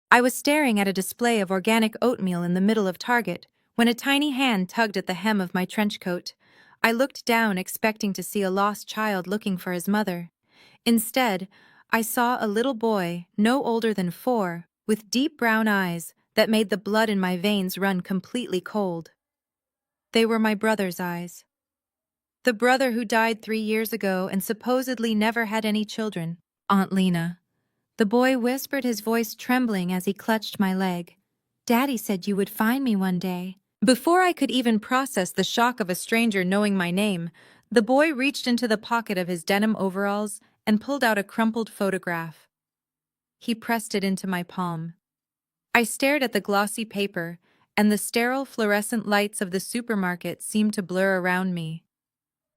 I was staring at a display of organic oatmeal in the middle of Target when a tiny hand tugged at the hem of my trench coat. I looked down, expecting to see a lost child looking for his mother. Instead, I saw a little boy, no older than 4, with deep brown eyes that made the blood in my veins run completely cold. They were my brother's eyes. The brother who died 3 years ago and supposedly never had any children. Aunt Lena. The boy whispered, his voice trembling as he clutched my leg. Daddy said you would find me one day. Before I could even process the shock of a stranger knowing my name, the boy reached into the pocket of his denim overalls and pulled out a crumpled photograph. He pressed it into my palm. I stared at the glossy paper, and the sterile fluorescent lights of the supermarket seemed to blur around me.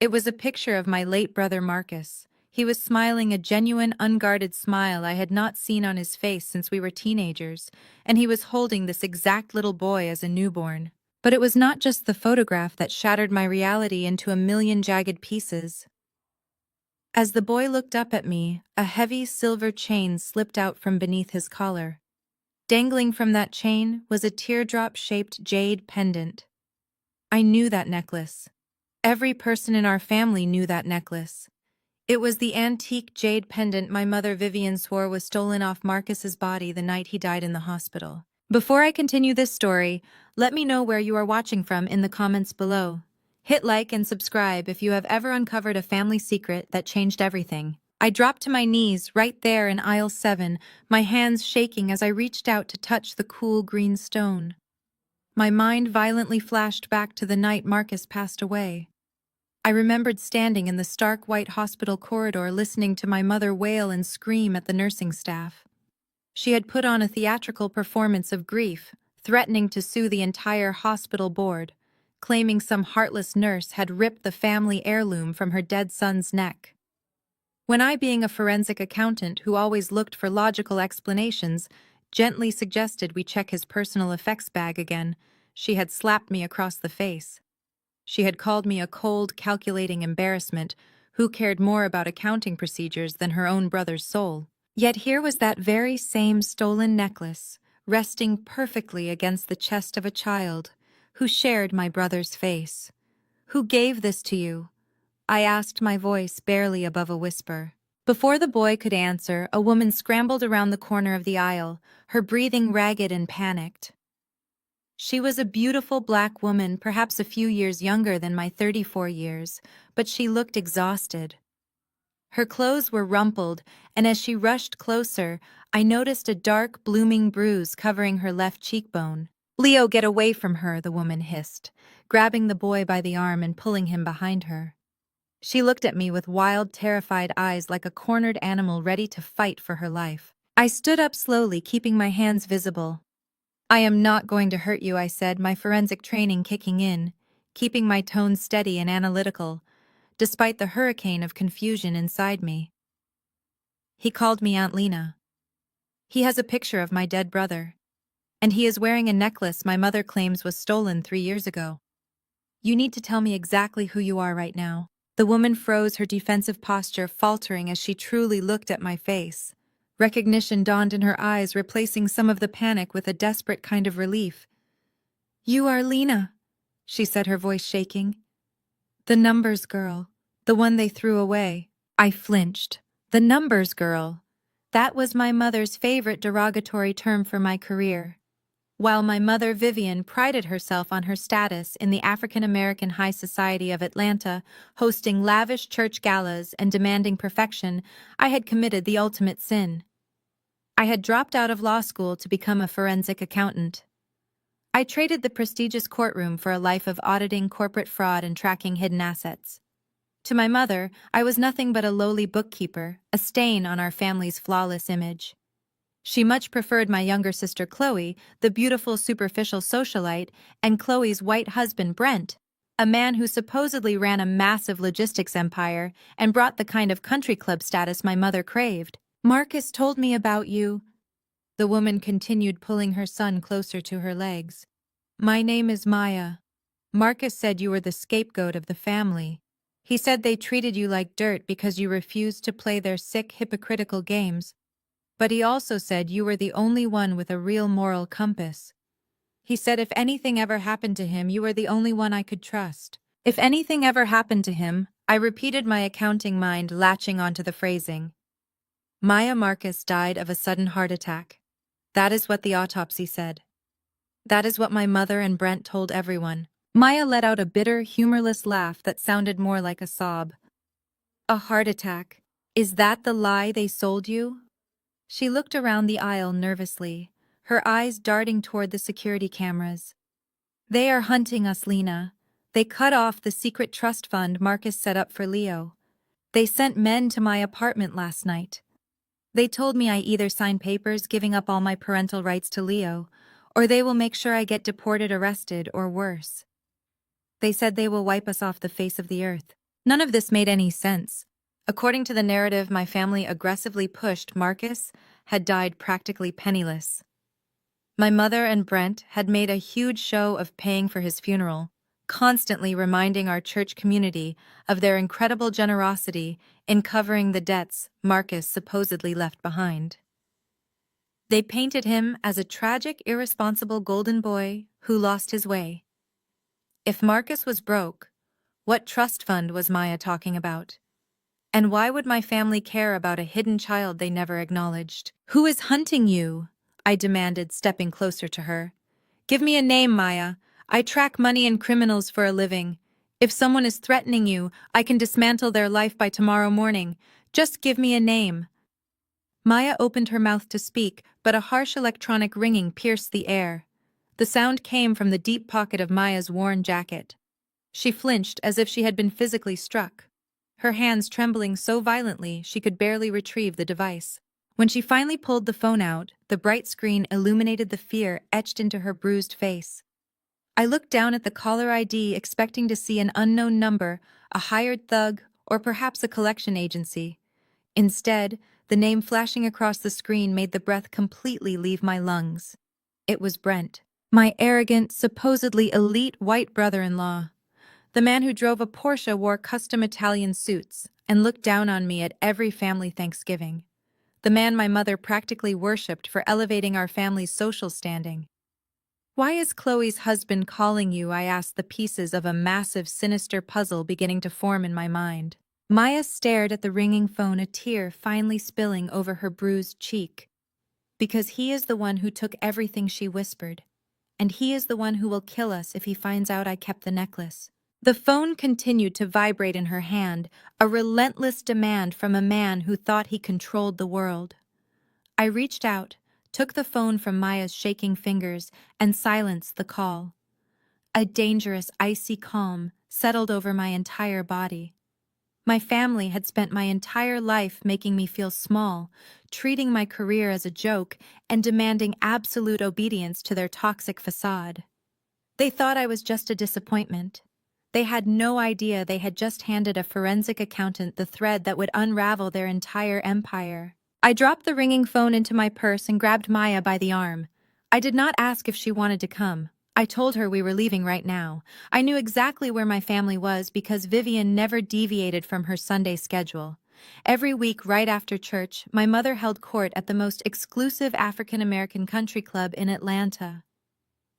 It was a picture of my late brother Marcus. He was smiling, a genuine, unguarded smile I had not seen on his face since we were teenagers, and he was holding this exact little boy as a newborn. But it was not just the photograph that shattered my reality into a million jagged pieces. As the boy looked up at me, a heavy silver chain slipped out from beneath his collar. Dangling from that chain was a teardrop-shaped jade pendant. I knew that necklace. Every person in our family knew that necklace. It was the antique jade pendant my mother Vivian swore was stolen off Marcus's body the night he died in the hospital. Before I continue this story, let me know where you are watching from in the comments below. Hit like and subscribe if you have ever uncovered a family secret that changed everything. I dropped to my knees right there in aisle 7, my hands shaking as I reached out to touch the cool green stone. My mind violently flashed back to the night Marcus passed away. I remembered standing in the stark white hospital corridor listening to my mother wail and scream at the nursing staff. She had put on a theatrical performance of grief, threatening to sue the entire hospital board, claiming some heartless nurse had ripped the family heirloom from her dead son's neck. When I, being a forensic accountant who always looked for logical explanations, gently suggested we check his personal effects bag again, she had slapped me across the face. She had called me a cold, calculating embarrassment who cared more about accounting procedures than her own brother's soul. Yet here was that very same stolen necklace, resting perfectly against the chest of a child who shared my brother's face. "Who gave this to you?" I asked, my voice barely above a whisper. Before the boy could answer, a woman scrambled around the corner of the aisle, her breathing ragged and panicked. She was a beautiful black woman, perhaps a few years younger than my 34 years, but she looked exhausted. Her clothes were rumpled, and as she rushed closer, I noticed a dark, blooming bruise covering her left cheekbone. "Leo, get away from her," the woman hissed, grabbing the boy by the arm and pulling him behind her. She looked at me with wild, terrified eyes like a cornered animal ready to fight for her life. I stood up slowly, keeping my hands visible. "I am not going to hurt you," I said, my forensic training kicking in, keeping my tone steady and analytical, despite the hurricane of confusion inside me. "He called me Aunt Lena. He has a picture of my dead brother, and he is wearing a necklace my mother claims was stolen 3 years ago. You need to tell me exactly who you are right now." The woman froze, her defensive posture faltering as she truly looked at my face. Recognition dawned in her eyes, replacing some of the panic with a desperate kind of relief. "You are Lena," she said, her voice shaking. "The numbers girl, the one they threw away." I flinched. The numbers girl. That was my mother's favorite derogatory term for my career. While my mother Vivian prided herself on her status in the African American high society of Atlanta, hosting lavish church galas and demanding perfection, I had committed the ultimate sin. I had dropped out of law school to become a forensic accountant. I traded the prestigious courtroom for a life of auditing corporate fraud and tracking hidden assets. To my mother, I was nothing but a lowly bookkeeper, a stain on our family's flawless image. She much preferred my younger sister Chloe, the beautiful superficial socialite, and Chloe's white husband Brent, a man who supposedly ran a massive logistics empire and brought the kind of country club status my mother craved. "Marcus told me about you," the woman continued, pulling her son closer to her legs. "My name is Maya. Marcus said you were the scapegoat of the family. He said they treated you like dirt because you refused to play their sick, hypocritical games. But he also said you were the only one with a real moral compass. He said if anything ever happened to him, you were the only one I could trust. If anything ever happened to him, I repeated, my accounting mind latching onto the phrasing. Maya Marcus died of a sudden heart attack. That is what the autopsy said. That is what my mother and Brent told everyone. Maya let out a bitter, humorless laugh that sounded more like a sob. A heart attack. Is that the lie they sold you? She looked around the aisle nervously, her eyes darting toward the security cameras. They are hunting us, Lena. They cut off the secret trust fund Marcus set up for Leo. They sent men to my apartment last night. They told me I either sign papers giving up all my parental rights to Leo, or they will make sure I get deported, arrested, or worse. They said they will wipe us off the face of the earth. None of this made any sense. According to the narrative my family aggressively pushed, Marcus had died practically penniless. My mother and Brent had made a huge show of paying for his funeral, constantly reminding our church community of their incredible generosity in covering the debts Marcus supposedly left behind. They painted him as a tragic, irresponsible golden boy who lost his way. If Marcus was broke, what trust fund was Maya talking about? And why would my family care about a hidden child they never acknowledged? Who is hunting you? I demanded, stepping closer to her. Give me a name, Maya. I track money and criminals for a living. If someone is threatening you, I can dismantle their life by tomorrow morning. Just give me a name. Maya opened her mouth to speak, but a harsh electronic ringing pierced the air. The sound came from the deep pocket of Maya's worn jacket. She flinched as if she had been physically struck, her hands trembling so violently she could barely retrieve the device. When she finally pulled the phone out, the bright screen illuminated the fear etched into her bruised face. I looked down at the caller ID, expecting to see an unknown number, a hired thug, or perhaps a collection agency. Instead, the name flashing across the screen made the breath completely leave my lungs. It was Brent, my arrogant, supposedly elite white brother-in-law. The man who drove a Porsche, wore custom Italian suits, and looked down on me at every family Thanksgiving. The man my mother practically worshipped for elevating our family's social standing. Why is Chloe's husband calling you? I asked, the pieces of a massive, sinister puzzle beginning to form in my mind. Maya stared at the ringing phone, a tear finally spilling over her bruised cheek. Because he is the one who took everything, she whispered. And he is the one who will kill us if he finds out I kept the necklace. The phone continued to vibrate in her hand, a relentless demand from a man who thought he controlled the world. I reached out, took the phone from Maya's shaking fingers, and silenced the call. A dangerous, icy calm settled over my entire body. My family had spent my entire life making me feel small, treating my career as a joke, and demanding absolute obedience to their toxic facade. They thought I was just a disappointment. They had no idea they had just handed a forensic accountant the thread that would unravel their entire empire. I dropped the ringing phone into my purse and grabbed Maya by the arm. I did not ask if she wanted to come. I told her we were leaving right now. I knew exactly where my family was because Vivian never deviated from her Sunday schedule. Every week right after church, my mother held court at the most exclusive African-American country club in Atlanta.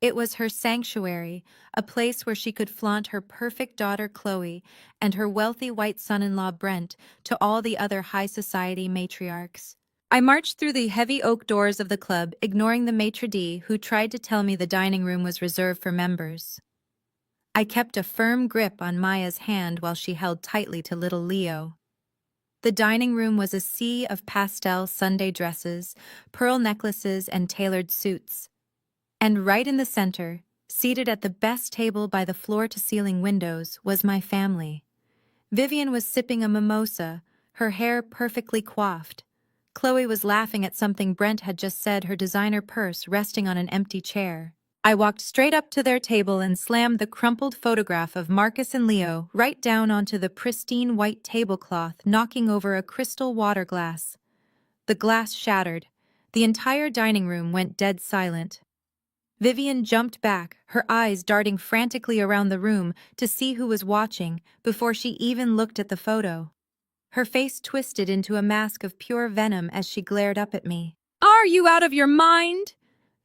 It was her sanctuary, a place where she could flaunt her perfect daughter Chloe and her wealthy white son-in-law Brent to all the other high society matriarchs. I marched through the heavy oak doors of the club, ignoring the maitre d' who tried to tell me the dining room was reserved for members. I kept a firm grip on Maya's hand while she held tightly to little Leo. The dining room was a sea of pastel Sunday dresses, pearl necklaces, and tailored suits. And right in the center, seated at the best table by the floor-to-ceiling windows, was my family. Vivian was sipping a mimosa, her hair perfectly coiffed. Chloe was laughing at something Brent had just said, her designer purse resting on an empty chair. I walked straight up to their table and slammed the crumpled photograph of Marcus and Leo right down onto the pristine white tablecloth, knocking over a crystal water glass. The glass shattered. The entire dining room went dead silent. Vivian jumped back, her eyes darting frantically around the room to see who was watching before she even looked at the photo. Her face twisted into a mask of pure venom as she glared up at me. Are you out of your mind?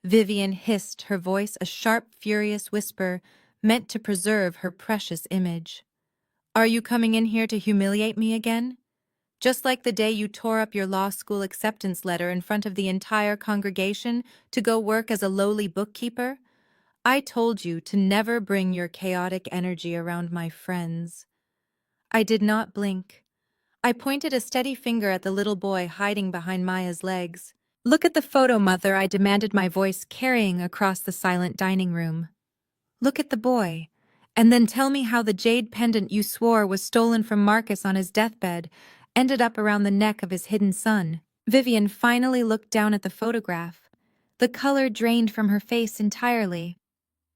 Vivian hissed, her voice a sharp, furious whisper meant to preserve her precious image. Are you coming in here to humiliate me again? Just like the day you tore up your law school acceptance letter in front of the entire congregation to go work as a lowly bookkeeper? I told you to never bring your chaotic energy around my friends. I did not blink. I pointed a steady finger at the little boy hiding behind Maya's legs. Look at the photo, Mother, I demanded, my voice carrying across the silent dining room. Look at the boy, and then tell me how the jade pendant you swore was stolen from Marcus on his deathbed ended up around the neck of his hidden son. Vivian finally looked down at the photograph. The color drained from her face entirely.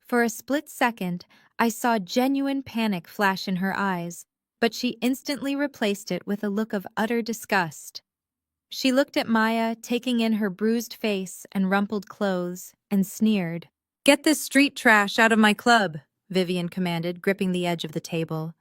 For a split second, I saw genuine panic flash in her eyes, but she instantly replaced it with a look of utter disgust. She looked at Maya, taking in her bruised face and rumpled clothes, and sneered. "Get this street trash out of my club," Vivian commanded, gripping the edge of the table.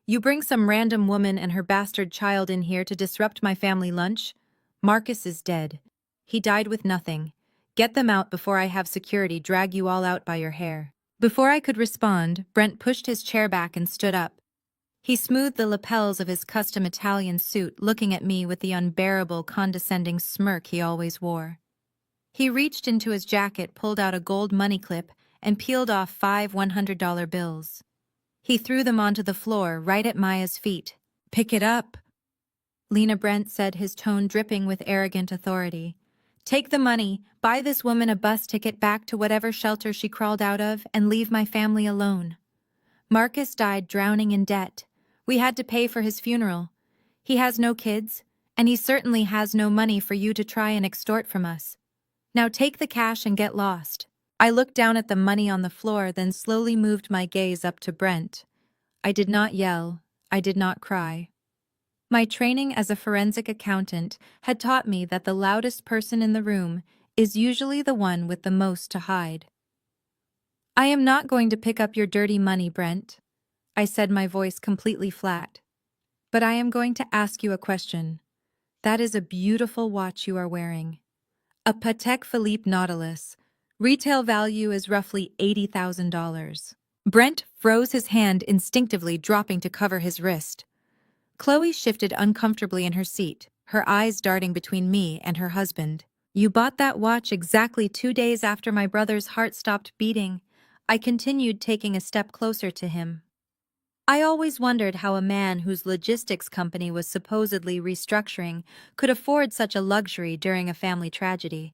"You bring some random woman and her bastard child in here to disrupt my family lunch? Marcus is dead. He died with nothing. Get them out before I have security drag you all out by your hair." Before I could respond, Brent pushed his chair back and stood up. He smoothed the lapels of his custom Italian suit, looking at me with the unbearable, condescending smirk he always wore. He reached into his jacket, pulled out a gold money clip, and peeled off 5 $100 bills. He threw them onto the floor, right at Maya's feet. "Pick it up," Lena Brent said, his tone dripping with arrogant authority. "Take the money, buy this woman a bus ticket back to whatever shelter she crawled out of, and leave my family alone. Marcus died drowning in debt. We had to pay for his funeral. He has no kids, and he certainly has no money for you to try and extort from us. Now take the cash and get lost." I looked down at the money on the floor, then slowly moved my gaze up to Brent. I did not yell. I did not cry. My training as a forensic accountant had taught me that the loudest person in the room is usually the one with the most to hide. "I am not going to pick up your dirty money, Brent," I said, my voice completely flat. "But I am going to ask you a question. That is a beautiful watch you are wearing. A Patek Philippe Nautilus. Retail value is roughly $80,000. Brent froze, his hand instinctively dropping to cover his wrist. Chloe shifted uncomfortably in her seat, her eyes darting between me and her husband. "You bought that watch exactly 2 days after my brother's heart stopped beating." I continued, taking a step closer to him. I always wondered how a man whose logistics company was supposedly restructuring could afford such a luxury during a family tragedy.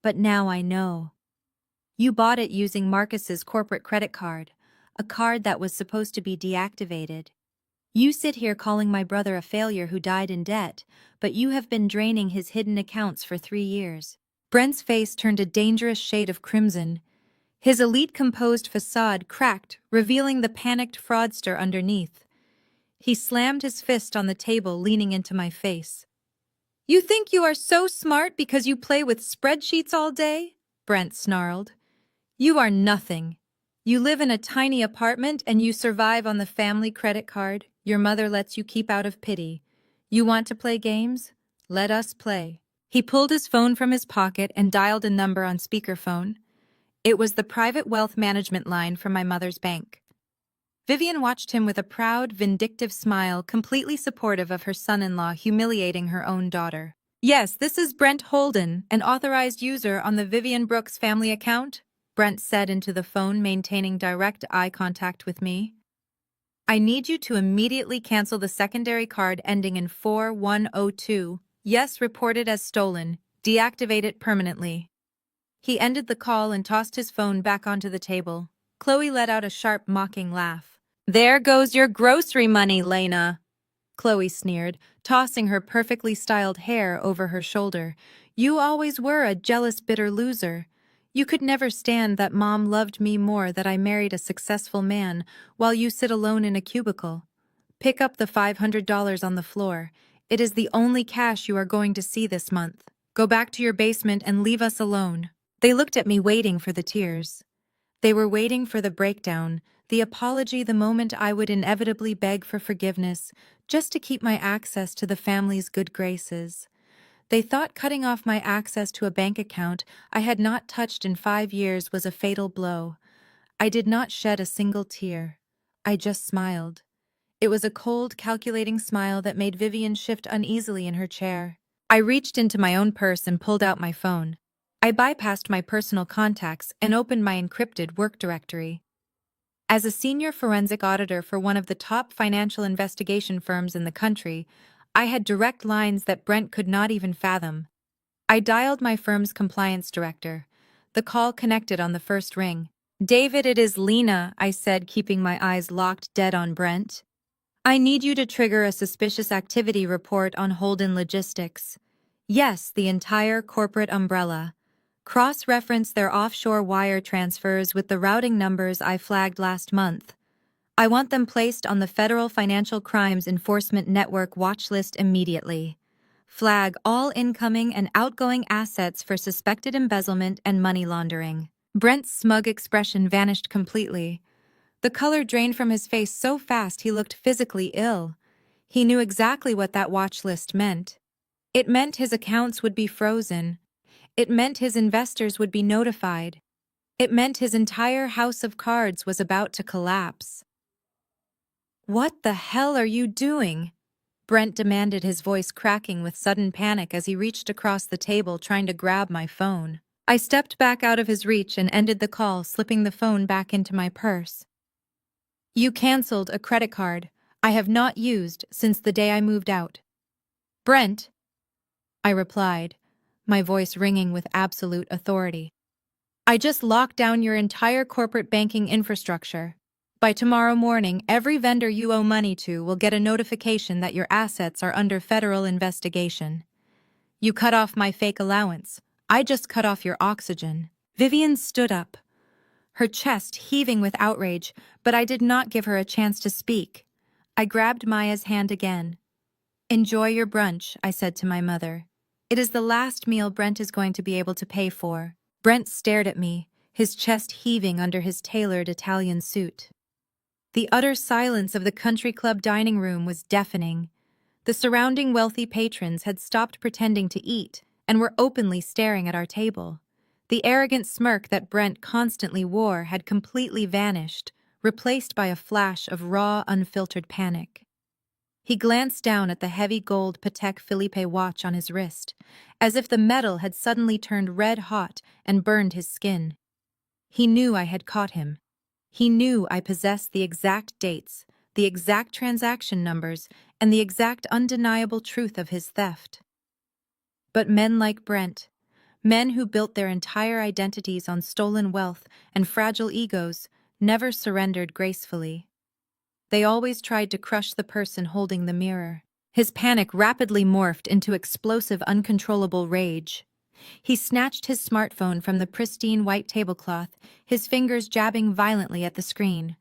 But now I know. You bought it using Marcus's corporate credit card, a card that was supposed to be deactivated. You sit here calling my brother a failure who died in debt, but you have been draining his hidden accounts for 3 years. Brent's face turned a dangerous shade of crimson. His elite composed facade cracked, revealing the panicked fraudster underneath. He slammed his fist on the table, leaning into my face. "You think you are so smart because you play with spreadsheets all day?" Brent snarled. "You are nothing. You live in a tiny apartment and you survive on the family credit card your mother lets you keep out of pity. You want to play games? Let us play." He pulled his phone from his pocket and dialed a number on speakerphone. It was the private wealth management line from my mother's bank. Vivian watched him with a proud, vindictive smile, completely supportive of her son-in-law humiliating her own daughter. "Yes, this is Brent Holden, an authorized user on the Vivian Brooks family account," Brent said into the phone, maintaining direct eye contact with me. "I need you to immediately cancel the secondary card ending in 4102. Yes, reported as stolen. Deactivate it permanently." He ended the call and tossed his phone back onto the table. Chloe let out a sharp, mocking laugh. "There goes your grocery money, Lena," Chloe sneered, tossing her perfectly styled hair over her shoulder. "You always were a jealous, bitter loser. You could never stand that Mom loved me more, that I married a successful man, while you sit alone in a cubicle. Pick up the $500 on the floor. It is the only cash you are going to see this month. Go back to your basement and leave us alone." They looked at me, waiting for the tears. They were waiting for the breakdown, the apology, the moment I would inevitably beg for forgiveness, just to keep my access to the family's good graces. They thought cutting off my access to a bank account I had not touched in 5 years was a fatal blow. I did not shed a single tear. I just smiled. It was a cold, calculating smile that made Vivian shift uneasily in her chair. I reached into my own purse and pulled out my phone. I bypassed my personal contacts and opened my encrypted work directory. As a senior forensic auditor for one of the top financial investigation firms in the country, I had direct lines that Brent could not even fathom. I dialed my firm's compliance director. The call connected on the first ring. "David, it is Lena," I said, keeping my eyes locked dead on Brent. "I need you to trigger a suspicious activity report on Holden Logistics. Yes, the entire corporate umbrella. Cross-reference their offshore wire transfers with the routing numbers I flagged last month. I want them placed on the Federal Financial Crimes Enforcement Network watch list immediately. Flag all incoming and outgoing assets for suspected embezzlement and money laundering." Brent's smug expression vanished completely. The color drained from his face so fast he looked physically ill. He knew exactly what that watch list meant. It meant his accounts would be frozen. It meant his investors would be notified. It meant his entire house of cards was about to collapse. "What the hell are you doing?" Brent demanded, his voice cracking with sudden panic as he reached across the table trying to grab my phone. I stepped back out of his reach and ended the call, slipping the phone back into my purse. "You canceled a credit card I have not used since the day I moved out." "Brent," I replied, my voice ringing with absolute authority, "I just locked down your entire corporate banking infrastructure. By tomorrow morning, every vendor you owe money to will get a notification that your assets are under federal investigation. You cut off my fake allowance. I just cut off your oxygen." Vivian stood up, her chest heaving with outrage, but I did not give her a chance to speak. I grabbed Maya's hand again. "Enjoy your brunch," I said to my mother. "It is the last meal Brent is going to be able to pay for." Brent stared at me, his chest heaving under his tailored Italian suit. The utter silence of the country club dining room was deafening. The surrounding wealthy patrons had stopped pretending to eat and were openly staring at our table. The arrogant smirk that Brent constantly wore had completely vanished, replaced by a flash of raw, unfiltered panic. He glanced down at the heavy gold Patek Philippe watch on his wrist, as if the metal had suddenly turned red hot and burned his skin. He knew I had caught him. He knew I possessed the exact dates, the exact transaction numbers, and the exact undeniable truth of his theft. But men like Brent, men who built their entire identities on stolen wealth and fragile egos, never surrendered gracefully. They always tried to crush the person holding the mirror. His panic rapidly morphed into explosive, uncontrollable rage. He snatched his smartphone from the pristine white tablecloth, his fingers jabbing violently at the screen.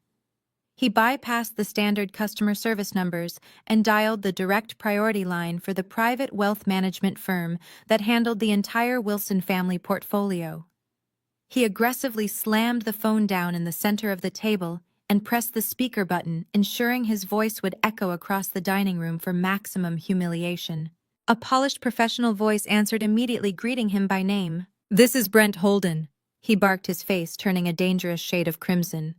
He bypassed the standard customer service numbers and dialed the direct priority line for the private wealth management firm that handled the entire Wilson family portfolio. He aggressively slammed the phone down in the center of the table and pressed the speaker button, ensuring his voice would echo across the dining room for maximum humiliation. A polished professional voice answered immediately, greeting him by name. "This is Brent Holden," he barked, his face turning a dangerous shade of crimson.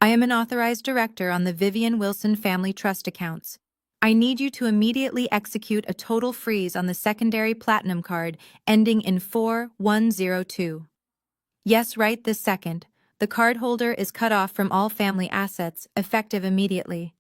"I am an authorized director on the Vivian Wilson family trust accounts. I need you to immediately execute a total freeze on the secondary platinum card ending in 4102. Yes, right this second. The cardholder is cut off from all family assets, effective immediately.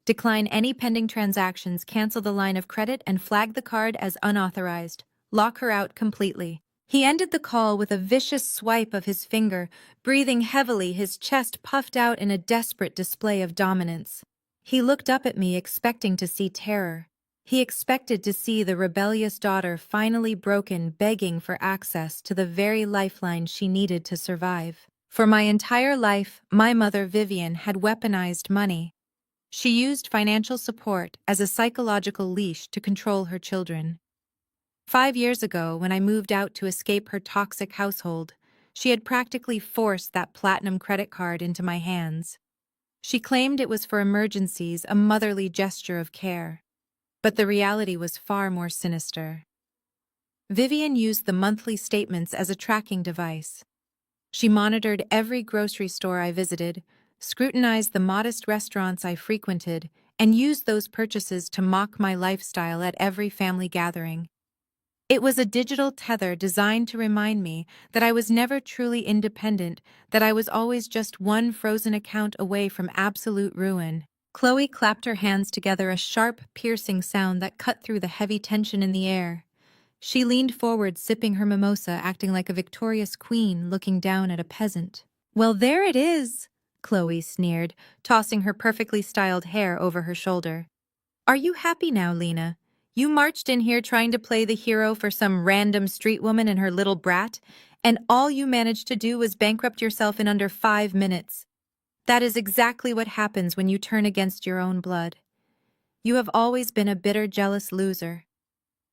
Decline any pending transactions, cancel the line of credit, and flag the card as unauthorized. Lock her out completely." He ended the call with a vicious swipe of his finger, breathing heavily, his chest puffed out in a desperate display of dominance. He looked up at me, expecting to see terror. He expected to see the rebellious daughter finally broken, begging for access to the very lifeline she needed to survive. For my entire life, my mother Vivian had weaponized money. She used financial support as a psychological leash to control her children. 5 years ago, when I moved out to escape her toxic household, she had practically forced that platinum credit card into my hands. She claimed it was for emergencies, a motherly gesture of care. But the reality was far more sinister. Vivian used the monthly statements as a tracking device. She monitored every grocery store I visited, scrutinized the modest restaurants I frequented, and used those purchases to mock my lifestyle at every family gathering. It was a digital tether designed to remind me that I was never truly independent, that I was always just one frozen account away from absolute ruin. Chloe clapped her hands together, a sharp, piercing sound that cut through the heavy tension in the air. She leaned forward, sipping her mimosa, acting like a victorious queen looking down at a peasant. "Well, there it is," Chloe sneered, tossing her perfectly styled hair over her shoulder. "Are you happy now, Lena? You marched in here trying to play the hero for some random street woman and her little brat, and all you managed to do was bankrupt yourself in under 5 minutes. That is exactly what happens when you turn against your own blood. You have always been a bitter, jealous loser.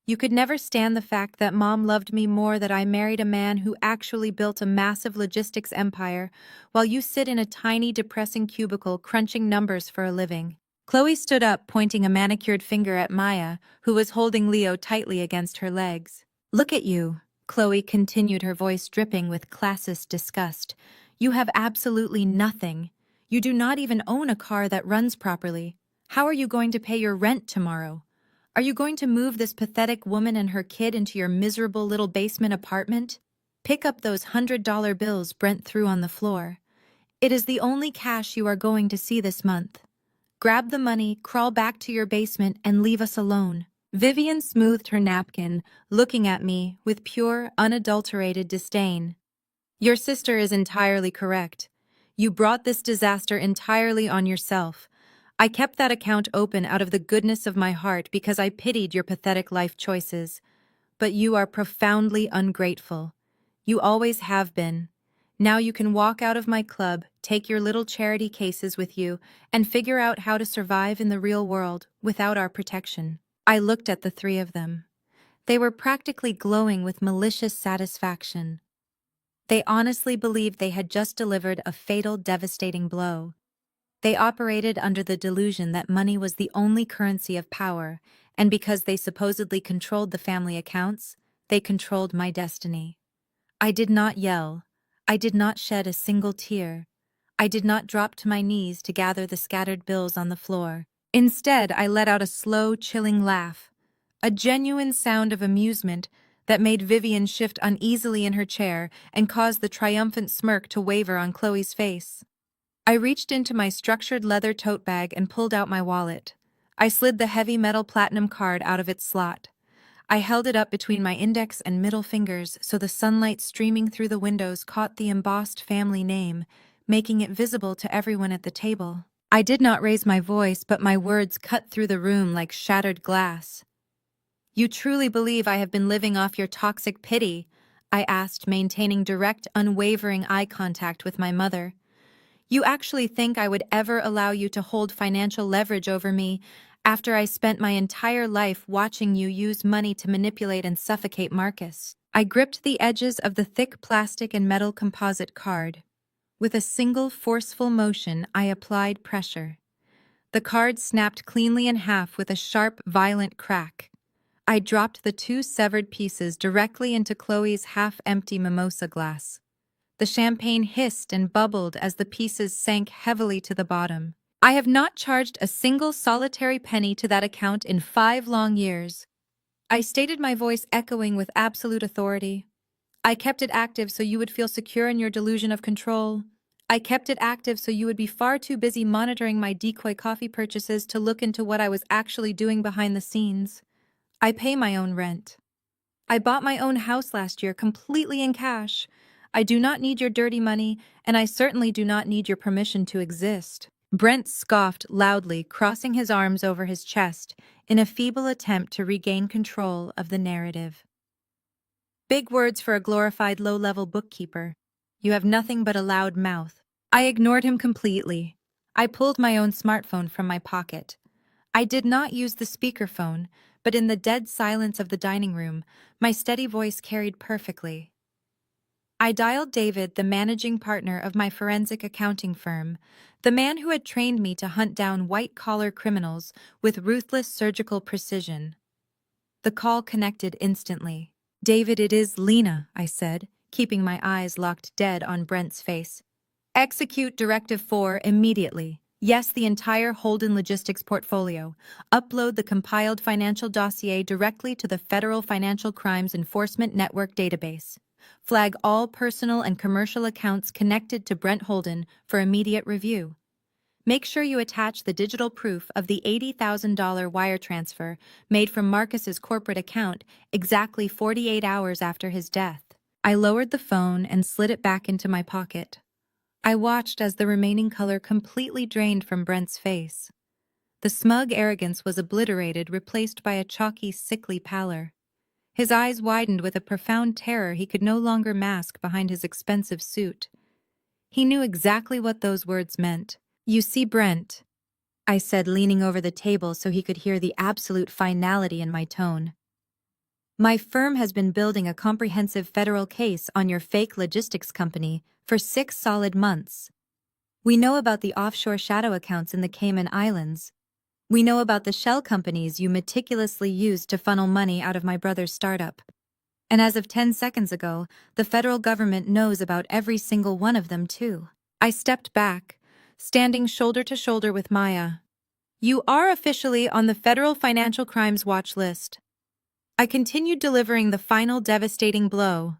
You could never stand the fact that Mom loved me more, that I married a man who actually built a massive logistics empire, while you sit in a tiny, depressing cubicle crunching numbers for a living." Chloe stood up, pointing a manicured finger at Maya, who was holding Leo tightly against her legs. "Look at you," Chloe continued, her voice dripping with classist disgust. "You have absolutely nothing. You do not even own a car that runs properly. How are you going to pay your rent tomorrow? Are you going to move this pathetic woman and her kid into your miserable little basement apartment? Pick up those $100 bills Brent threw on the floor. It is the only cash you are going to see this month. Grab the money, crawl back to your basement, and leave us alone." Vivian smoothed her napkin, looking at me with pure, unadulterated disdain. "Your sister is entirely correct. You brought this disaster entirely on yourself. I kept that account open out of the goodness of my heart because I pitied your pathetic life choices. But you are profoundly ungrateful. You always have been. Now you can walk out of my club, take your little charity cases with you, and figure out how to survive in the real world without our protection." I looked at the three of them. They were practically glowing with malicious satisfaction. They honestly believed they had just delivered a fatal, devastating blow. They operated under the delusion that money was the only currency of power, and because they supposedly controlled the family accounts, they controlled my destiny. I did not yell. I did not shed a single tear. I did not drop to my knees to gather the scattered bills on the floor. Instead, I let out a slow, chilling laugh, a genuine sound of amusement that made Vivian shift uneasily in her chair and caused the triumphant smirk to waver on Chloe's face. I reached into my structured leather tote bag and pulled out my wallet. I slid the heavy metal platinum card out of its slot. I held it up between my index and middle fingers so the sunlight streaming through the windows caught the embossed family name, making it visible to everyone at the table. I did not raise my voice, but my words cut through the room like shattered glass. "You truly believe I have been living off your toxic pity?" I asked, maintaining direct, unwavering eye contact with my mother. "You actually think I would ever allow you to hold financial leverage over me after I spent my entire life watching you use money to manipulate and suffocate Marcus?" I gripped the edges of the thick plastic and metal composite card. With a single forceful motion, I applied pressure. The card snapped cleanly in half with a sharp, violent crack. I dropped the two severed pieces directly into Chloe's half-empty mimosa glass. The champagne hissed and bubbled as the pieces sank heavily to the bottom. "I have not charged a single solitary penny to that account in 5 long years." I stated, my voice echoing with absolute authority. "I kept it active so you would feel secure in your delusion of control. I kept it active so you would be far too busy monitoring my decoy coffee purchases to look into what I was actually doing behind the scenes. I pay my own rent. I bought my own house last year completely in cash. I do not need your dirty money, and I certainly do not need your permission to exist." Brent scoffed loudly, crossing his arms over his chest in a feeble attempt to regain control of the narrative. "Big words for a glorified low-level bookkeeper. You have nothing but a loud mouth." I ignored him completely. I pulled my own smartphone from my pocket. I did not use the speakerphone, but in the dead silence of the dining room, my steady voice carried perfectly. I dialed David, the managing partner of my forensic accounting firm, the man who had trained me to hunt down white-collar criminals with ruthless surgical precision. The call connected instantly. David, it is Lena, I said, keeping my eyes locked dead on Brent's face. Execute Directive 4 immediately. Yes, the entire Holden Logistics portfolio. Upload the compiled financial dossier directly to the Federal Financial Crimes Enforcement Network database. Flag all personal and commercial accounts connected to Brent Holden for immediate review. Make sure you attach the digital proof of the $80,000 wire transfer made from Marcus's corporate account exactly 48 hours after his death. I lowered the phone and slid it back into my pocket. I watched as the remaining color completely drained from Brent's face. The smug arrogance was obliterated, replaced by a chalky, sickly pallor. His eyes widened with a profound terror he could no longer mask behind his expensive suit. He knew exactly what those words meant. "You see, Brent," I said, leaning over the table so he could hear the absolute finality in my tone. "My firm has been building a comprehensive federal case on your fake logistics company for 6 solid months. We know about the offshore shadow accounts in the Cayman Islands. We know about the shell companies you meticulously used to funnel money out of my brother's startup. And as of 10 seconds ago, the federal government knows about every single one of them, too." I stepped back, standing shoulder to shoulder with Maya. "You are officially on the Federal Financial Crimes Watch list." I continued delivering the final devastating blow.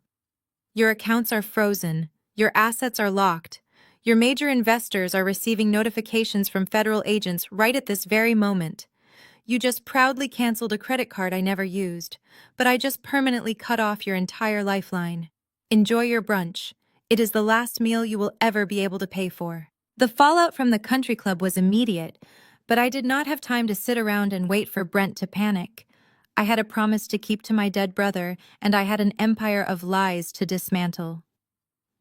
"Your accounts are frozen. Your assets are locked. Your major investors are receiving notifications from federal agents right at this very moment. You just proudly canceled a credit card I never used, but I just permanently cut off your entire lifeline. Enjoy your brunch. It is the last meal you will ever be able to pay for." The fallout from the country club was immediate, but I did not have time to sit around and wait for Brent to panic. I had a promise to keep to my dead brother, and I had an empire of lies to dismantle.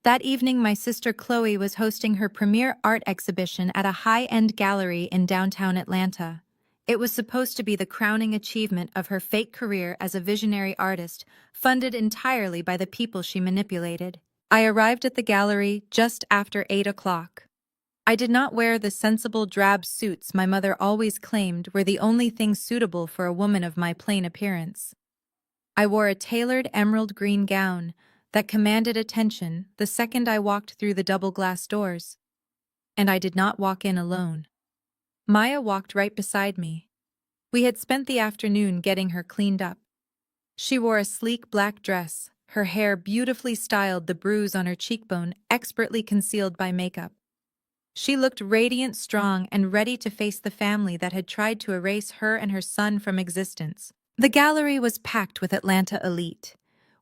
That evening, my sister Chloe was hosting her premiere art exhibition at a high-end gallery in downtown Atlanta. It was supposed to be the crowning achievement of her fake career as a visionary artist, funded entirely by the people she manipulated. I arrived at the gallery just after 8 o'clock. I did not wear the sensible drab suits my mother always claimed were the only thing suitable for a woman of my plain appearance. I wore a tailored emerald green gown that commanded attention the second I walked through the double glass doors. And I did not walk in alone. Maya walked right beside me. We had spent the afternoon getting her cleaned up. She wore a sleek black dress, her hair beautifully styled, the bruise on her cheekbone expertly concealed by makeup. She looked radiant, strong, and ready to face the family that had tried to erase her and her son from existence. The gallery was packed with Atlanta elite.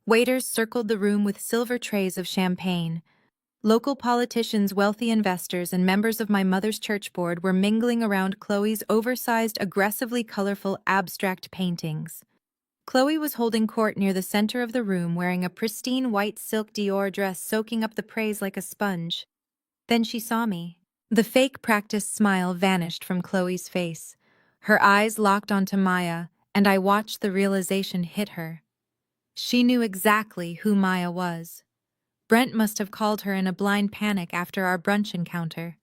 Waiters circled the room with silver trays of champagne. Local politicians, wealthy investors, and members of my mother's church board were mingling around Chloe's oversized, aggressively colorful abstract paintings. Chloe was holding court near the center of the room, wearing a pristine white silk Dior dress soaking up the praise like a sponge. Then she saw me. The fake practiced smile vanished from Chloe's face. Her eyes locked onto Maya, and I watched the realization hit her. She knew exactly who Maya was. Brent must have called her in a blind panic after our brunch encounter.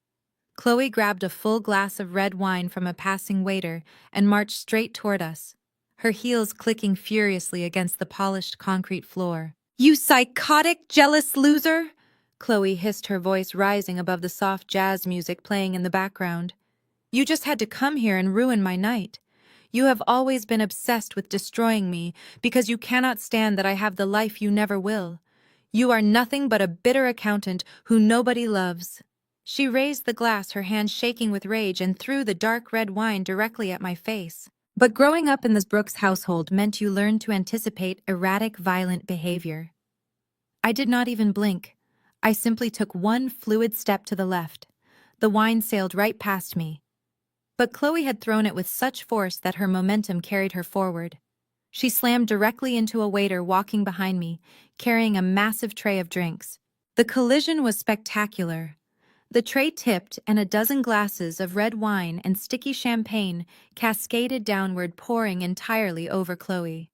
Chloe grabbed a full glass of red wine from a passing waiter and marched straight toward us, her heels clicking furiously against the polished concrete floor. "You psychotic, jealous loser!" Chloe hissed, her voice rising above the soft jazz music playing in the background. "You just had to come here and ruin my night. You have always been obsessed with destroying me because you cannot stand that I have the life you never will. You are nothing but a bitter accountant who nobody loves." She raised the glass, her hand shaking with rage, and threw the dark red wine directly at my face. But growing up in this Brooks household meant you learned to anticipate erratic, violent behavior. I did not even blink. I simply took one fluid step to the left. The wine sailed right past me. But Chloe had thrown it with such force that her momentum carried her forward. She slammed directly into a waiter walking behind me, carrying a massive tray of drinks. The collision was spectacular. The tray tipped, and a dozen glasses of red wine and sticky champagne cascaded downward, pouring entirely over Chloe.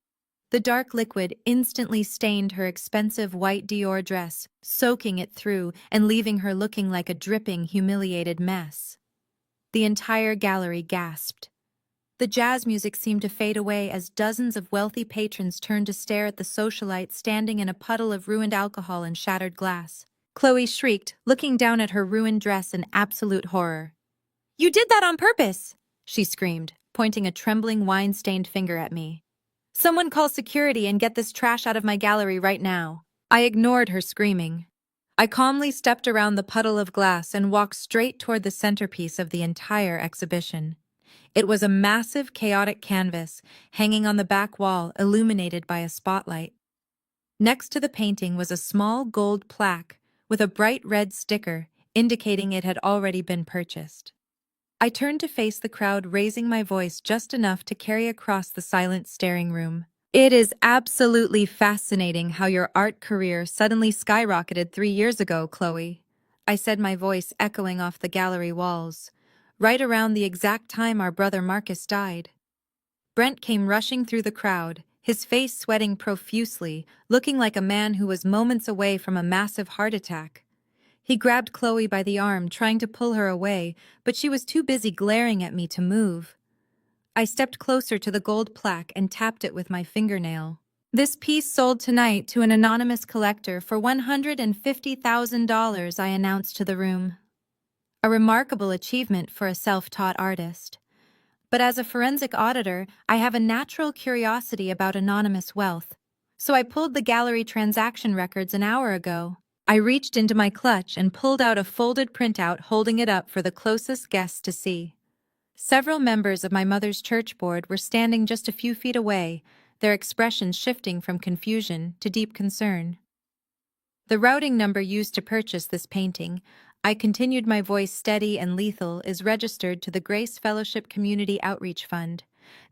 The dark liquid instantly stained her expensive white Dior dress, soaking it through and leaving her looking like a dripping, humiliated mess. The entire gallery gasped. The jazz music seemed to fade away as dozens of wealthy patrons turned to stare at the socialite standing in a puddle of ruined alcohol and shattered glass. Chloe shrieked, looking down at her ruined dress in absolute horror. "You did that on purpose!" she screamed, pointing a trembling wine-stained finger at me. "Someone call security and get this trash out of my gallery right now." I ignored her screaming. I calmly stepped around the puddle of glass and walked straight toward the centerpiece of the entire exhibition. It was a massive, chaotic canvas, hanging on the back wall, illuminated by a spotlight. Next to the painting was a small gold plaque with a bright red sticker indicating it had already been purchased. I turned to face the crowd, raising my voice just enough to carry across the silent staring room. "It is absolutely fascinating how your art career suddenly skyrocketed 3 years ago, Chloe," I said, my voice echoing off the gallery walls, right around the exact time our brother Marcus died. Brent came rushing through the crowd, his face sweating profusely, looking like a man who was moments away from a massive heart attack. He grabbed Chloe by the arm, trying to pull her away, but she was too busy glaring at me to move. I stepped closer to the gold plaque and tapped it with my fingernail. "This piece sold tonight to an anonymous collector for $150,000, I announced to the room. A remarkable achievement for a self-taught artist. But as a forensic auditor, I have a natural curiosity about anonymous wealth. So I pulled the gallery transaction records an hour ago." I reached into my clutch and pulled out a folded printout, holding it up for the closest guests to see. Several members of my mother's church board were standing just a few feet away, their expressions shifting from confusion to deep concern. "The routing number used to purchase this painting," I continued, my voice steady and lethal, "is registered to the Grace Fellowship Community Outreach Fund,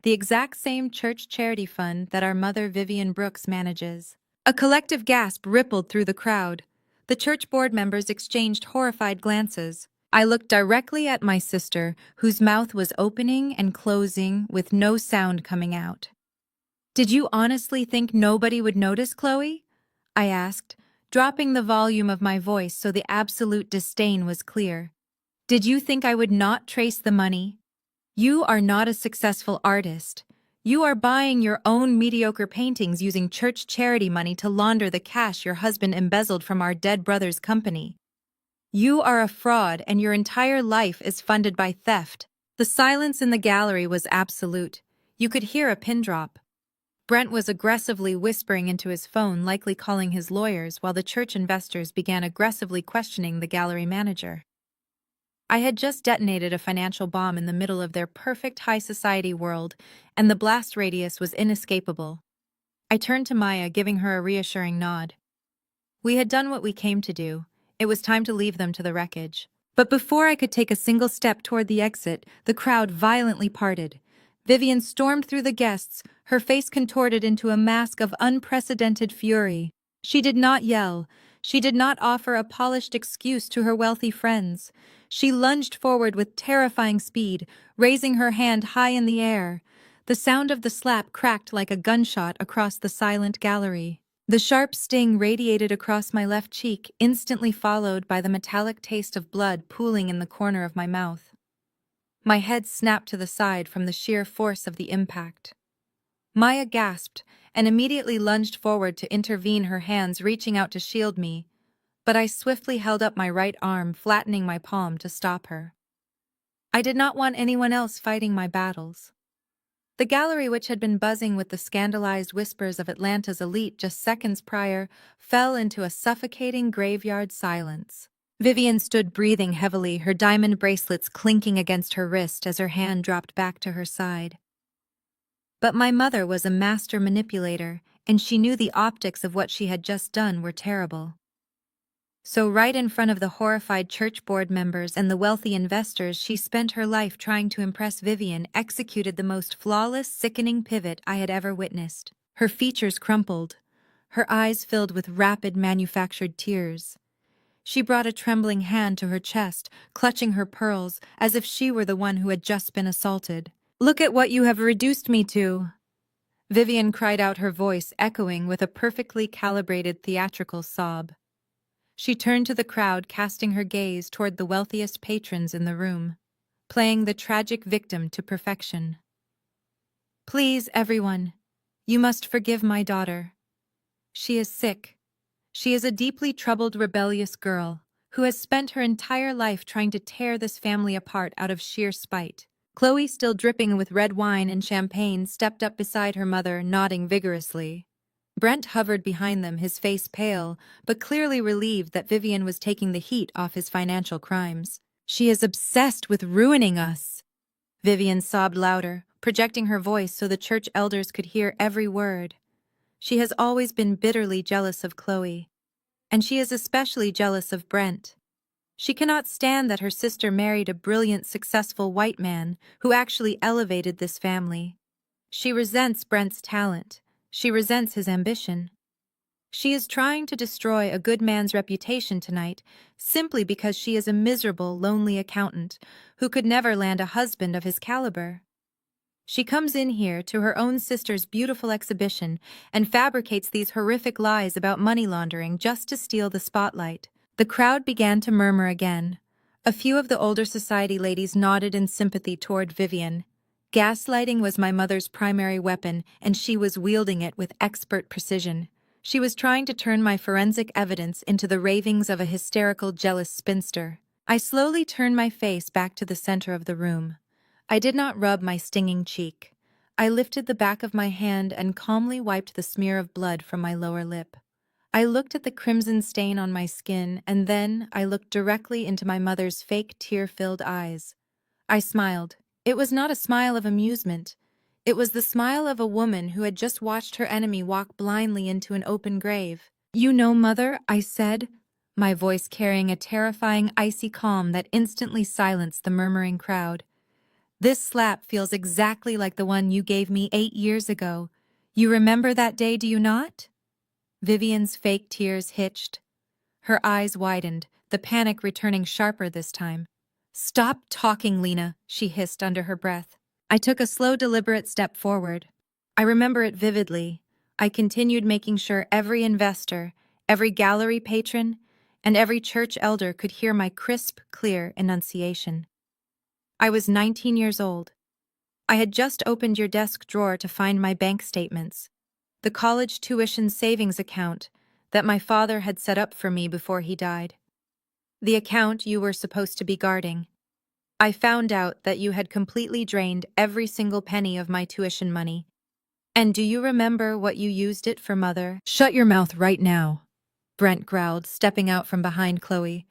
the exact same church charity fund that our mother Vivian Brooks manages." A collective gasp rippled through the crowd. The church board members exchanged horrified glances. I looked directly at my sister, whose mouth was opening and closing with no sound coming out. "Did you honestly think nobody would notice, Chloe?" I asked, dropping the volume of my voice so the absolute disdain was clear. "Did you think I would not trace the money? You are not a successful artist. You are buying your own mediocre paintings using church charity money to launder the cash your husband embezzled from our dead brother's company. You are a fraud, and your entire life is funded by theft." The silence in the gallery was absolute. You could hear a pin drop. Brent was aggressively whispering into his phone, likely calling his lawyers, while the church investors began aggressively questioning the gallery manager. I had just detonated a financial bomb in the middle of their perfect high society world, and the blast radius was inescapable. I turned to Maya, giving her a reassuring nod. We had done what we came to do. It was time to leave them to the wreckage. But before I could take a single step toward the exit, the crowd violently parted. Vivian stormed through the guests, her face contorted into a mask of unprecedented fury. She did not yell. She did not offer a polished excuse to her wealthy friends. She lunged forward with terrifying speed, raising her hand high in the air. The sound of the slap cracked like a gunshot across the silent gallery. The sharp sting radiated across my left cheek, instantly followed by the metallic taste of blood pooling in the corner of my mouth. My head snapped to the side from the sheer force of the impact. Maya gasped and immediately lunged forward to intervene, her hands reaching out to shield me, but I swiftly held up my right arm, flattening my palm to stop her. I did not want anyone else fighting my battles. The gallery, which had been buzzing with the scandalized whispers of Atlanta's elite just seconds prior, fell into a suffocating graveyard silence. Vivian stood breathing heavily, her diamond bracelets clinking against her wrist as her hand dropped back to her side. But my mother was a master manipulator, and she knew the optics of what she had just done were terrible. So right in front of the horrified church board members and the wealthy investors she spent her life trying to impress, Vivian executed the most flawless, sickening pivot I had ever witnessed. Her features crumpled, her eyes filled with rapid, manufactured tears. She brought a trembling hand to her chest, clutching her pearls as if she were the one who had just been assaulted. "Look at what you have reduced me to!" Vivian cried out, her voice echoing with a perfectly calibrated theatrical sob. She turned to the crowd, casting her gaze toward the wealthiest patrons in the room, playing the tragic victim to perfection. Please, everyone, you must forgive my daughter. She is sick. She is a deeply troubled, rebellious girl who has spent her entire life trying to tear this family apart out of sheer spite. Chloe, still dripping with red wine and champagne, stepped up beside her mother, nodding vigorously. Brent hovered behind them, his face pale, but clearly relieved that Vivian was taking the heat off his financial crimes. She is obsessed with ruining us. Vivian sobbed louder, projecting her voice so the church elders could hear every word. She has always been bitterly jealous of Chloe, and she is especially jealous of Brent. She cannot stand that her sister married a brilliant, successful white man who actually elevated this family. She resents Brent's talent. She resents his ambition. She is trying to destroy a good man's reputation tonight simply because she is a miserable, lonely accountant who could never land a husband of his caliber. She comes in here to her own sister's beautiful exhibition and fabricates these horrific lies about money laundering just to steal the spotlight. The crowd began to murmur again. A few of the older society ladies nodded in sympathy toward Vivian. Gaslighting was my mother's primary weapon, and she was wielding it with expert precision. She was trying to turn my forensic evidence into the ravings of a hysterical, jealous spinster. I slowly turned my face back to the center of the room. I did not rub my stinging cheek. I lifted the back of my hand and calmly wiped the smear of blood from my lower lip. I looked at the crimson stain on my skin, and then I looked directly into my mother's fake tear-filled eyes. I smiled. It was not a smile of amusement. It was the smile of a woman who had just watched her enemy walk blindly into an open grave. "You know, Mother," I said, my voice carrying a terrifying, icy calm that instantly silenced the murmuring crowd. "This slap feels exactly like the one you gave me 8 years ago. You remember that day, do you not?" Vivian's fake tears hitched. Her eyes widened, the panic returning sharper this time. "Stop talking, Lena," she hissed under her breath. I took a slow, deliberate step forward. I remember it vividly. I continued making sure every investor, every gallery patron, and every church elder could hear my crisp, clear enunciation. I was 19 years old. I had just opened your desk drawer to find my bank statements, the college tuition savings account that my father had set up for me before he died. The account you were supposed to be guarding. I found out that you had completely drained every single penny of my tuition money. And do you remember what you used it for, Mother? "Shut your mouth right now," Brent growled, stepping out from behind Chloe.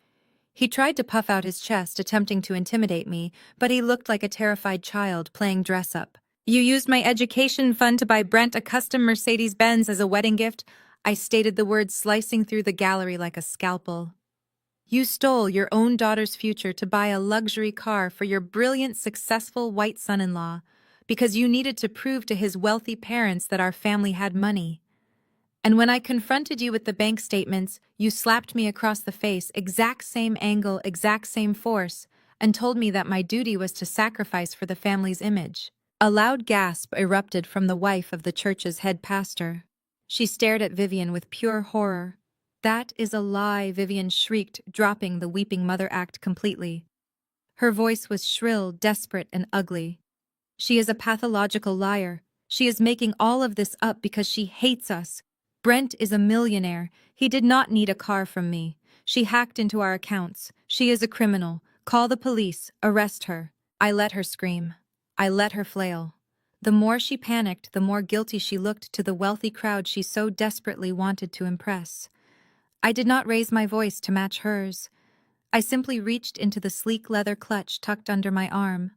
He tried to puff out his chest, attempting to intimidate me, but he looked like a terrified child playing dress-up. "You used my education fund to buy Brent a custom Mercedes-Benz as a wedding gift," I stated, the words slicing through the gallery like a scalpel. "You stole your own daughter's future to buy a luxury car for your brilliant, successful white son-in-law because you needed to prove to his wealthy parents that our family had money. And when I confronted you with the bank statements, you slapped me across the face, exact same angle, exact same force, and told me that my duty was to sacrifice for the family's image." A loud gasp erupted from the wife of the church's head pastor. She stared at Vivian with pure horror. "That is a lie," Vivian shrieked, dropping the weeping mother act completely. Her voice was shrill, desperate, and ugly. "She is a pathological liar. She is making all of this up because she hates us. Brent is a millionaire. He did not need a car from me. She hacked into our accounts. She is a criminal. Call the police. Arrest her." I let her scream. I let her flail. The more she panicked, the more guilty she looked to the wealthy crowd she so desperately wanted to impress. I did not raise my voice to match hers. I simply reached into the sleek leather clutch tucked under my arm.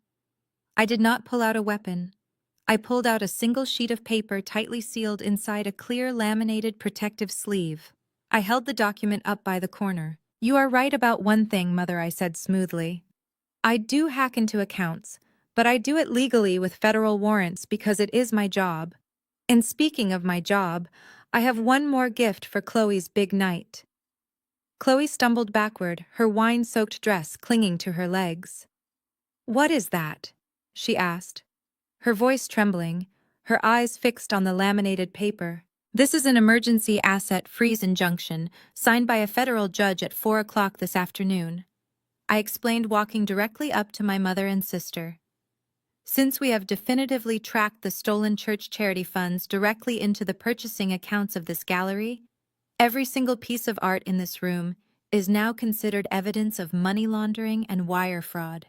I did not pull out a weapon. I pulled out a single sheet of paper tightly sealed inside a clear laminated protective sleeve. I held the document up by the corner. "You are right about one thing, Mother," I said smoothly. "I do hack into accounts, but I do it legally with federal warrants because it is my job. And speaking of my job, I have one more gift for Chloe's big night." Chloe stumbled backward, her wine-soaked dress clinging to her legs. "What is that?" she asked, her voice trembling, her eyes fixed on the laminated paper. "This is an emergency asset freeze injunction, signed by a federal judge at 4 o'clock this afternoon," I explained, walking directly up to my mother and sister. Since we have definitively tracked the stolen church charity funds directly into the purchasing accounts of this gallery, every single piece of art in this room is now considered evidence of money laundering and wire fraud.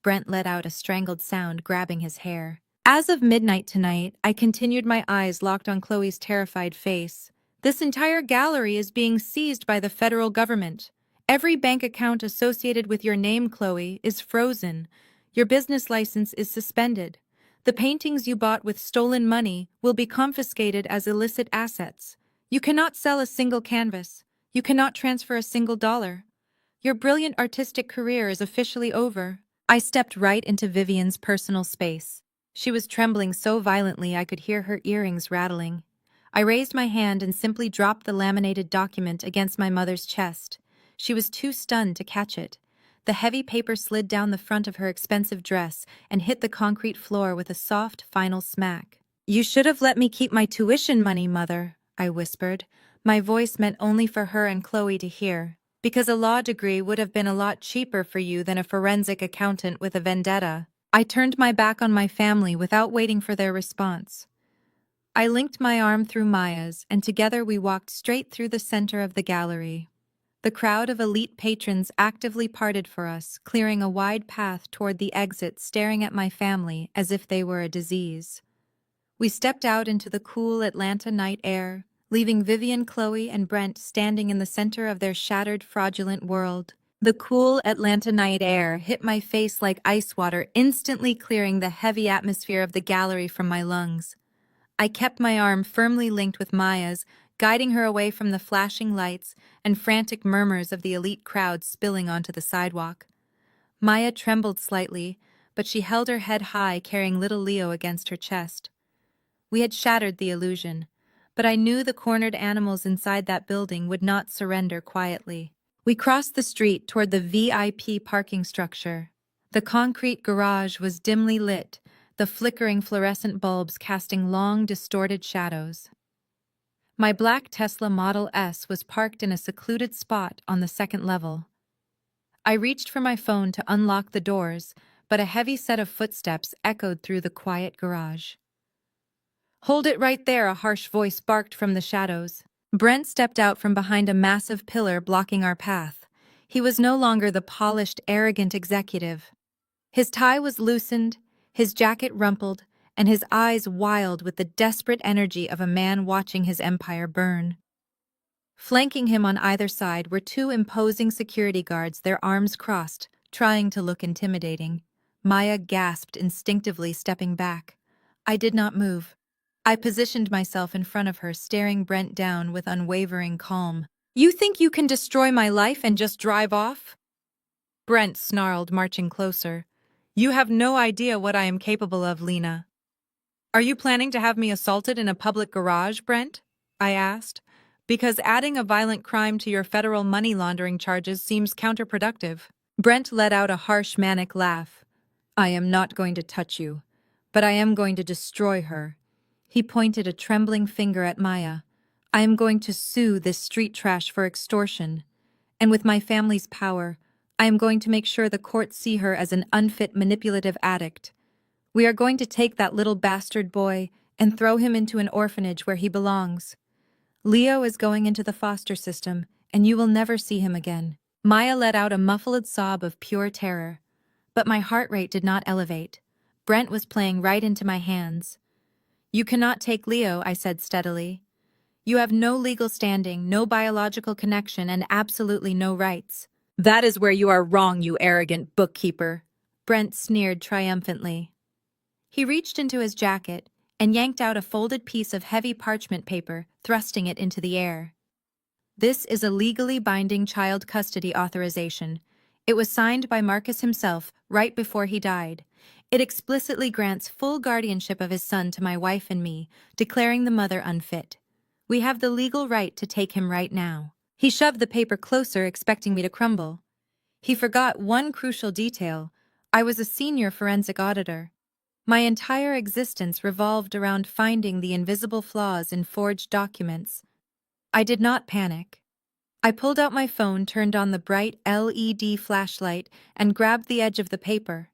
Brent let out a strangled sound, grabbing his hair. As of midnight tonight, I continued, my eyes locked on Chloe's terrified face. This entire gallery is being seized by the federal government. Every bank account associated with your name, Chloe, is frozen. Your business license is suspended. The paintings you bought with stolen money will be confiscated as illicit assets. You cannot sell a single canvas. You cannot transfer a single dollar. Your brilliant artistic career is officially over. I stepped right into Vivian's personal space. She was trembling so violently I could hear her earrings rattling. I raised my hand and simply dropped the laminated document against my mother's chest. She was too stunned to catch it. The heavy paper slid down the front of her expensive dress and hit the concrete floor with a soft, final smack. "You should have let me keep my tuition money, Mother," I whispered. My voice meant only for her and Chloe to hear. "Because a law degree would have been a lot cheaper for you than a forensic accountant with a vendetta." I turned my back on my family without waiting for their response. I linked my arm through Maya's, and together we walked straight through the center of the gallery. The crowd of elite patrons actively parted for us, clearing a wide path toward the exit, staring at my family as if they were a disease. We stepped out into the cool Atlanta night air, leaving Vivian, Chloe, and Brent standing in the center of their shattered, fraudulent world. The cool Atlanta night air hit my face like ice water, instantly clearing the heavy atmosphere of the gallery from my lungs. I kept my arm firmly linked with Maya's, guiding her away from the flashing lights and frantic murmurs of the elite crowd spilling onto the sidewalk. Maya trembled slightly, but she held her head high, carrying little Leo against her chest. We had shattered the illusion, but I knew the cornered animals inside that building would not surrender quietly. We crossed the street toward the VIP parking structure. The concrete garage was dimly lit, the flickering fluorescent bulbs casting long, distorted shadows. My black Tesla Model S was parked in a secluded spot on the second level. I reached for my phone to unlock the doors, but a heavy set of footsteps echoed through the quiet garage. "Hold it right there," a harsh voice barked from the shadows. Brent stepped out from behind a massive pillar blocking our path. He was no longer the polished, arrogant executive. His tie was loosened, his jacket rumpled, and his eyes wild with the desperate energy of a man watching his empire burn. Flanking him on either side were two imposing security guards, their arms crossed, trying to look intimidating. Maya gasped instinctively, stepping back. I did not move. I positioned myself in front of her, staring Brent down with unwavering calm. "You think you can destroy my life and just drive off?" Brent snarled, marching closer. "You have no idea what I am capable of, Lena." "Are you planning to have me assaulted in a public garage, Brent?" I asked. "Because adding a violent crime to your federal money laundering charges seems counterproductive." Brent let out a harsh, manic laugh. "I am not going to touch you, but I am going to destroy her." He pointed a trembling finger at Maya. "I am going to sue this street trash for extortion. And with my family's power, I am going to make sure the courts see her as an unfit, manipulative addict. We are going to take that little bastard boy and throw him into an orphanage where he belongs. Leo is going into the foster system, and you will never see him again." Maya let out a muffled sob of pure terror. But my heart rate did not elevate. Brent was playing right into my hands. "You cannot take Leo," I said steadily. "You have no legal standing, no biological connection, and absolutely no rights." "That is where you are wrong, you arrogant bookkeeper," Brent sneered triumphantly. He reached into his jacket and yanked out a folded piece of heavy parchment paper, thrusting it into the air. "This is a legally binding child custody authorization. It was signed by Marcus himself right before he died. It explicitly grants full guardianship of his son to my wife and me, declaring the mother unfit. We have the legal right to take him right now." He shoved the paper closer, expecting me to crumble. He forgot one crucial detail. I was a senior forensic auditor. My entire existence revolved around finding the invisible flaws in forged documents. I did not panic. I pulled out my phone, turned on the bright LED flashlight, and grabbed the edge of the paper.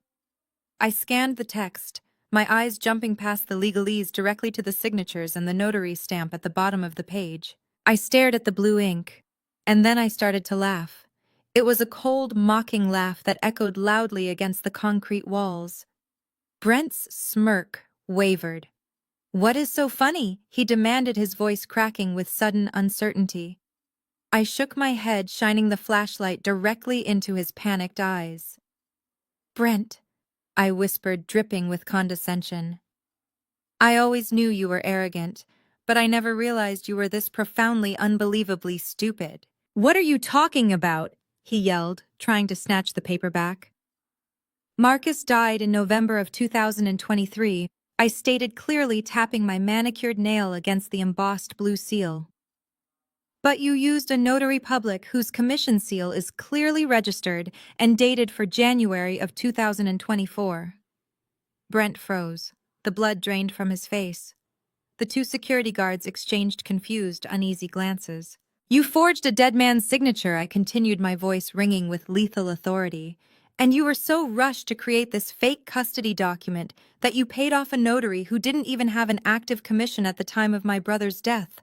I scanned the text, my eyes jumping past the legalese directly to the signatures and the notary stamp at the bottom of the page. I stared at the blue ink, and then I started to laugh. It was a cold, mocking laugh that echoed loudly against the concrete walls. Brent's smirk wavered. "What is so funny?" he demanded, his voice cracking with sudden uncertainty. I shook my head, shining the flashlight directly into his panicked eyes. "Brent," I whispered, dripping with condescension. "I always knew you were arrogant, but I never realized you were this profoundly, unbelievably stupid." "What are you talking about?" he yelled, trying to snatch the paper back. "Marcus died in November of 2023, I stated clearly, tapping my manicured nail against the embossed blue seal. "But you used a notary public whose commission seal is clearly registered and dated for January of 2024. Brent froze. The blood drained from his face. The two security guards exchanged confused, uneasy glances. "You forged a dead man's signature," I continued, my voice ringing with lethal authority. "And you were so rushed to create this fake custody document that you paid off a notary who didn't even have an active commission at the time of my brother's death.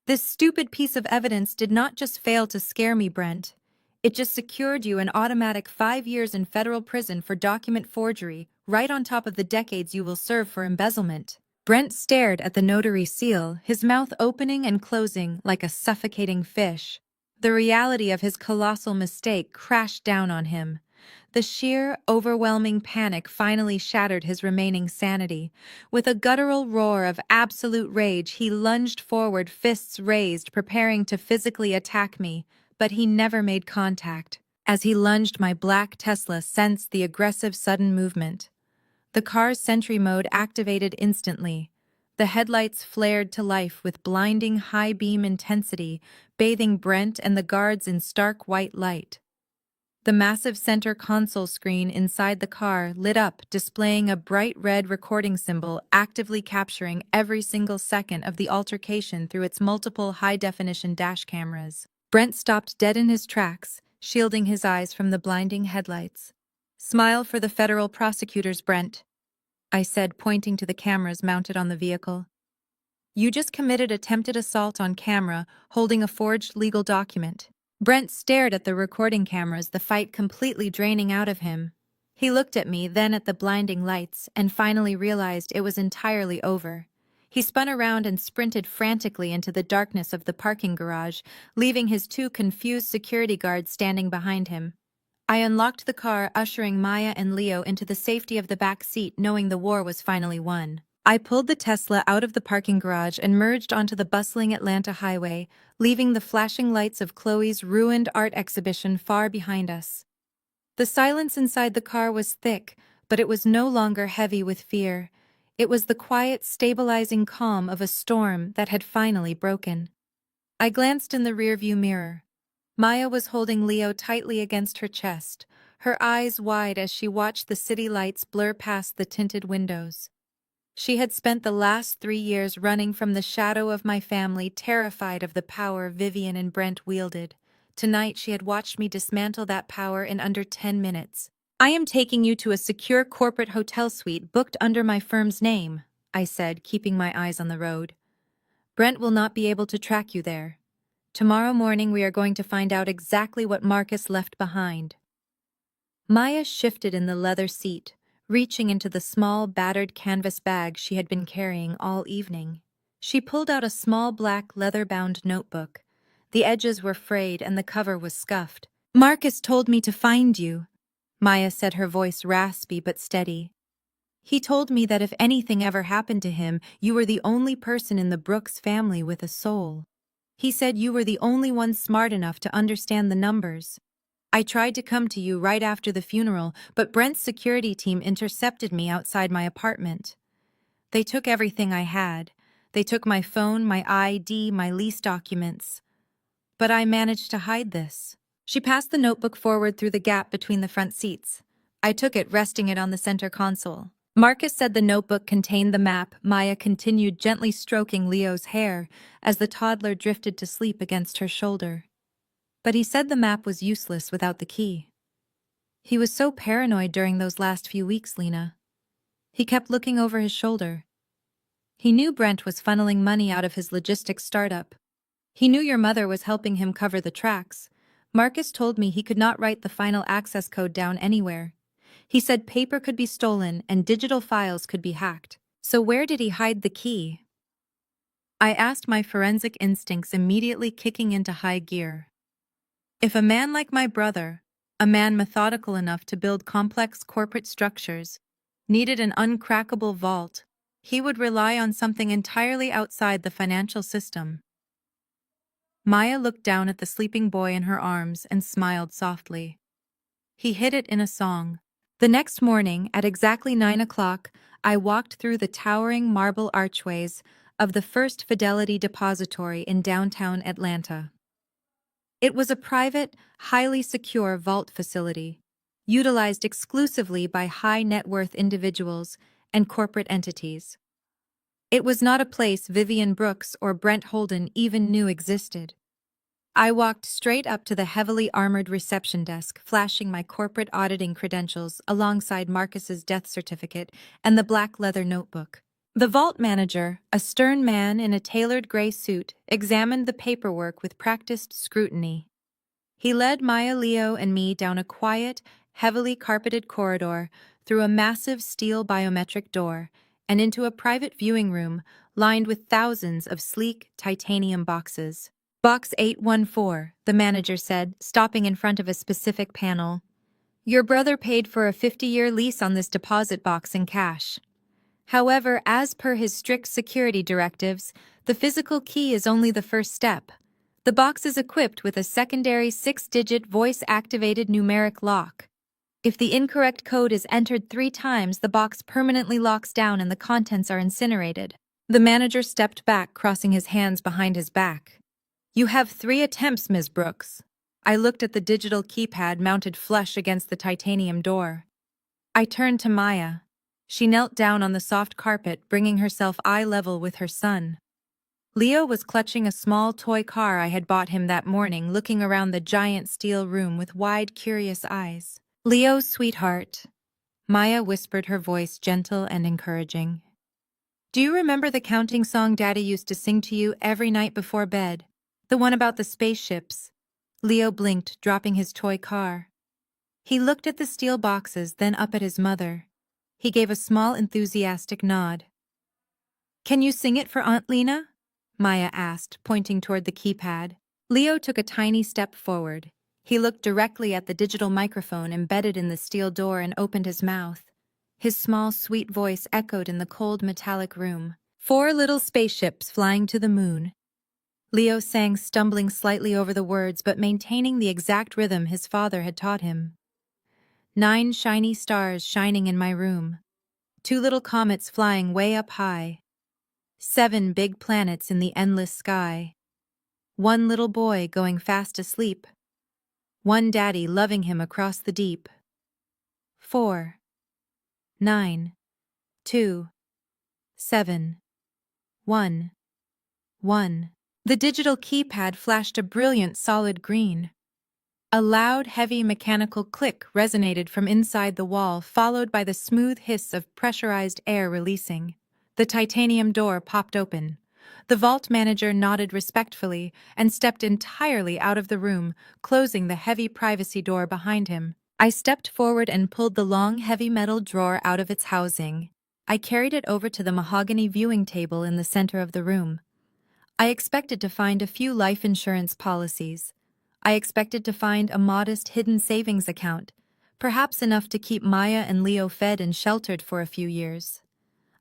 This stupid piece of evidence did not just fail to scare me, Brent. It just secured you an automatic 5 years in federal prison for document forgery, right on top of the decades you will serve for embezzlement." Brent stared at the notary seal, his mouth opening and closing like a suffocating fish. The reality of his colossal mistake crashed down on him. The sheer, overwhelming panic finally shattered his remaining sanity. With a guttural roar of absolute rage, he lunged forward, fists raised, preparing to physically attack me, but he never made contact. As he lunged, my black Tesla sensed the aggressive sudden movement. The car's sentry mode activated instantly. The headlights flared to life with blinding high-beam intensity, bathing Brent and the guards in stark white light. The massive center console screen inside the car lit up, displaying a bright red recording symbol, actively capturing every single second of the altercation through its multiple high-definition dash cameras. Brent stopped dead in his tracks, shielding his eyes from the blinding headlights. "Smile for the federal prosecutors, Brent," I said, pointing to the cameras mounted on the vehicle. "You just committed attempted assault on camera, holding a forged legal document." Brent stared at the recording cameras, the fight completely draining out of him. He looked at me, then at the blinding lights, and finally realized it was entirely over. He spun around and sprinted frantically into the darkness of the parking garage, leaving his two confused security guards standing behind him. I unlocked the car, ushering Maya and Leo into the safety of the back seat, knowing the war was finally won. I pulled the Tesla out of the parking garage and merged onto the bustling Atlanta highway, leaving the flashing lights of Chloe's ruined art exhibition far behind us. The silence inside the car was thick, but it was no longer heavy with fear. It was the quiet, stabilizing calm of a storm that had finally broken. I glanced in the rearview mirror. Maya was holding Leo tightly against her chest, her eyes wide as she watched the city lights blur past the tinted windows. She had spent the last 3 years running from the shadow of my family, terrified of the power Vivian and Brent wielded. Tonight she had watched me dismantle that power in under 10 minutes. "I am taking you to a secure corporate hotel suite booked under my firm's name," I said, keeping my eyes on the road. "Brent will not be able to track you there. Tomorrow morning we are going to find out exactly what Marcus left behind." Maya shifted in the leather seat, reaching into the small, battered canvas bag she had been carrying all evening. She pulled out a small black leather-bound notebook. The edges were frayed and the cover was scuffed. "Marcus told me to find you," Maya said, her voice raspy but steady. "He told me that if anything ever happened to him, you were the only person in the Brooks family with a soul. He said you were the only one smart enough to understand the numbers. I tried to come to you right after the funeral, but Brent's security team intercepted me outside my apartment. They took everything I had. They took my phone, my ID, my lease documents. But I managed to hide this." She passed the notebook forward through the gap between the front seats. I took it, resting it on the center console. "Marcus said the notebook contained the map." Maya continued, gently stroking Leo's hair as the toddler drifted to sleep against her shoulder. "But he said the map was useless without the key." He was so paranoid during those last few weeks, Lena. He kept looking over his shoulder. He knew Brent was funneling money out of his logistics startup. He knew your mother was helping him cover the tracks. Marcus told me he could not write the final access code down anywhere. He said paper could be stolen and digital files could be hacked. So where did he hide the key? I asked, my forensic instincts immediately kicking into high gear. If a man like my brother, a man methodical enough to build complex corporate structures, needed an uncrackable vault, he would rely on something entirely outside the financial system. Maya looked down at the sleeping boy in her arms and smiled softly. He hid it in a song. The next morning, at exactly 9 o'clock, I walked through the towering marble archways of the First Fidelity Depository in downtown Atlanta. It was a private, highly secure vault facility, utilized exclusively by high-net-worth individuals and corporate entities. It was not a place Vivian Brooks or Brent Holden even knew existed. I walked straight up to the heavily armored reception desk, flashing my corporate auditing credentials alongside Marcus's death certificate and the black leather notebook. The vault manager, a stern man in a tailored gray suit, examined the paperwork with practiced scrutiny. He led Maya, Leo, and me down a quiet, heavily carpeted corridor, through a massive steel biometric door, and into a private viewing room lined with thousands of sleek titanium boxes. Box 814, the manager said, stopping in front of a specific panel. Your brother paid for a 50-year lease on this deposit box in cash. However, as per his strict security directives, the physical key is only the first step. The box is equipped with a secondary 6-digit voice-activated numeric lock. If the incorrect code is entered 3 times, the box permanently locks down and the contents are incinerated. The manager stepped back, crossing his hands behind his back. You have 3 attempts, Ms. Brooks. I looked at the digital keypad mounted flush against the titanium door. I turned to Maya. She knelt down on the soft carpet, bringing herself eye level with her son. Leo was clutching a small toy car I had bought him that morning, looking around the giant steel room with wide, curious eyes. Leo, sweetheart, Maya whispered, her voice gentle and encouraging. Do you remember the counting song Daddy used to sing to you every night before bed? The one about the spaceships? Leo blinked, dropping his toy car. He looked at the steel boxes, then up at his mother. He gave a small, enthusiastic nod. Can you sing it for Aunt Lena? Maya asked, pointing toward the keypad. Leo took a tiny step forward. He looked directly at the digital microphone embedded in the steel door and opened his mouth. His small, sweet voice echoed in the cold, metallic room. 4 little spaceships flying to the moon. Leo sang, stumbling slightly over the words but maintaining the exact rhythm his father had taught him. 9 shiny stars shining in my room. 2 little comets flying way up high. 7 big planets in the endless sky. 1 little boy going fast asleep. 1 daddy loving him across the deep. 4, 9, 2, 7, 1, 1. The digital keypad flashed a brilliant solid green. A loud, heavy mechanical click resonated from inside the wall, followed by the smooth hiss of pressurized air releasing. The titanium door popped open. The vault manager nodded respectfully and stepped entirely out of the room, closing the heavy privacy door behind him. I stepped forward and pulled the long, heavy metal drawer out of its housing. I carried it over to the mahogany viewing table in the center of the room. I expected to find a few life insurance policies. I expected to find a modest hidden savings account, perhaps enough to keep Maya and Leo fed and sheltered for a few years.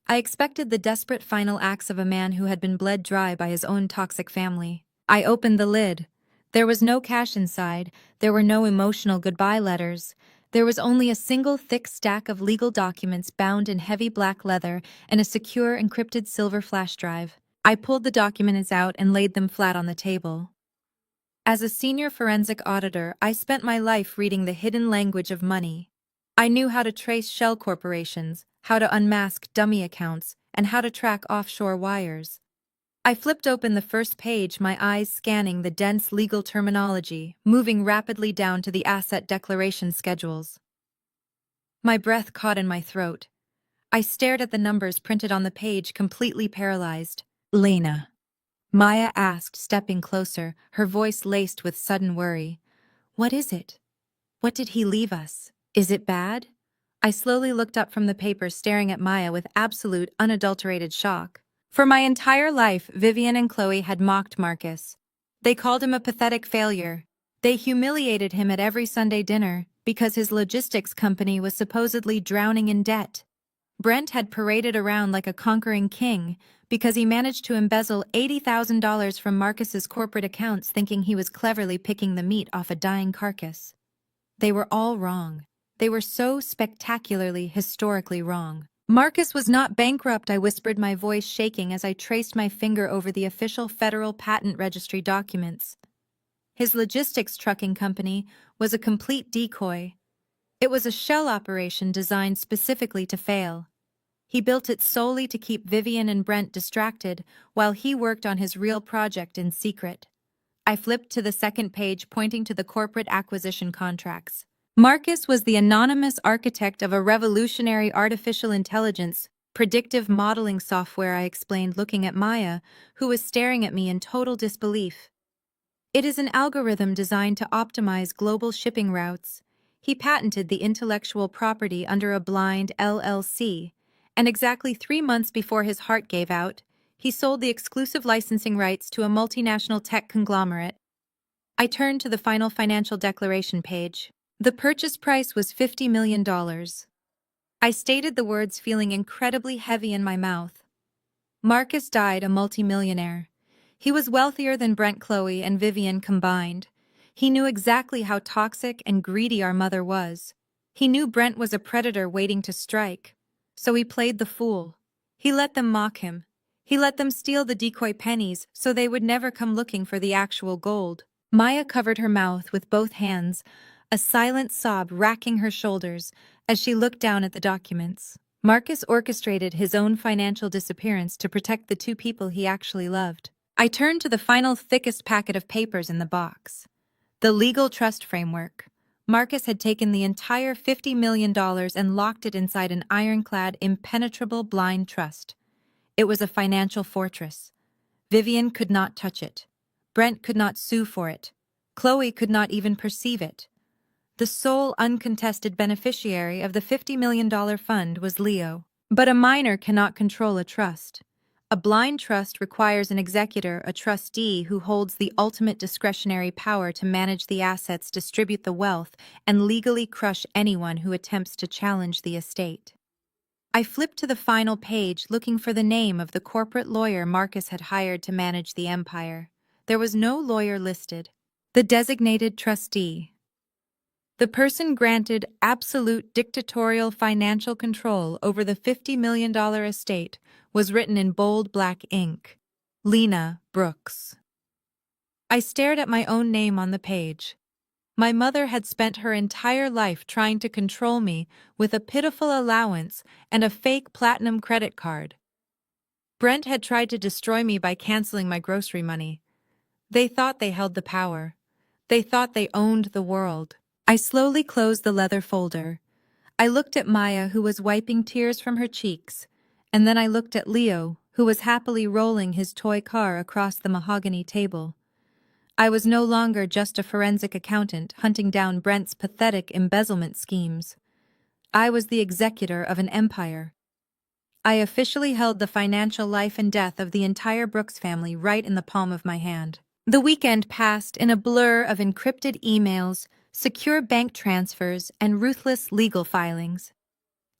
I expected the desperate final acts of a man who had been bled dry by his own toxic family. I opened the lid. There was no cash inside. There were no emotional goodbye letters. There was only a single thick stack of legal documents bound in heavy black leather and a secure encrypted silver flash drive. I pulled the documents out and laid them flat on the table. As a senior forensic auditor, I spent my life reading the hidden language of money. I knew how to trace shell corporations, how to unmask dummy accounts, and how to track offshore wires. I flipped open the first page, my eyes scanning the dense legal terminology, moving rapidly down to the asset declaration schedules. My breath caught in my throat. I stared at the numbers printed on the page, completely paralyzed. Lena, Maya asked, stepping closer, her voice laced with sudden worry. What is it? What did he leave us? Is it bad? I slowly looked up from the paper, staring at Maya with absolute, unadulterated shock. For my entire life, Vivian and Chloe had mocked Marcus. They called him a pathetic failure. They humiliated him at every Sunday dinner because his logistics company was supposedly drowning in debt. Brent had paraded around like a conquering king because he managed to embezzle $80,000 from Marcus's corporate accounts, thinking he was cleverly picking the meat off a dying carcass. They were all wrong. They were so spectacularly, historically wrong. Marcus was not bankrupt, I whispered, my voice shaking as I traced my finger over the official Federal Patent Registry documents. His logistics trucking company was a complete decoy. It was a shell operation designed specifically to fail. He built it solely to keep Vivian and Brent distracted while he worked on his real project in secret. I flipped to the second page, pointing to the corporate acquisition contracts. Marcus was the anonymous architect of a revolutionary artificial intelligence, predictive modeling software, I explained, looking at Maya, who was staring at me in total disbelief. It is an algorithm designed to optimize global shipping routes. He patented the intellectual property under a blind LLC, and exactly 3 months before his heart gave out, he sold the exclusive licensing rights to a multinational tech conglomerate. I turned to the final financial declaration page. The purchase price was $50 million. I stated the words, feeling incredibly heavy in my mouth. Marcus died a multimillionaire. He was wealthier than Brent, Chloe, and Vivian combined. He knew exactly how toxic and greedy our mother was. He knew Brent was a predator waiting to strike. So he played the fool. He let them mock him. He let them steal the decoy pennies so they would never come looking for the actual gold. Maya covered her mouth with both hands, a silent sob racking her shoulders as she looked down at the documents. Marcus orchestrated his own financial disappearance to protect the two people he actually loved. I turned to the final, thickest packet of papers in the box. The legal trust framework. Marcus had taken the entire $50 million and locked it inside an ironclad, impenetrable blind trust. It was a financial fortress. Vivian could not touch it. Brent could not sue for it. Chloe could not even perceive it. The sole uncontested beneficiary of the $50 million fund was Leo. But a minor cannot control a trust. A blind trust requires an executor, a trustee, who holds the ultimate discretionary power to manage the assets, distribute the wealth, and legally crush anyone who attempts to challenge the estate. I flipped to the final page, looking for the name of the corporate lawyer Marcus had hired to manage the empire. There was no lawyer listed. The designated trustee. The person granted absolute dictatorial financial control over the $50 million estate was written in bold black ink. Lena Brooks. I stared at my own name on the page. My mother had spent her entire life trying to control me with a pitiful allowance and a fake platinum credit card. Brent had tried to destroy me by canceling my grocery money. They thought they held the power. They thought they owned the world. I slowly closed the leather folder. I looked at Maya, who was wiping tears from her cheeks, and then I looked at Leo, who was happily rolling his toy car across the mahogany table. I was no longer just a forensic accountant hunting down Brent's pathetic embezzlement schemes. I was the executor of an empire. I officially held the financial life and death of the entire Brooks family right in the palm of my hand. The weekend passed in a blur of encrypted emails, secure bank transfers, and ruthless legal filings.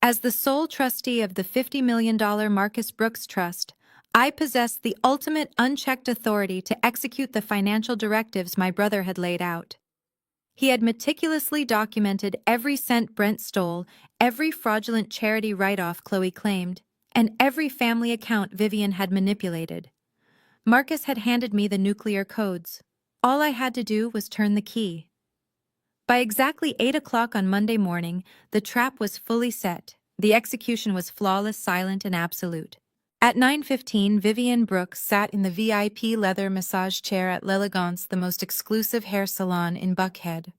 As the sole trustee of the $50 million Marcus Brooks Trust, I possessed the ultimate unchecked authority to execute the financial directives my brother had laid out. He had meticulously documented every cent Brent stole, every fraudulent charity write-off Chloe claimed, and every family account Vivian had manipulated. Marcus had handed me the nuclear codes. All I had to do was turn the key. By exactly 8 o'clock on Monday morning, the trap was fully set. The execution was flawless, silent, and absolute. At 9:15, Vivian Brooks sat in the VIP leather massage chair at L'Elegance, the most exclusive hair salon in Buckhead.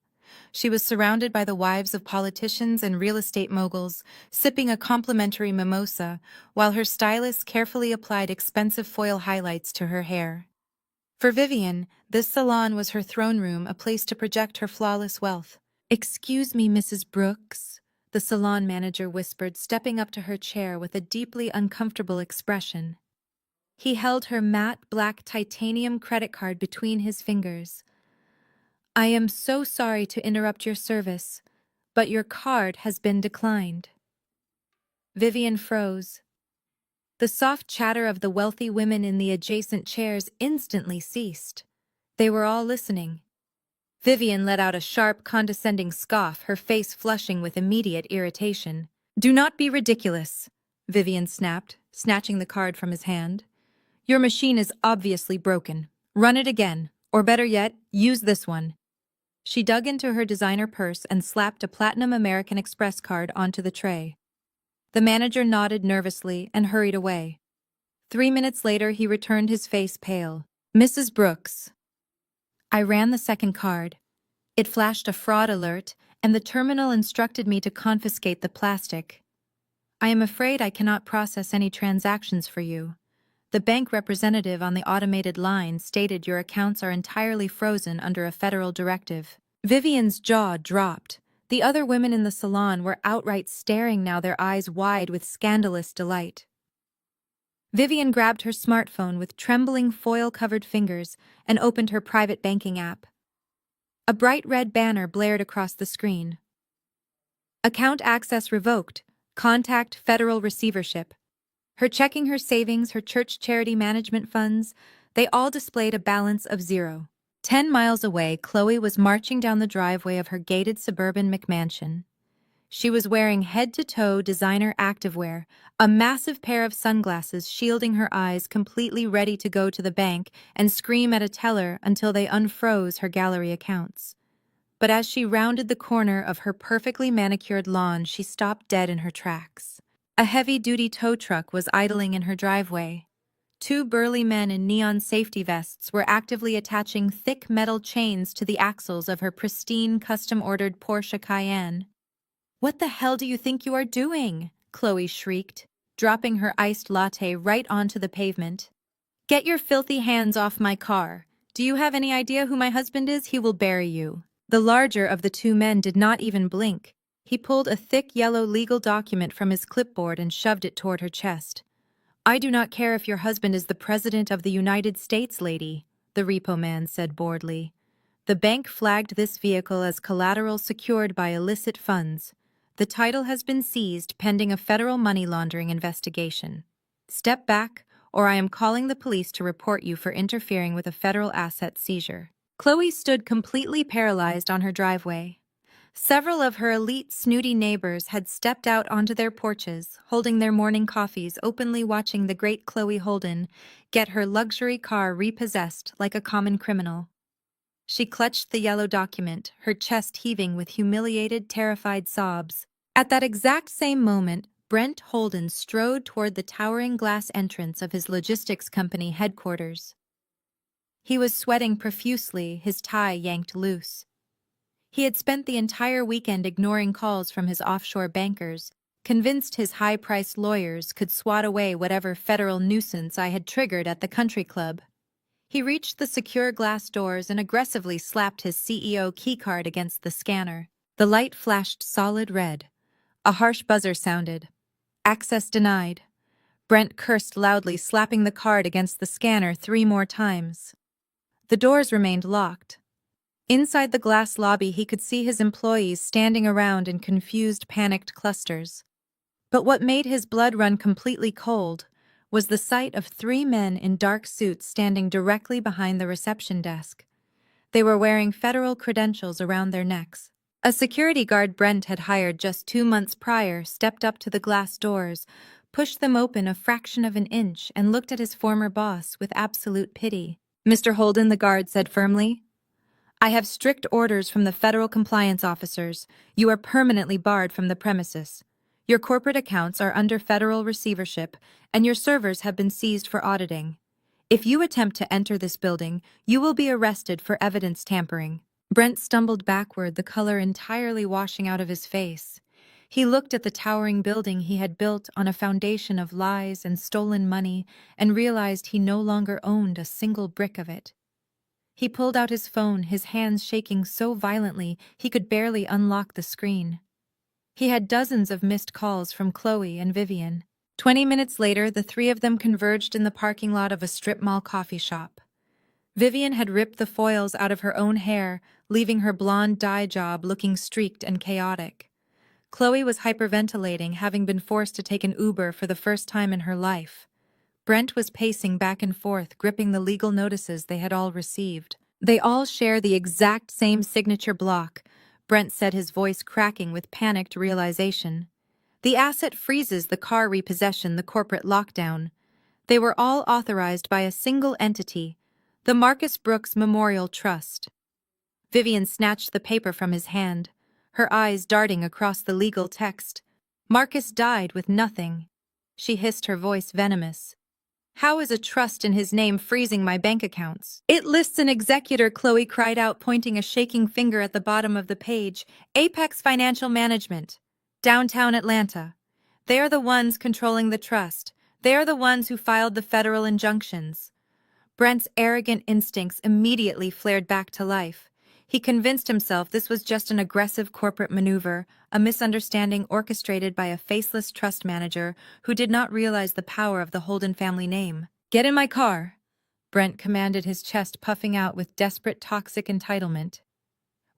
She was surrounded by the wives of politicians and real estate moguls, sipping a complimentary mimosa, while her stylist carefully applied expensive foil highlights to her hair. For Vivian, this salon was her throne room, a place to project her flawless wealth. "Excuse me, Mrs. Brooks," the salon manager whispered, stepping up to her chair with a deeply uncomfortable expression. He held her matte black titanium credit card between his fingers. "I am so sorry to interrupt your service, but your card has been declined." Vivian froze. The soft chatter of the wealthy women in the adjacent chairs instantly ceased. They were all listening. Vivian let out a sharp, condescending scoff, her face flushing with immediate irritation. "Do not be ridiculous," Vivian snapped, snatching the card from his hand. "Your machine is obviously broken. Run it again, or better yet, use this one." She dug into her designer purse and slapped a Platinum American Express card onto the tray. The manager nodded nervously and hurried away. 3 minutes later, he returned, his face pale. "Mrs. Brooks." I ran the second card. It flashed a fraud alert, and the terminal instructed me to confiscate the plastic. "I am afraid I cannot process any transactions for you." The bank representative on the automated line stated your accounts are entirely frozen under a federal directive. Vivian's jaw dropped. The other women in the salon were outright staring now, their eyes wide with scandalous delight. Vivian grabbed her smartphone with trembling foil-covered fingers and opened her private banking app. A bright red banner blared across the screen. "Account access revoked. Contact Federal Receivership." Her checking, her savings, her church charity management funds, they all displayed a balance of 0. 10 miles away, Chloe was marching down the driveway of her gated suburban McMansion. She was wearing head-to-toe designer activewear, a massive pair of sunglasses shielding her eyes, completely ready to go to the bank and scream at a teller until they unfroze her gallery accounts. But as she rounded the corner of her perfectly manicured lawn, she stopped dead in her tracks. A heavy-duty tow truck was idling in her driveway. Two burly men in neon safety vests were actively attaching thick metal chains to the axles of her pristine, custom-ordered Porsche Cayenne. "What the hell do you think you are doing?" Chloe shrieked, dropping her iced latte right onto the pavement. "Get your filthy hands off my car. Do you have any idea who my husband is? He will bury you." The larger of the two men did not even blink. He pulled a thick yellow legal document from his clipboard and shoved it toward her chest. "I do not care if your husband is the President of the United States, lady," the repo man said boredly. "The bank flagged this vehicle as collateral secured by illicit funds. The title has been seized pending a federal money laundering investigation. Step back, or I am calling the police to report you for interfering with a federal asset seizure." Chloe stood completely paralyzed on her driveway. Several of her elite, snooty neighbors had stepped out onto their porches, holding their morning coffees, openly watching the great Chloe Holden get her luxury car repossessed like a common criminal. She clutched the yellow document, her chest heaving with humiliated, terrified sobs. At that exact same moment, Brent Holden strode toward the towering glass entrance of his logistics company headquarters. He was sweating profusely, his tie yanked loose. He had spent the entire weekend ignoring calls from his offshore bankers, convinced his high-priced lawyers could swat away whatever federal nuisance I had triggered at the country club. He reached the secure glass doors and aggressively slapped his CEO keycard against the scanner. The light flashed solid red. A harsh buzzer sounded. "Access denied." Brent cursed loudly, slapping the card against the scanner 3 more times. The doors remained locked. Inside the glass lobby, he could see his employees standing around in confused, panicked clusters. But what made his blood run completely cold was the sight of 3 men in dark suits standing directly behind the reception desk. They were wearing federal credentials around their necks. A security guard Brent had hired just 2 months prior stepped up to the glass doors, pushed them open a fraction of an inch, and looked at his former boss with absolute pity. "Mr. Holden," the guard said firmly, "I have strict orders from the federal compliance officers. You are permanently barred from the premises. Your corporate accounts are under federal receivership, and your servers have been seized for auditing. If you attempt to enter this building, you will be arrested for evidence tampering." Brent stumbled backward, the color entirely washing out of his face. He looked at the towering building he had built on a foundation of lies and stolen money and realized he no longer owned a single brick of it. He pulled out his phone, his hands shaking so violently he could barely unlock the screen. He had dozens of missed calls from Chloe and Vivian. 20 minutes later, the three of them converged in the parking lot of a strip mall coffee shop. Vivian had ripped the foils out of her own hair, leaving her blonde dye job looking streaked and chaotic. Chloe was hyperventilating, having been forced to take an Uber for the first time in her life. Brent was pacing back and forth, gripping the legal notices they had all received. They all share the exact same signature block, Brent said, his voice cracking with panicked realization. The asset freezes, the car repossession, the corporate lockdown. They were all authorized by a single entity, the Marcus Brooks Memorial Trust. Vivian snatched the paper from his hand, her eyes darting across the legal text. Marcus died with nothing. She hissed, her voice venomous. How is a trust in his name freezing my bank accounts? It lists an executor, Chloe cried out, pointing a shaking finger at the bottom of the page. Apex Financial Management. Downtown Atlanta. They are the ones controlling the trust. They are the ones who filed the federal injunctions. Brent's arrogant instincts immediately flared back to life. He convinced himself this was just an aggressive corporate maneuver, a misunderstanding orchestrated by a faceless trust manager who did not realize the power of the Holden family name. Get in my car, Brent commanded, his chest puffing out with desperate toxic entitlement.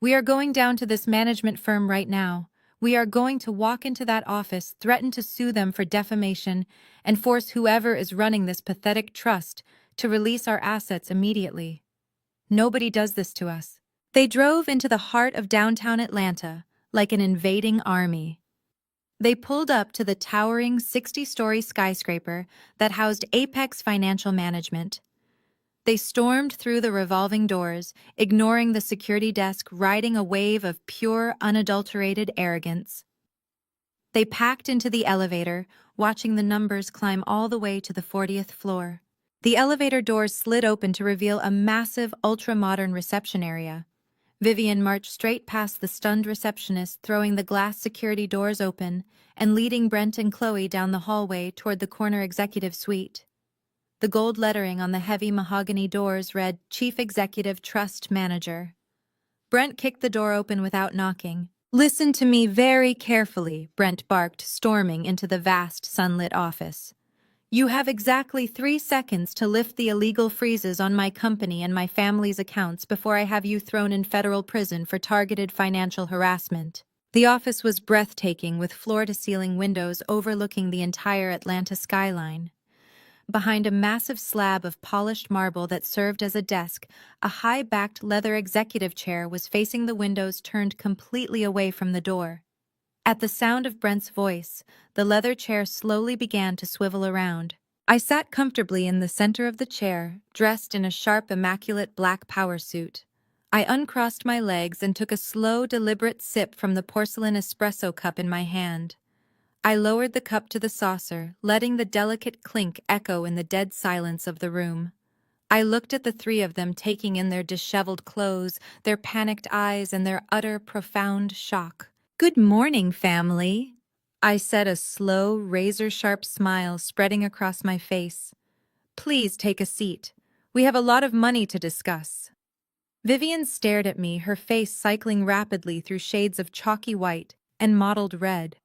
We are going down to this management firm right now. We are going to walk into that office, threaten to sue them for defamation, and force whoever is running this pathetic trust to release our assets immediately. Nobody does this to us. They drove into the heart of downtown Atlanta, like an invading army. They pulled up to the towering 60-story skyscraper that housed Apex Financial Management. They stormed through the revolving doors, ignoring the security desk, riding a wave of pure, unadulterated arrogance. They packed into the elevator, watching the numbers climb all the way to the 40th floor. The elevator doors slid open to reveal a massive, ultra-modern reception area. Vivian marched straight past the stunned receptionist, throwing the glass security doors open and leading Brent and Chloe down the hallway toward the corner executive suite. The gold lettering on the heavy mahogany doors read, Chief Executive Trust Manager. Brent kicked the door open without knocking. Listen to me very carefully, Brent barked, storming into the vast, sunlit office. You have exactly 3 seconds to lift the illegal freezes on my company and my family's accounts before I have you thrown in federal prison for targeted financial harassment. The office was breathtaking, with floor-to-ceiling windows overlooking the entire Atlanta skyline. Behind a massive slab of polished marble that served as a desk, a high-backed leather executive chair was facing the windows, turned completely away from the door. At the sound of Brent's voice, the leather chair slowly began to swivel around. I sat comfortably in the center of the chair, dressed in a sharp, immaculate black power suit. I uncrossed my legs and took a slow, deliberate sip from the porcelain espresso cup in my hand. I lowered the cup to the saucer, letting the delicate clink echo in the dead silence of the room. I looked at the three of them, taking in their disheveled clothes, their panicked eyes, and their utter, profound shock. Good morning, family, I said, a slow, razor-sharp smile spreading across my face. Please take a seat. We have a lot of money to discuss. Vivian stared at me, her face cycling rapidly through shades of chalky white and mottled red.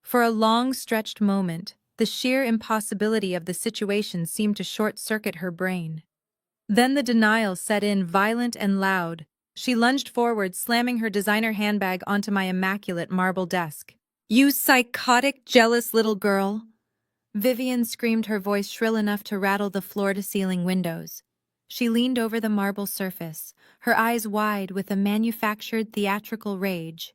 For a long-stretched moment, the sheer impossibility of the situation seemed to short-circuit her brain. Then the denial set in, violent and loud. She lunged forward, slamming her designer handbag onto my immaculate marble desk. You psychotic, jealous little girl! Vivian screamed, her voice shrill enough to rattle the floor-to-ceiling windows. She leaned over the marble surface, her eyes wide with a manufactured theatrical rage.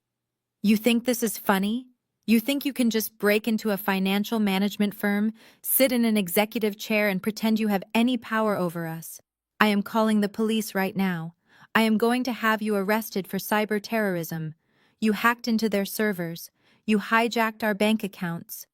You think this is funny? You think you can just break into a financial management firm, sit in an executive chair, and pretend you have any power over us? I am calling the police right now. I am going to have you arrested for cyber terrorism. You hacked into their servers. You hijacked our bank accounts.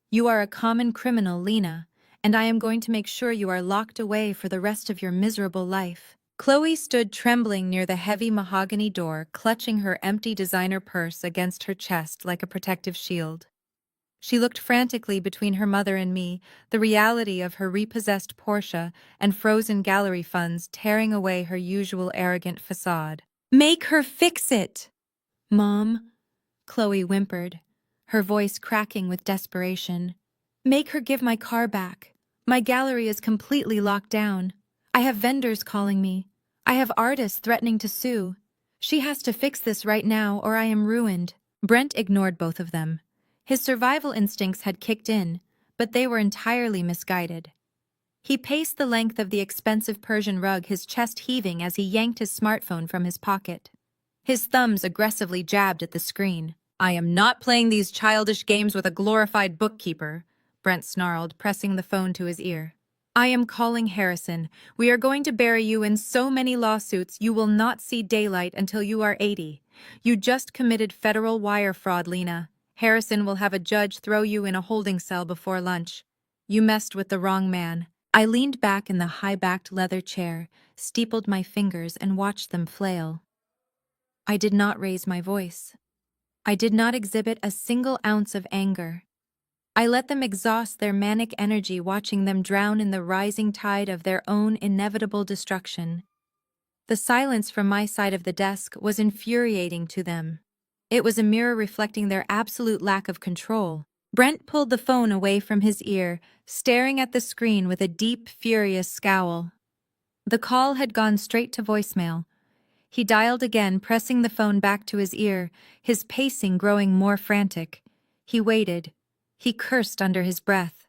You are a common criminal, Lena, and I am going to make sure you are locked away for the rest of your miserable life. Chloe stood trembling near the heavy mahogany door, clutching her empty designer purse against her chest like a protective shield. She looked frantically between her mother and me, the reality of her repossessed Porsche and frozen gallery funds tearing away her usual arrogant facade. "Make her fix it!" "Mom," Chloe whimpered, her voice cracking with desperation. "Make her give my car back. My gallery is completely locked down. I have vendors calling me. I have artists threatening to sue. She has to fix this right now or I am ruined." Brent ignored both of them. His survival instincts had kicked in, but they were entirely misguided. He paced the length of the expensive Persian rug, his chest heaving as he yanked his smartphone from his pocket. His thumbs aggressively jabbed at the screen. "I am not playing these childish games with a glorified bookkeeper," Brent snarled, pressing the phone to his ear. "I am calling Harrison. We are going to bury you in so many lawsuits you will not see daylight until you are 80. You just committed federal wire fraud, Lena. Harrison will have a judge throw you in a holding cell before lunch. You messed with the wrong man." I leaned back in the high-backed leather chair, steepled my fingers, and watched them flail. I did not raise my voice. I did not exhibit a single ounce of anger. I let them exhaust their manic energy, watching them drown in the rising tide of their own inevitable destruction. The silence from my side of the desk was infuriating to them. It was a mirror reflecting their absolute lack of control. Brent pulled the phone away from his ear, staring at the screen with a deep, furious scowl. The call had gone straight to voicemail. He dialed again, pressing the phone back to his ear, his pacing growing more frantic. He waited. He cursed under his breath.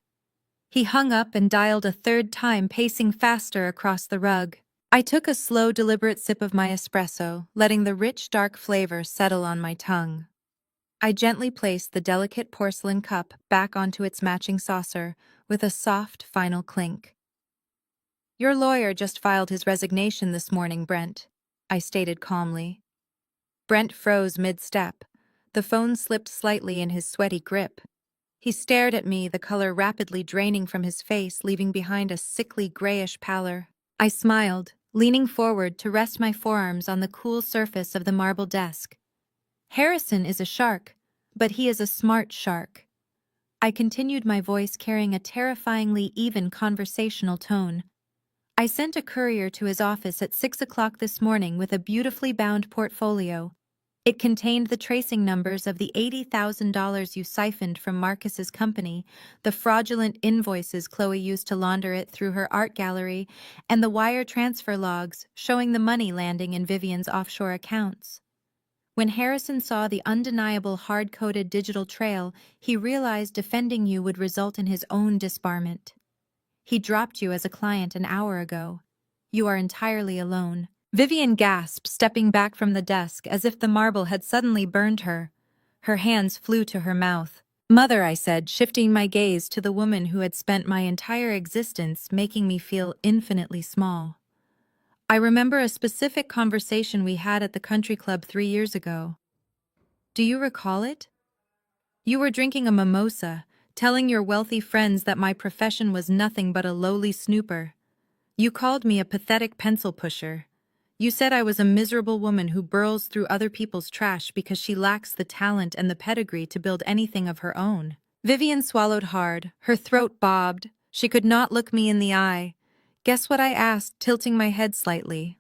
He hung up and dialed a third time, pacing faster across the rug. I took a slow, deliberate sip of my espresso, letting the rich, dark flavor settle on my tongue. I gently placed the delicate porcelain cup back onto its matching saucer with a soft, final clink. "Your lawyer just filed his resignation this morning, Brent," I stated calmly. Brent froze mid-step. The phone slipped slightly in his sweaty grip. He stared at me, the color rapidly draining from his face, leaving behind a sickly grayish pallor. I smiled, leaning forward to rest my forearms on the cool surface of the marble desk. "Harrison is a shark, but he is a smart shark." I continued, my voice carrying a terrifyingly even conversational tone. "I sent a courier to his office at 6 o'clock this morning with a beautifully bound portfolio. It contained the tracing numbers of the $80,000 you siphoned from Marcus's company, the fraudulent invoices Chloe used to launder it through her art gallery, and the wire transfer logs showing the money landing in Vivian's offshore accounts." When Harrison saw the undeniable hard-coded digital trail, he realized defending you would result in his own disbarment. He dropped you as a client an hour ago. You are entirely alone. Vivian gasped, stepping back from the desk as if the marble had suddenly burned her. Her hands flew to her mouth. "Mother," I said, shifting my gaze to the woman who had spent my entire existence making me feel infinitely small. "I remember a specific conversation we had at the country club 3 years ago. Do you recall it? You were drinking a mimosa, telling your wealthy friends that my profession was nothing but a lowly snooper. You called me a pathetic pencil pusher. You said I was a miserable woman who burrows through other people's trash because she lacks the talent and the pedigree to build anything of her own." Vivian swallowed hard, her throat bobbed. She could not look me in the eye. "Guess what?" I asked, tilting my head slightly.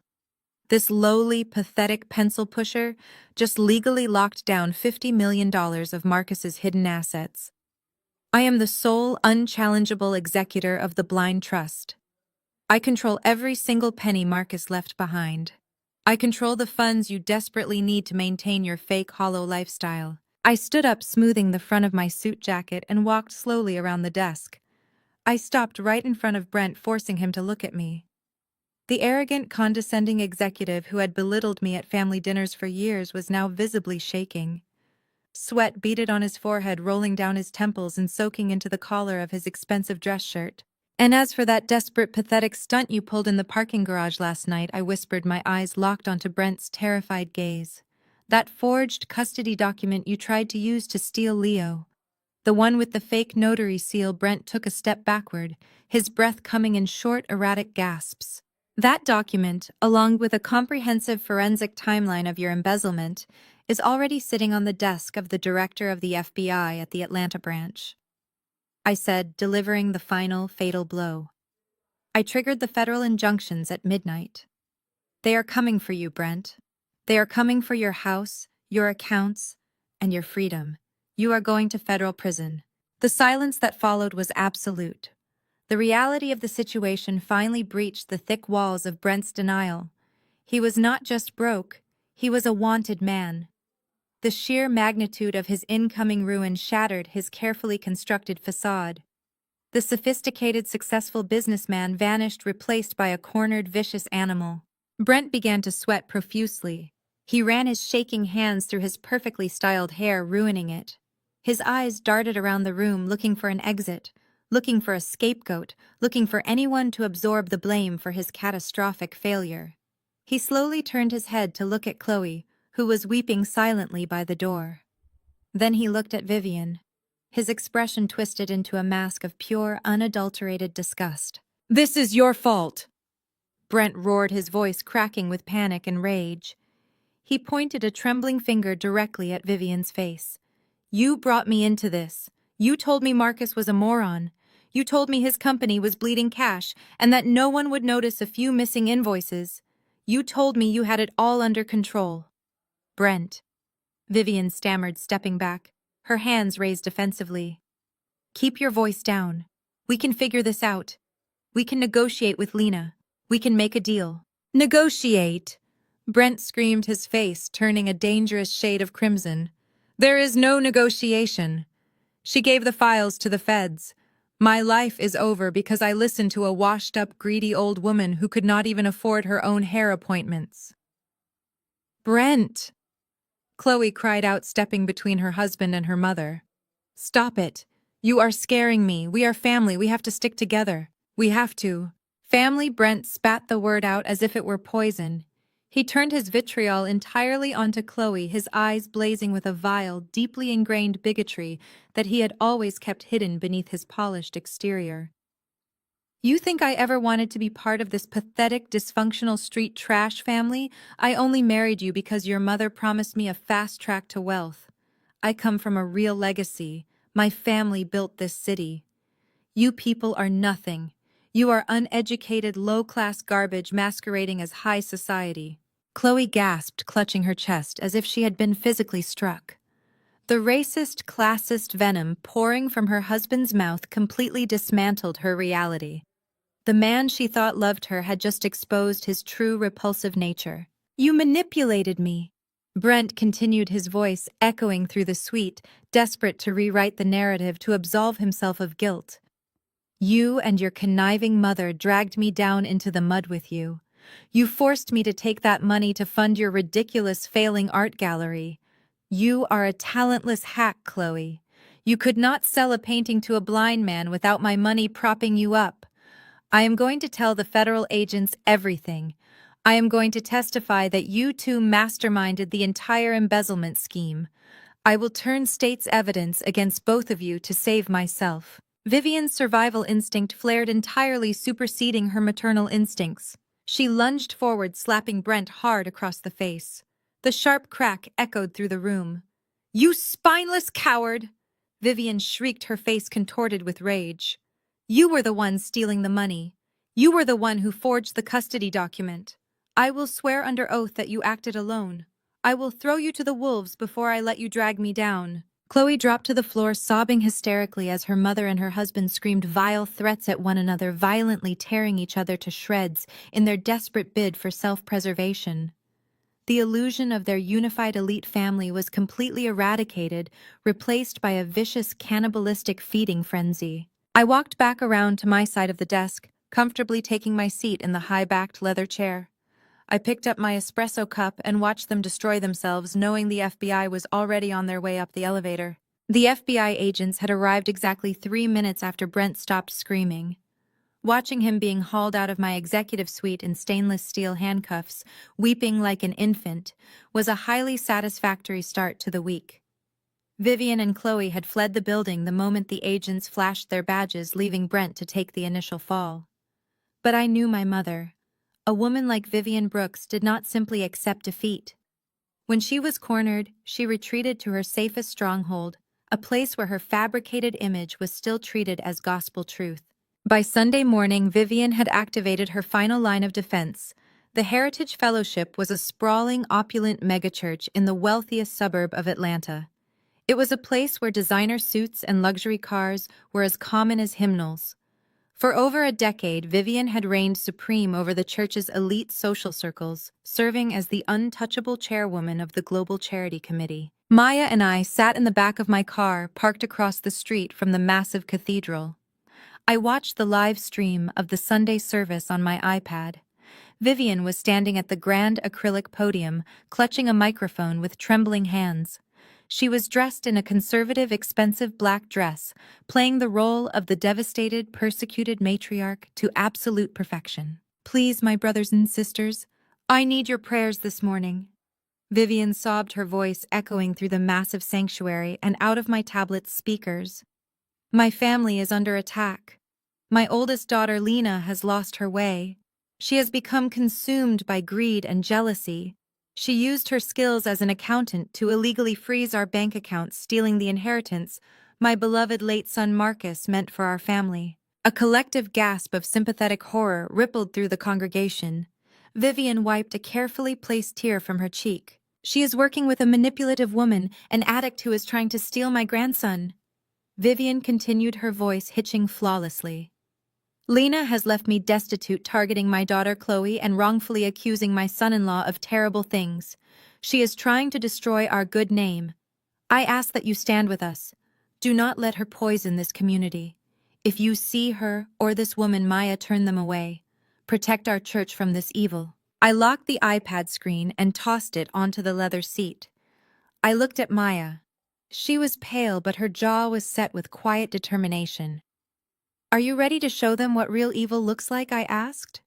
"This lowly, pathetic pencil pusher just legally locked down $50 million of Marcus's hidden assets. I am the sole, unchallengeable executor of the blind trust. I control every single penny Marcus left behind. I control the funds you desperately need to maintain your fake, hollow lifestyle." I stood up, smoothing the front of my suit jacket, and walked slowly around the desk. I stopped right in front of Brent, forcing him to look at me. The arrogant, condescending executive who had belittled me at family dinners for years was now visibly shaking. Sweat beaded on his forehead, rolling down his temples and soaking into the collar of his expensive dress shirt. "And as for that desperate, pathetic stunt you pulled in the parking garage last night," I whispered, my eyes locked onto Brent's terrified gaze. "That forged custody document you tried to use to steal Leo. The one with the fake notary seal." Brent took a step backward, his breath coming in short, erratic gasps. That document, along with a comprehensive forensic timeline of your embezzlement, is already sitting on the desk of the director of the FBI at the Atlanta branch. I said, delivering the final, fatal blow. I triggered the federal injunctions at midnight. They are coming for you, Brent. They are coming for your house, your accounts, and your freedom. You are going to federal prison. The silence that followed was absolute. The reality of the situation finally breached the thick walls of Brent's denial. He was not just broke, he was a wanted man. The sheer magnitude of his incoming ruin shattered his carefully constructed facade. The sophisticated, successful businessman vanished, replaced by a cornered, vicious animal. Brent began to sweat profusely. He ran his shaking hands through his perfectly styled hair, ruining it. His eyes darted around the room, looking for an exit, looking for a scapegoat, looking for anyone to absorb the blame for his catastrophic failure. He slowly turned his head to look at Chloe, who was weeping silently by the door. Then he looked at Vivian. His expression twisted into a mask of pure, unadulterated disgust. "This is your fault!" Brent roared, his voice cracking with panic and rage. He pointed a trembling finger directly at Vivian's face. "You brought me into this. You told me Marcus was a moron. You told me his company was bleeding cash and that no one would notice a few missing invoices. You told me you had it all under control." "Brent," Vivian stammered, stepping back, her hands raised defensively. "Keep your voice down. We can figure this out. We can negotiate with Lena. We can make a deal." "Negotiate?" Brent screamed, his face turning a dangerous shade of crimson. "There is no negotiation. She gave the files to the feds. My life is over because I listened to a washed-up, greedy old woman who could not even afford her own hair appointments." "Brent!" Chloe cried out, stepping between her husband and her mother. "Stop it. You are scaring me. We are family. We have to stick together. We have to." "Family?" Brent spat the word out as if it were poison. He turned his vitriol entirely onto Chloe, his eyes blazing with a vile, deeply ingrained bigotry that he had always kept hidden beneath his polished exterior. "You think I ever wanted to be part of this pathetic, dysfunctional street trash family? I only married you because your mother promised me a fast track to wealth. I come from a real legacy. My family built this city. You people are nothing. You are uneducated, low-class garbage masquerading as high society." Chloe gasped, clutching her chest as if she had been physically struck. The racist, classist venom pouring from her husband's mouth completely dismantled her reality. The man she thought loved her had just exposed his true repulsive nature. "You manipulated me." Brent continued, his voice echoing through the suite, desperate to rewrite the narrative to absolve himself of guilt. "You and your conniving mother dragged me down into the mud with you. You forced me to take that money to fund your ridiculous failing art gallery. You are a talentless hack, Chloe. You could not sell a painting to a blind man without my money propping you up. I am going to tell the federal agents everything. I am going to testify that you two masterminded the entire embezzlement scheme. I will turn state's evidence against both of you to save myself." Vivian's survival instinct flared, entirely superseding her maternal instincts. She lunged forward, slapping Brent hard across the face. The sharp crack echoed through the room. "You spineless coward!" Vivian shrieked, her face contorted with rage. "You were the one stealing the money. You were the one who forged the custody document. I will swear under oath that you acted alone. I will throw you to the wolves before I let you drag me down." Chloe dropped to the floor, sobbing hysterically as her mother and her husband screamed vile threats at one another, violently tearing each other to shreds in their desperate bid for self-preservation. The illusion of their unified elite family was completely eradicated, replaced by a vicious, cannibalistic feeding frenzy. I walked back around to my side of the desk, comfortably taking my seat in the high-backed leather chair. I picked up my espresso cup and watched them destroy themselves, knowing the FBI was already on their way up the elevator. The FBI agents had arrived exactly 3 minutes after Brent stopped screaming. Watching him being hauled out of my executive suite in stainless steel handcuffs, weeping like an infant, was a highly satisfactory start to the week. Vivian and Chloe had fled the building the moment the agents flashed their badges, leaving Brent to take the initial fall. But I knew my mother. A woman like Vivian Brooks did not simply accept defeat. When she was cornered, she retreated to her safest stronghold, a place where her fabricated image was still treated as gospel truth. By Sunday morning, Vivian had activated her final line of defense. The Heritage Fellowship was a sprawling, opulent megachurch in the wealthiest suburb of Atlanta. It was a place where designer suits and luxury cars were as common as hymnals. For over a decade, Vivian had reigned supreme over the church's elite social circles, serving as the untouchable chairwoman of the Global Charity Committee. Maya and I sat in the back of my car, parked across the street from the massive cathedral. I watched the live stream of the Sunday service on my iPad. Vivian was standing at the grand acrylic podium, clutching a microphone with trembling hands. She was dressed in a conservative, expensive black dress, playing the role of the devastated, persecuted matriarch to absolute perfection. "Please, my brothers and sisters, I need your prayers this morning." Vivian sobbed, her voice echoing through the massive sanctuary and out of my tablet's speakers. "My family is under attack. My oldest daughter, Lena, has lost her way. She has become consumed by greed and jealousy. She used her skills as an accountant to illegally freeze our bank accounts, stealing the inheritance my beloved late son Marcus meant for our family." A collective gasp of sympathetic horror rippled through the congregation. Vivian wiped a carefully placed tear from her cheek. "She is working with a manipulative woman, an addict who is trying to steal my grandson." Vivian continued, her voice hitching flawlessly. "Lena has left me destitute, targeting my daughter Chloe and wrongfully accusing my son-in-law of terrible things. She is trying to destroy our good name. I ask that you stand with us. Do not let her poison this community. If you see her or this woman, Maya, turn them away. Protect our church from this evil." I locked the iPad screen and tossed it onto the leather seat. I looked at Maya. She was pale, but her jaw was set with quiet determination. "Are you ready to show them what real evil looks like?" I asked.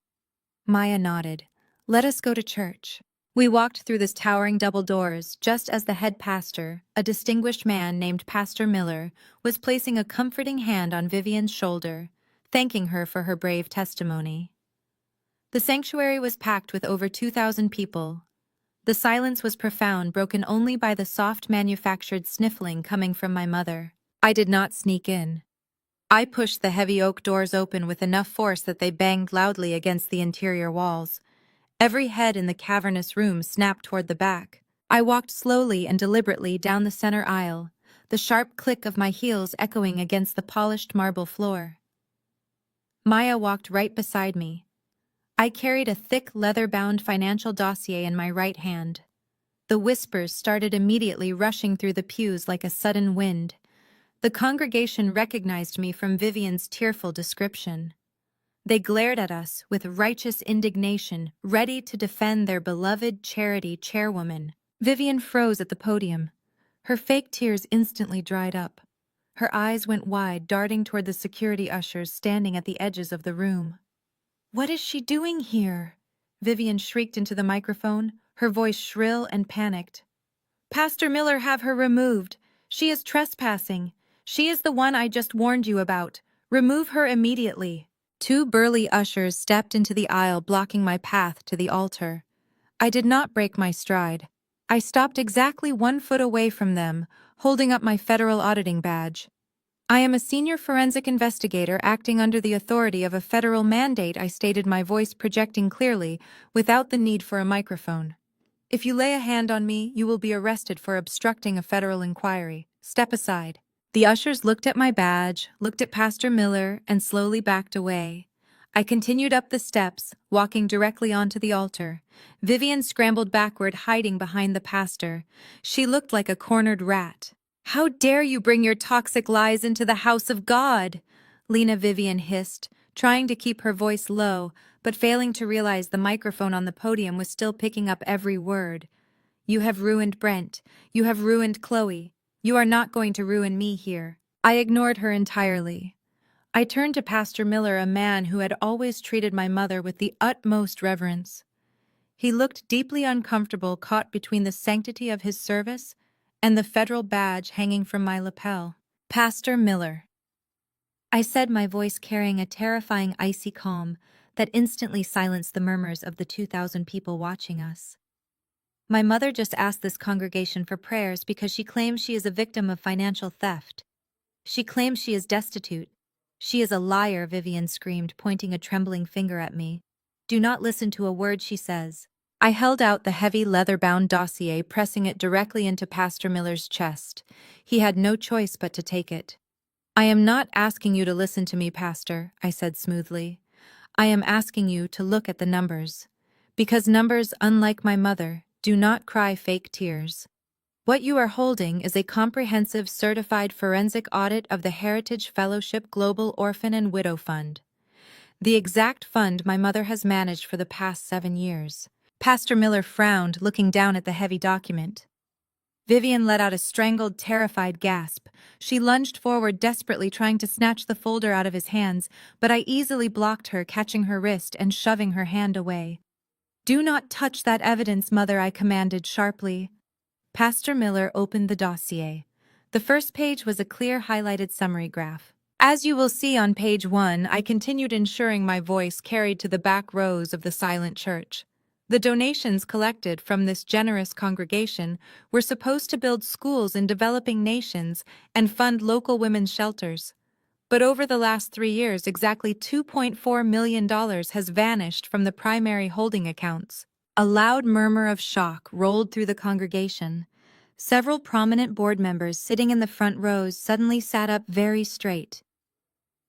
Maya nodded. "Let us go to church." We walked through the towering double doors just as the head pastor, a distinguished man named Pastor Miller, was placing a comforting hand on Vivian's shoulder, thanking her for her brave testimony. The sanctuary was packed with over 2,000 people. The silence was profound, broken only by the soft manufactured sniffling coming from my mother. I did not sneak in. I pushed the heavy oak doors open with enough force that they banged loudly against the interior walls. Every head in the cavernous room snapped toward the back. I walked slowly and deliberately down the center aisle, the sharp click of my heels echoing against the polished marble floor. Maya walked right beside me. I carried a thick, leather-bound financial dossier in my right hand. The whispers started immediately rushing through the pews like a sudden wind. The congregation recognized me from Vivian's tearful description. They glared at us with righteous indignation, ready to defend their beloved charity chairwoman. Vivian froze at the podium. Her fake tears instantly dried up. Her eyes went wide, darting toward the security ushers standing at the edges of the room. "What is she doing here?" Vivian shrieked into the microphone, her voice shrill and panicked. "Pastor Miller, have her removed. She is trespassing. She is the one I just warned you about. Remove her immediately." Two burly ushers stepped into the aisle, blocking my path to the altar. I did not break my stride. I stopped exactly 1 foot away from them, holding up my federal auditing badge. "I am a senior forensic investigator acting under the authority of a federal mandate," I stated, my voice projecting clearly, without the need for a microphone. "If you lay a hand on me, you will be arrested for obstructing a federal inquiry. Step aside." The ushers looked at my badge, looked at Pastor Miller, and slowly backed away. I continued up the steps, walking directly onto the altar. Vivian scrambled backward, hiding behind the pastor. She looked like a cornered rat. "How dare you bring your toxic lies into the house of God?" Lena Vivian hissed, trying to keep her voice low, but failing to realize the microphone on the podium was still picking up every word. "You have ruined Brent. You have ruined Chloe. You are not going to ruin me here." I ignored her entirely. I turned to Pastor Miller, a man who had always treated my mother with the utmost reverence. He looked deeply uncomfortable, caught between the sanctity of his service and the federal badge hanging from my lapel. "Pastor Miller," I said, my voice carrying a terrifying icy calm, that instantly silenced the murmurs of the 2,000 people watching us. My mother just asked this congregation for prayers because she claims she is a victim of financial theft. She claims she is destitute. She is a liar, Vivian screamed, pointing a trembling finger at me. Do not listen to a word she says. I held out the heavy leather-bound dossier, pressing it directly into Pastor Miller's chest. He had no choice but to take it. I am not asking you to listen to me, Pastor, I said smoothly. I am asking you to look at the numbers. Because numbers, unlike my mother, do not cry fake tears. What you are holding is a comprehensive certified forensic audit of the Heritage Fellowship Global Orphan and Widow Fund. The exact fund my mother has managed for the past 7 years. Pastor Miller frowned, looking down at the heavy document. Vivian let out a strangled, terrified gasp. She lunged forward desperately, trying to snatch the folder out of his hands, but I easily blocked her, catching her wrist and shoving her hand away. Do not touch that evidence, Mother, I commanded sharply. Pastor Miller opened the dossier. The first page was a clear highlighted summary graph. As you will see on page 1, I continued ensuring my voice carried to the back rows of the silent church. The donations collected from this generous congregation were supposed to build schools in developing nations and fund local women's shelters. But over the last 3 years, exactly $2.4 million has vanished from the primary holding accounts. A loud murmur of shock rolled through the congregation. Several prominent board members sitting in the front rows suddenly sat up very straight.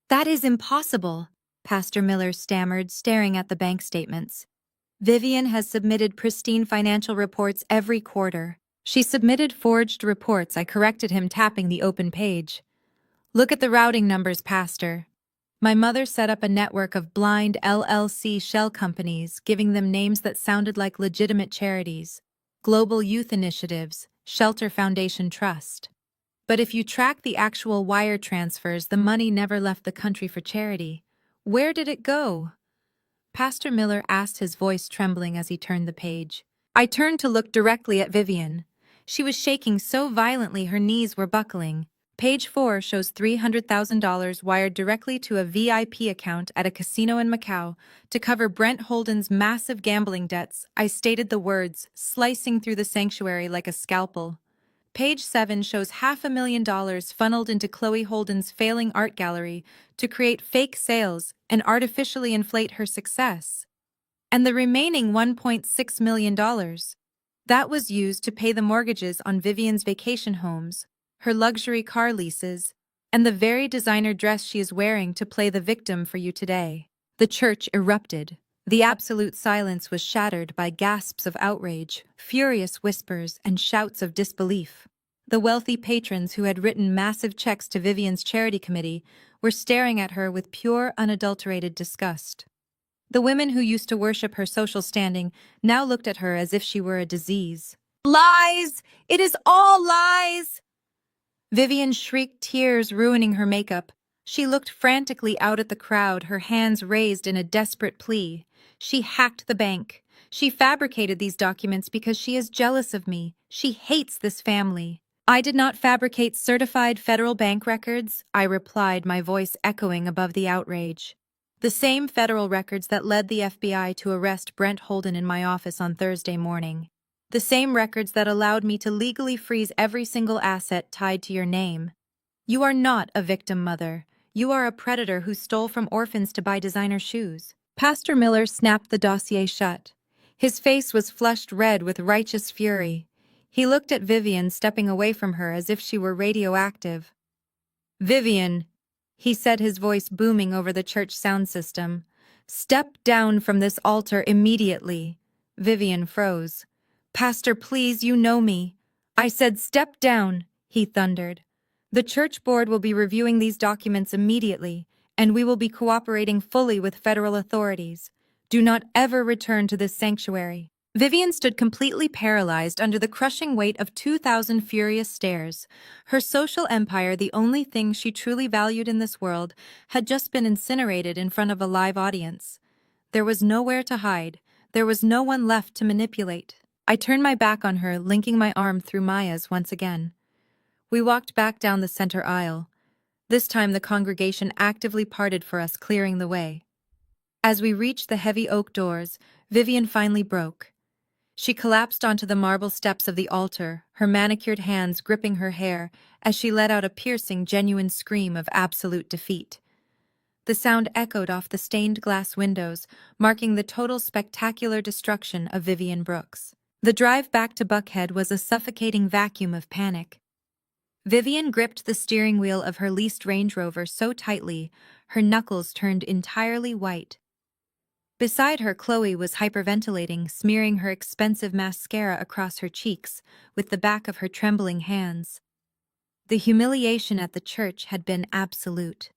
That is impossible, Pastor Miller stammered, staring at the bank statements. Vivian has submitted pristine financial reports every quarter. She submitted forged reports, I corrected him, tapping the open page. Look at the routing numbers, Pastor. My mother set up a network of blind LLC shell companies, giving them names that sounded like legitimate charities. Global Youth Initiatives, Shelter Foundation Trust. But if you track the actual wire transfers, the money never left the country for charity. Where did it go? Pastor Miller asked, his voice trembling as he turned the page. I turned to look directly at Vivian. She was shaking so violently her knees were buckling. Page 4 shows $300,000 wired directly to a VIP account at a casino in Macau to cover Brent Holden's massive gambling debts. I stated the words, slicing through the sanctuary like a scalpel. Page 7 shows $500,000 funneled into Chloe Holden's failing art gallery to create fake sales and artificially inflate her success. And the remaining $1.6 million, that was used to pay the mortgages on Vivian's vacation homes, her luxury car leases, and the very designer dress she is wearing to play the victim for you today. The church erupted. The absolute silence was shattered by gasps of outrage, furious whispers, and shouts of disbelief. The wealthy patrons who had written massive checks to Vivian's charity committee were staring at her with pure, unadulterated disgust. The women who used to worship her social standing now looked at her as if she were a disease. Lies! It is all lies! Vivian shrieked, tears ruining her makeup. She looked frantically out at the crowd, her hands raised in a desperate plea. She hacked the bank. She fabricated these documents because she is jealous of me. She hates this family. I did not fabricate certified federal bank records, I replied, my voice echoing above the outrage. The same federal records that led the FBI to arrest Brent Holden in my office on Thursday morning. The same records that allowed me to legally freeze every single asset tied to your name. You are not a victim, Mother. You are a predator who stole from orphans to buy designer shoes. Pastor Miller snapped the dossier shut. His face was flushed red with righteous fury. He looked at Vivian, stepping away from her as if she were radioactive. Vivian, he said, his voice booming over the church sound system. Step down from this altar immediately. Vivian froze. Pastor, please, you know me. I said step down, he thundered. The church board will be reviewing these documents immediately, and we will be cooperating fully with federal authorities. Do not ever return to this sanctuary. Vivian stood completely paralyzed under the crushing weight of 2,000 furious stares. Her social empire, the only thing she truly valued in this world, had just been incinerated in front of a live audience. There was nowhere to hide. There was no one left to manipulate. I turned my back on her, linking my arm through Maya's once again. We walked back down the center aisle. This time the congregation actively parted for us, clearing the way. As we reached the heavy oak doors, Vivian finally broke. She collapsed onto the marble steps of the altar, her manicured hands gripping her hair as she let out a piercing, genuine scream of absolute defeat. The sound echoed off the stained glass windows, marking the total spectacular destruction of Vivian Brooks. The drive back to Buckhead was a suffocating vacuum of panic. Vivian gripped the steering wheel of her leased Range Rover so tightly, her knuckles turned entirely white. Beside her, Chloe was hyperventilating, smearing her expensive mascara across her cheeks with the back of her trembling hands. The humiliation at the church had been absolute.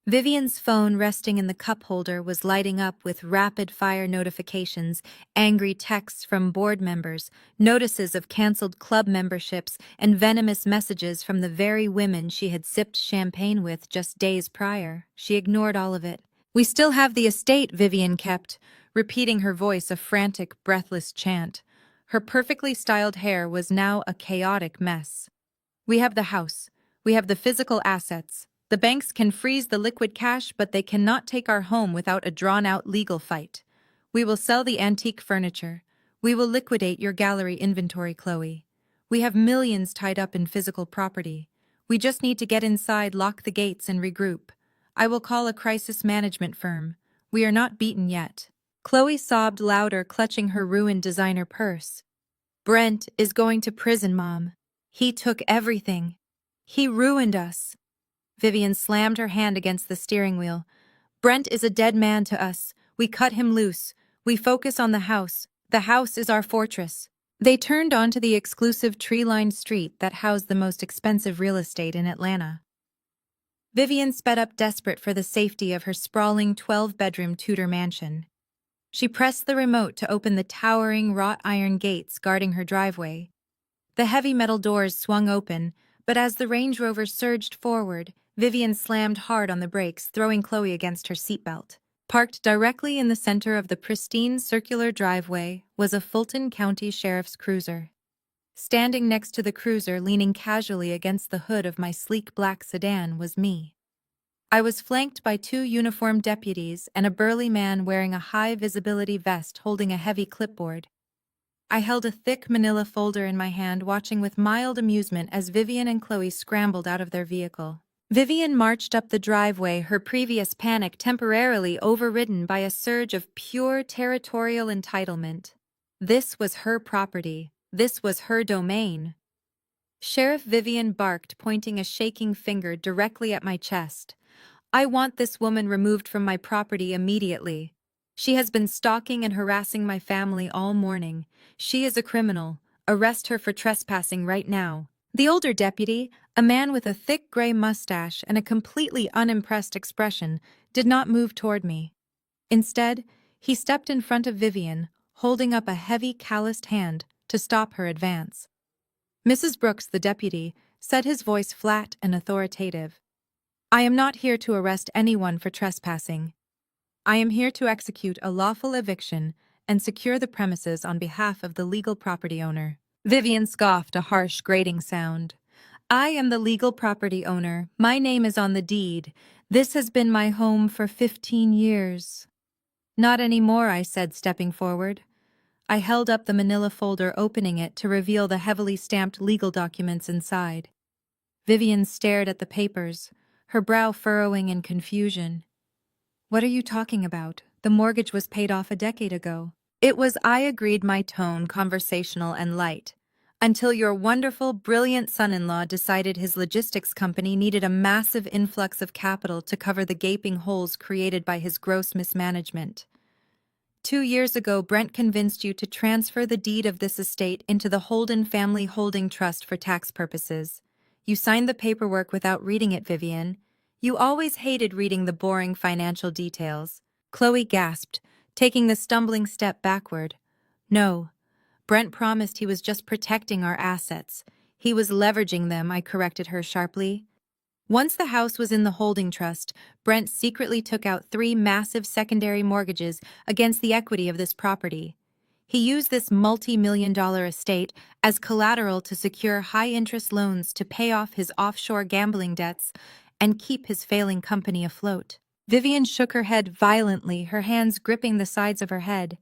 Vivian's phone resting in the cup holder was lighting up with rapid-fire notifications, angry texts from board members, notices of canceled club memberships, and venomous messages from the very women she had sipped champagne with just days prior. She ignored all of it. "We still have the estate," Vivian kept, repeating her voice a frantic, breathless chant. Her perfectly styled hair was now a chaotic mess. "We have the house. We have the physical assets. The banks can freeze the liquid cash, but they cannot take our home without a drawn-out legal fight. We will sell the antique furniture. We will liquidate your gallery inventory, Chloe. We have millions tied up in physical property. We just need to get inside, lock the gates, and regroup. I will call a crisis management firm. We are not beaten yet." Chloe sobbed louder, clutching her ruined designer purse. "Brent is going to prison, Mom. He took everything. He ruined us." Vivian slammed her hand against the steering wheel. "Brent is a dead man to us. We cut him loose. We focus on the house. The house is our fortress." They turned onto the exclusive tree-lined street that housed the most expensive real estate in Atlanta. Vivian sped up, desperate for the safety of her sprawling 12-bedroom Tudor mansion. She pressed the remote to open the towering wrought iron gates guarding her driveway. The heavy metal doors swung open, but as the Range Rover surged forward, Vivian slammed hard on the brakes, throwing Chloe against her seatbelt. Parked directly in the center of the pristine circular driveway was a Fulton County Sheriff's cruiser. Standing next to the cruiser, leaning casually against the hood of my sleek black sedan, was me. I was flanked by two uniformed deputies and a burly man wearing a high-visibility vest holding a heavy clipboard. I held a thick manila folder in my hand, watching with mild amusement as Vivian and Chloe scrambled out of their vehicle. Vivian marched up the driveway, her previous panic temporarily overridden by a surge of pure territorial entitlement. This was her property. This was her domain. Sheriff Vivian barked, pointing a shaking finger directly at my chest. "I want this woman removed from my property immediately. She has been stalking and harassing my family all morning. She is a criminal. Arrest her for trespassing right now." The older deputy, a man with a thick gray mustache and a completely unimpressed expression, did not move toward me. Instead, he stepped in front of Vivian, holding up a heavy, calloused hand to stop her advance. "Mrs. Brooks," the deputy said, his voice flat and authoritative, "I am not here to arrest anyone for trespassing. I am here to execute a lawful eviction and secure the premises on behalf of the legal property owner." Vivian scoffed, a harsh, grating sound. "I am the legal property owner. My name is on the deed. This has been my home for 15 years. "Not anymore," I said, stepping forward. I held up the manila folder, opening it to reveal the heavily stamped legal documents inside. Vivian stared at the papers, her brow furrowing in confusion. "What are you talking about? The mortgage was paid off a decade ago." It was, I agreed, my tone conversational and light. "Until your wonderful, brilliant son-in-law decided his logistics company needed a massive influx of capital to cover the gaping holes created by his gross mismanagement. 2 years ago, Brent convinced you to transfer the deed of this estate into the Holden Family Holding Trust for tax purposes. You signed the paperwork without reading it, Vivian. You always hated reading the boring financial details." Chloe gasped, taking the stumbling step backward. "No. Brent promised he was just protecting our assets. He was leveraging them," I corrected her sharply. "Once the house was in the holding trust, Brent secretly took out 3 massive secondary mortgages against the equity of this property. He used this multi-million-dollar estate as collateral to secure high-interest loans to pay off his offshore gambling debts and keep his failing company afloat." Vivian shook her head violently, her hands gripping the sides of her head.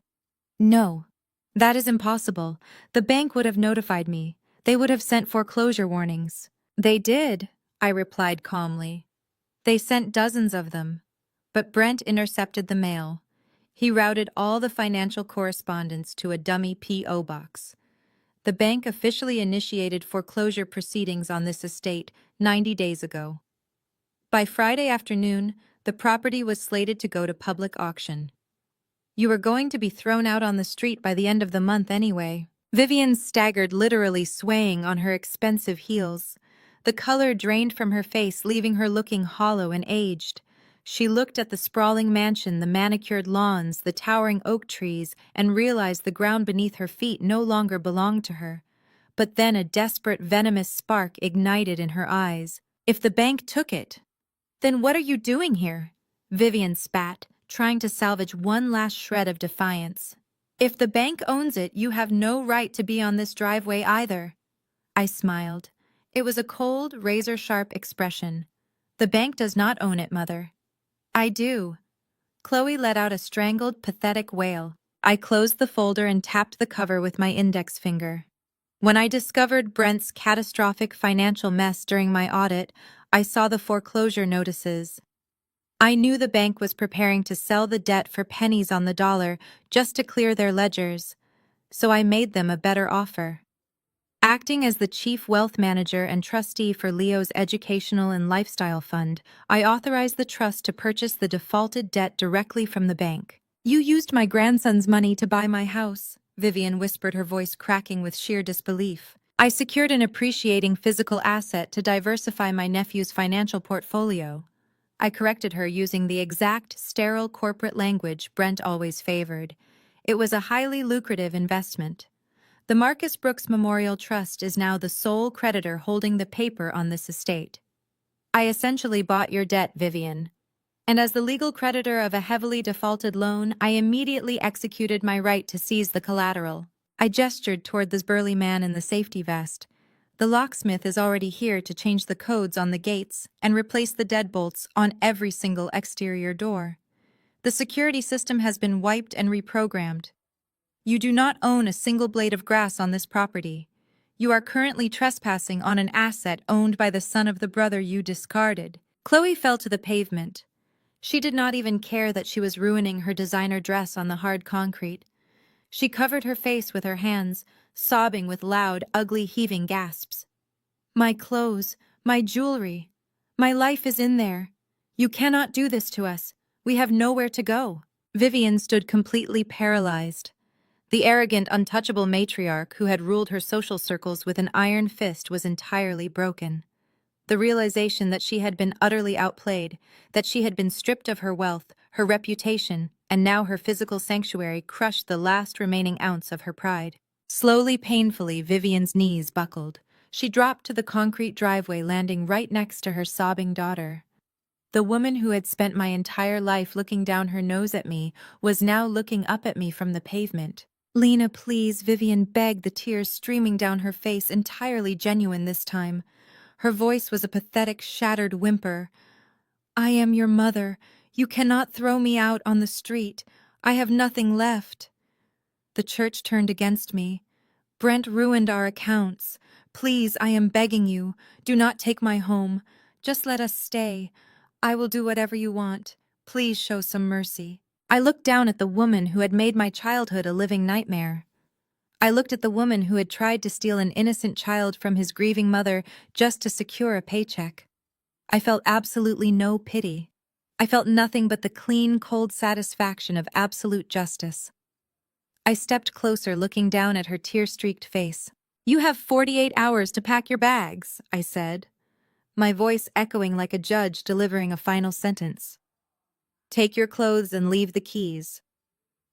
No. That is impossible. The bank would have notified me. They would have sent foreclosure warnings. They did, I replied calmly. They sent dozens of them. But Brent intercepted the mail. He routed all the financial correspondence to a dummy P.O. box. The bank officially initiated foreclosure proceedings on this estate 90 days ago. By Friday afternoon, the property was slated to go to public auction. You were going to be thrown out on the street by the end of the month anyway. Vivian staggered, literally swaying on her expensive heels. The color drained from her face, leaving her looking hollow and aged. She looked at the sprawling mansion, the manicured lawns, the towering oak trees, and realized the ground beneath her feet no longer belonged to her. But then a desperate, venomous spark ignited in her eyes. If the bank took it, then what are you doing here? Vivian spat, trying to salvage one last shred of defiance. If the bank owns it, you have no right to be on this driveway either. I smiled. It was a cold, razor-sharp expression. The bank does not own it, Mother. I do. Chloe let out a strangled, pathetic wail. I closed the folder and tapped the cover with my index finger. When I discovered Brent's catastrophic financial mess during my audit, I saw the foreclosure notices. I knew the bank was preparing to sell the debt for pennies on the dollar just to clear their ledgers, so I made them a better offer. Acting as the chief wealth manager and trustee for Leo's educational and lifestyle fund, I authorized the trust to purchase the defaulted debt directly from the bank. You used my grandson's money to buy my house, Vivian whispered, her voice cracking with sheer disbelief. I secured an appreciating physical asset to diversify my nephew's financial portfolio. I corrected her using the exact sterile corporate language Brent always favored. It was a highly lucrative investment. The Marcus Brooks Memorial Trust is now the sole creditor holding the paper on this estate. I essentially bought your debt, Vivian. And as the legal creditor of a heavily defaulted loan, I immediately executed my right to seize the collateral. I gestured toward this burly man in the safety vest. The locksmith is already here to change the codes on the gates and replace the deadbolts on every single exterior door. The security system has been wiped and reprogrammed. You do not own a single blade of grass on this property. You are currently trespassing on an asset owned by the son of the brother you discarded. Chloe fell to the pavement. She did not even care that she was ruining her designer dress on the hard concrete. She covered her face with her hands, sobbing with loud, ugly, heaving gasps. My clothes, my jewelry, my life is in there. You cannot do this to us. We have nowhere to go. Vivian stood completely paralyzed. The arrogant, untouchable matriarch who had ruled her social circles with an iron fist was entirely broken. The realization that she had been utterly outplayed, that she had been stripped of her wealth, her reputation, and now her physical sanctuary crushed the last remaining ounce of her pride. Slowly, painfully, Vivian's knees buckled. She dropped to the concrete driveway, landing right next to her sobbing daughter. The woman who had spent my entire life looking down her nose at me was now looking up at me from the pavement. Lena, please, Vivian begged, the tears streaming down her face, entirely genuine this time. Her voice was a pathetic, shattered whimper. I am your mother. You cannot throw me out on the street. I have nothing left. The church turned against me. Brent ruined our accounts. Please, I am begging you, do not take my home. Just let us stay. I will do whatever you want. Please show some mercy. I looked down at the woman who had made my childhood a living nightmare. I looked at the woman who had tried to steal an innocent child from his grieving mother just to secure a paycheck. I felt absolutely no pity. I felt nothing but the clean, cold satisfaction of absolute justice. I stepped closer, looking down at her tear-streaked face. You have 48 hours to pack your bags, I said, my voice echoing like a judge delivering a final sentence. Take your clothes and leave the keys.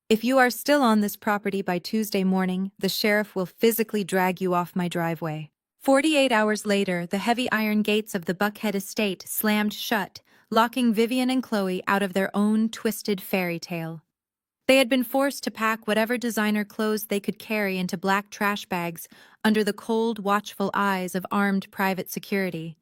If you are still on this property by Tuesday morning, the sheriff will physically drag you off my driveway. 48 hours later, the heavy iron gates of the Buckhead estate slammed shut, locking Vivian and Chloe out of their own twisted fairy tale. They had been forced to pack whatever designer clothes they could carry into black trash bags under the cold, watchful eyes of armed private security.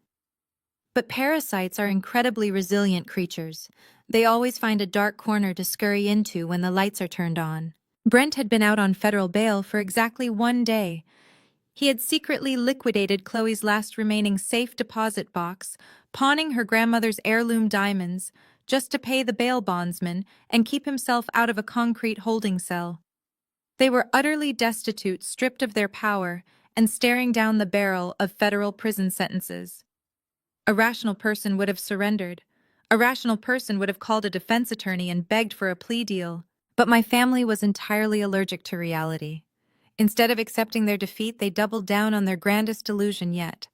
But parasites are incredibly resilient creatures. They always find a dark corner to scurry into when the lights are turned on. Brent had been out on federal bail for exactly 1 day. He had secretly liquidated Chloe's last remaining safe deposit box, pawning her grandmother's heirloom diamonds, just to pay the bail bondsman and keep himself out of a concrete holding cell. They were utterly destitute, stripped of their power, and staring down the barrel of federal prison sentences. A rational person would have surrendered. A rational person would have called a defense attorney and begged for a plea deal. But my family was entirely allergic to reality. Instead of accepting their defeat, they doubled down on their grandest delusion yet.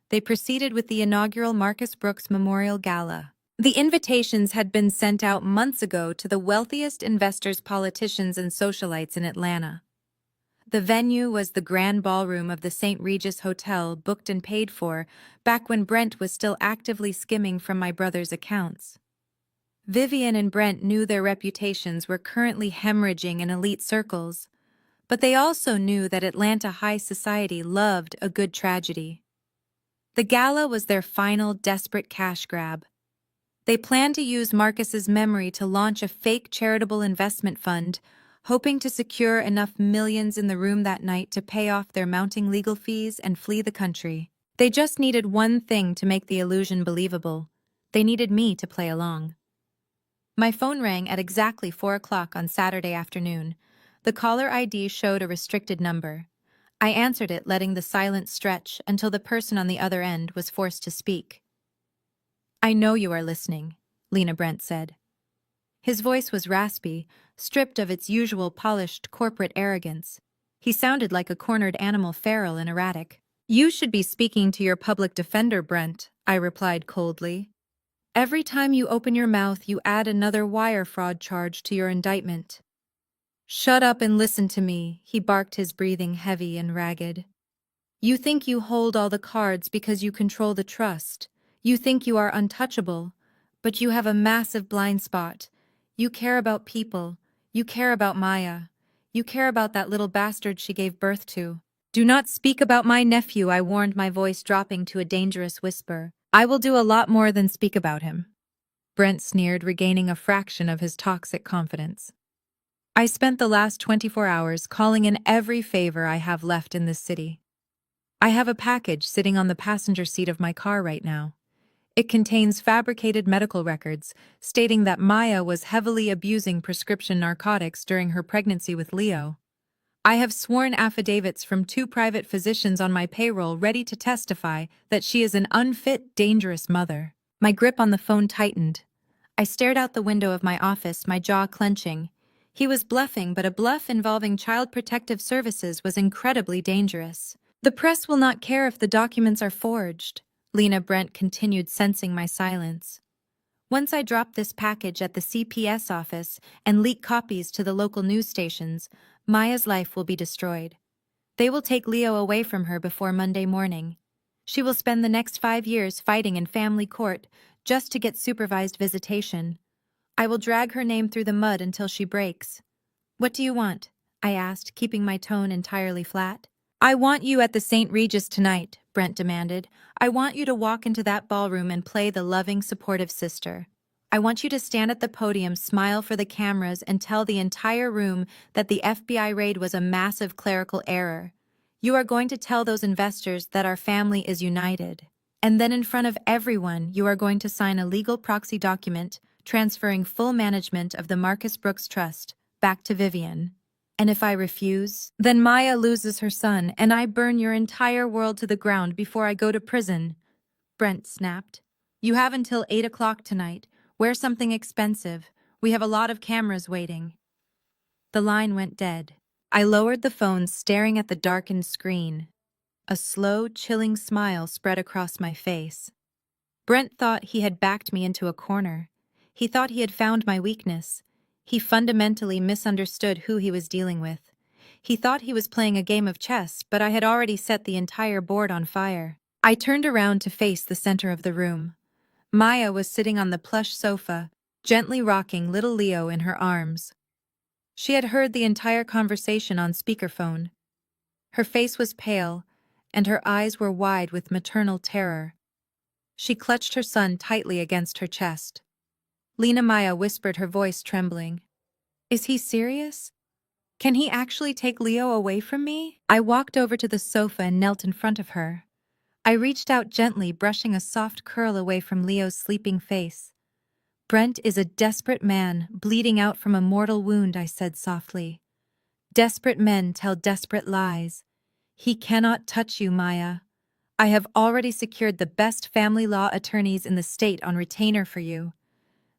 They proceeded with the inaugural Marcus Brooks Memorial Gala. The invitations had been sent out months ago to the wealthiest investors, politicians, and socialites in Atlanta. The venue was the grand ballroom of the St. Regis Hotel, booked and paid for, back when Brent was still actively skimming from my brother's accounts. Vivian and Brent knew their reputations were currently hemorrhaging in elite circles, but they also knew that Atlanta high society loved a good tragedy. The gala was their final desperate cash grab. They planned to use Marcus's memory to launch a fake charitable investment fund, hoping to secure enough millions in the room that night to pay off their mounting legal fees and flee the country. They just needed one thing to make the illusion believable. They needed me to play along. My phone rang at exactly 4 o'clock on Saturday afternoon. The caller ID showed a restricted number. I answered it, letting the silence stretch until the person on the other end was forced to speak. "I know you are listening," Lena Brent said. His voice was raspy, stripped of its usual polished corporate arrogance. He sounded like a cornered animal, feral and erratic. "You should be speaking to your public defender, Brent," I replied coldly. "Every time you open your mouth, you add another wire fraud charge to your indictment." "Shut up and listen to me," he barked, his breathing heavy and ragged. "You think you hold all the cards because you control the trust. You think you are untouchable, but you have a massive blind spot. You care about people. You care about Maya. You care about that little bastard she gave birth to. Do not speak about my nephew," I warned, my voice dropping to a dangerous whisper. "I will do a lot more than speak about him." Brent sneered, regaining a fraction of his toxic confidence. "I spent the last 24 hours calling in every favor I have left in this city. I have a package sitting on the passenger seat of my car right now. It contains fabricated medical records stating that Maya was heavily abusing prescription narcotics during her pregnancy with Leo. I have sworn affidavits from 2 private physicians on my payroll ready to testify that she is an unfit, dangerous mother." My grip on the phone tightened. I stared out the window of my office, my jaw clenching. He was bluffing, but a bluff involving Child Protective Services was incredibly dangerous. "The press will not care if the documents are forged," Lena Brent continued, sensing my silence. "Once I drop this package at the CPS office and leak copies to the local news stations, Maya's life will be destroyed. They will take Leo away from her before Monday morning. She will spend the next 5 years fighting in family court just to get supervised visitation. I will drag her name through the mud until she breaks." "What do you want?" I asked, keeping my tone entirely flat. "I want you at the St. Regis tonight," Brent demanded. "I want you to walk into that ballroom and play the loving, supportive sister. I want you to stand at the podium, smile for the cameras, and tell the entire room that the FBI raid was a massive clerical error. You are going to tell those investors that our family is united. And then in front of everyone, you are going to sign a legal proxy document transferring full management of the Marcus Brooks Trust back to Vivian. And if I refuse, then Maya loses her son and I burn your entire world to the ground before I go to prison," Brent snapped. "You have until 8 o'clock tonight. Wear something expensive. We have a lot of cameras waiting." The line went dead. I lowered the phone, staring at the darkened screen. A slow, chilling smile spread across my face. Brent thought he had backed me into a corner. He thought he had found my weakness. He fundamentally misunderstood who he was dealing with. He thought he was playing a game of chess, but I had already set the entire board on fire. I turned around to face the center of the room. Maya was sitting on the plush sofa, gently rocking little Leo in her arms. She had heard the entire conversation on speakerphone. Her face was pale, and her eyes were wide with maternal terror. She clutched her son tightly against her chest. Lena Maya whispered, her voice trembling. Is he serious? Can he actually take Leo away from me? I walked over to the sofa and knelt in front of her. I reached out gently, brushing a soft curl away from Leo's sleeping face. Brent is a desperate man, bleeding out from a mortal wound, I said softly. Desperate men tell desperate lies. He cannot touch you, Maya. I have already secured the best family law attorneys in the state on retainer for you.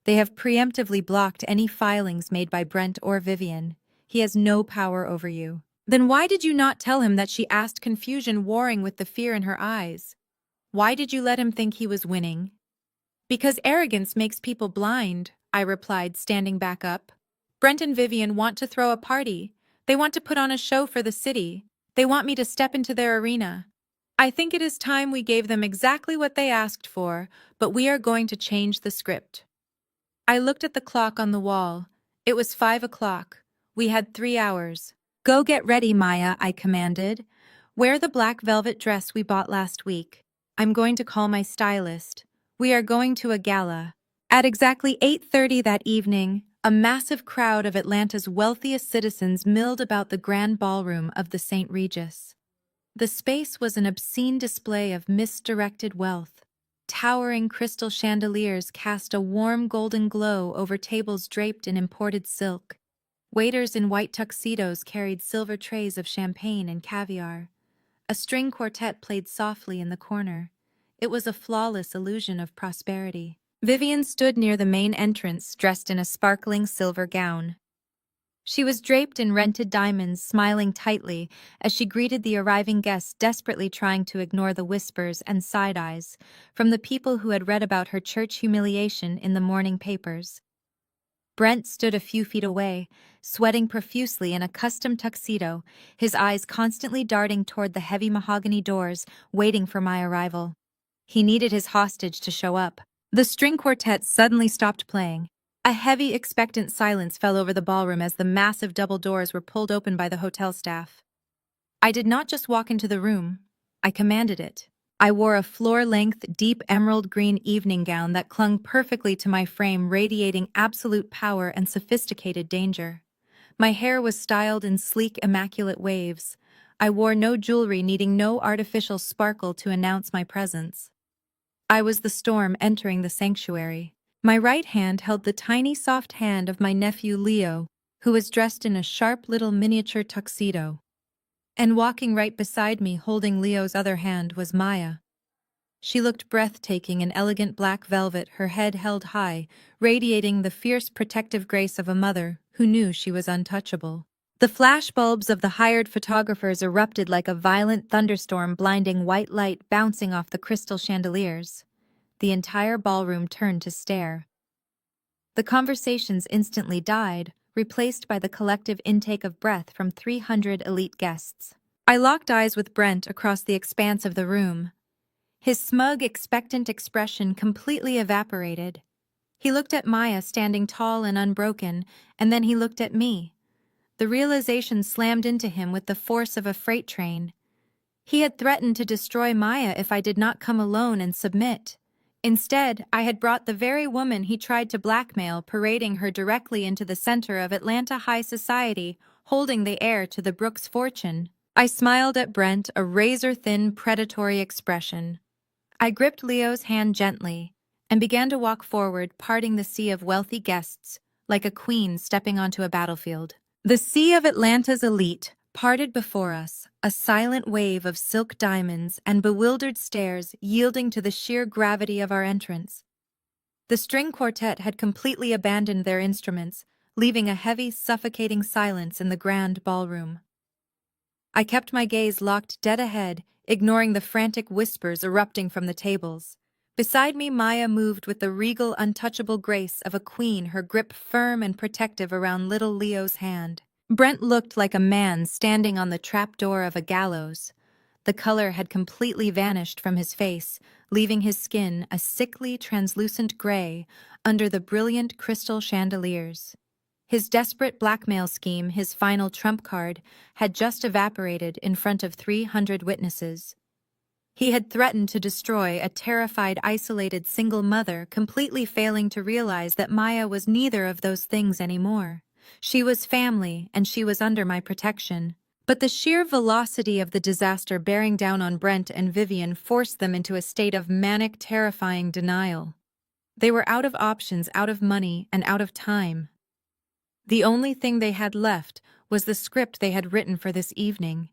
They have preemptively blocked any filings made by Brent or Vivian. He has no power over you. Then why did you not tell him that? She asked, confusion warring with the fear in her eyes. Why did you let him think he was winning? Because arrogance makes people blind, I replied, standing back up. Brent and Vivian want to throw a party. They want to put on a show for the city. They want me to step into their arena. I think it is time we gave them exactly what they asked for, but we are going to change the script. I looked at the clock on the wall. It was 5 o'clock. We had 3 hours. Go get ready, Maya, I commanded. Wear the black velvet dress we bought last week. I'm going to call my stylist. We are going to a gala. At exactly 8:30 that evening, a massive crowd of Atlanta's wealthiest citizens milled about the grand ballroom of the St. Regis. The space was an obscene display of misdirected wealth. Towering crystal chandeliers cast a warm golden glow over tables draped in imported silk. Waiters in white tuxedos carried silver trays of champagne and caviar. A string quartet played softly in the corner. It was a flawless illusion of prosperity. Vivian stood near the main entrance, dressed in a sparkling silver gown. She was draped in rented diamonds, smiling tightly as she greeted the arriving guests, desperately trying to ignore the whispers and side eyes from the people who had read about her church humiliation in the morning papers. Brent stood a few feet away, sweating profusely in a custom tuxedo, his eyes constantly darting toward the heavy mahogany doors, waiting for my arrival. He needed his hostage to show up. The string quartet suddenly stopped playing. A heavy, expectant silence fell over the ballroom as the massive double doors were pulled open by the hotel staff. I did not just walk into the room. I commanded it. I wore a floor-length, deep emerald green evening gown that clung perfectly to my frame, radiating absolute power and sophisticated danger. My hair was styled in sleek, immaculate waves. I wore no jewelry, needing no artificial sparkle to announce my presence. I was the storm entering the sanctuary. My right hand held the tiny, soft hand of my nephew Leo, who was dressed in a sharp little miniature tuxedo. And walking right beside me, holding Leo's other hand, was Maya. She looked breathtaking in elegant black velvet, her head held high, radiating the fierce protective grace of a mother who knew she was untouchable. The flashbulbs of the hired photographers erupted like a violent thunderstorm, blinding white light bouncing off the crystal chandeliers. The entire ballroom turned to stare. The conversations instantly died, replaced by the collective intake of breath from 300 elite guests. I locked eyes with Brent across the expanse of the room. His smug, expectant expression completely evaporated. He looked at Maya standing tall and unbroken, and then he looked at me. The realization slammed into him with the force of a freight train. He had threatened to destroy Maya if I did not come alone and submit. Instead, I had brought the very woman he tried to blackmail, parading her directly into the center of Atlanta high society, holding the heir to the Brooks fortune. I smiled at Brent, a razor-thin, predatory expression. I gripped Leo's hand gently and began to walk forward, parting the sea of wealthy guests, like a queen stepping onto a battlefield. The sea of Atlanta's elite parted before us, a silent wave of silk diamonds and bewildered stares yielding to the sheer gravity of our entrance. The string quartet had completely abandoned their instruments, leaving a heavy, suffocating silence in the grand ballroom. I kept my gaze locked dead ahead, ignoring the frantic whispers erupting from the tables. Beside me, Maya moved with the regal, untouchable grace of a queen, her grip firm and protective around little Leo's hand. Brent looked like a man standing on the trapdoor of a gallows. The color had completely vanished from his face, leaving his skin a sickly, translucent gray under the brilliant crystal chandeliers. His desperate blackmail scheme, his final trump card, had just evaporated in front of 300 witnesses. He had threatened to destroy a terrified, isolated single mother, completely failing to realize that Maya was neither of those things anymore. She was family, and she was under my protection. But the sheer velocity of the disaster bearing down on Brent and Vivian forced them into a state of manic, terrifying denial. They were out of options, out of money, and out of time. The only thing they had left was the script they had written for this evening.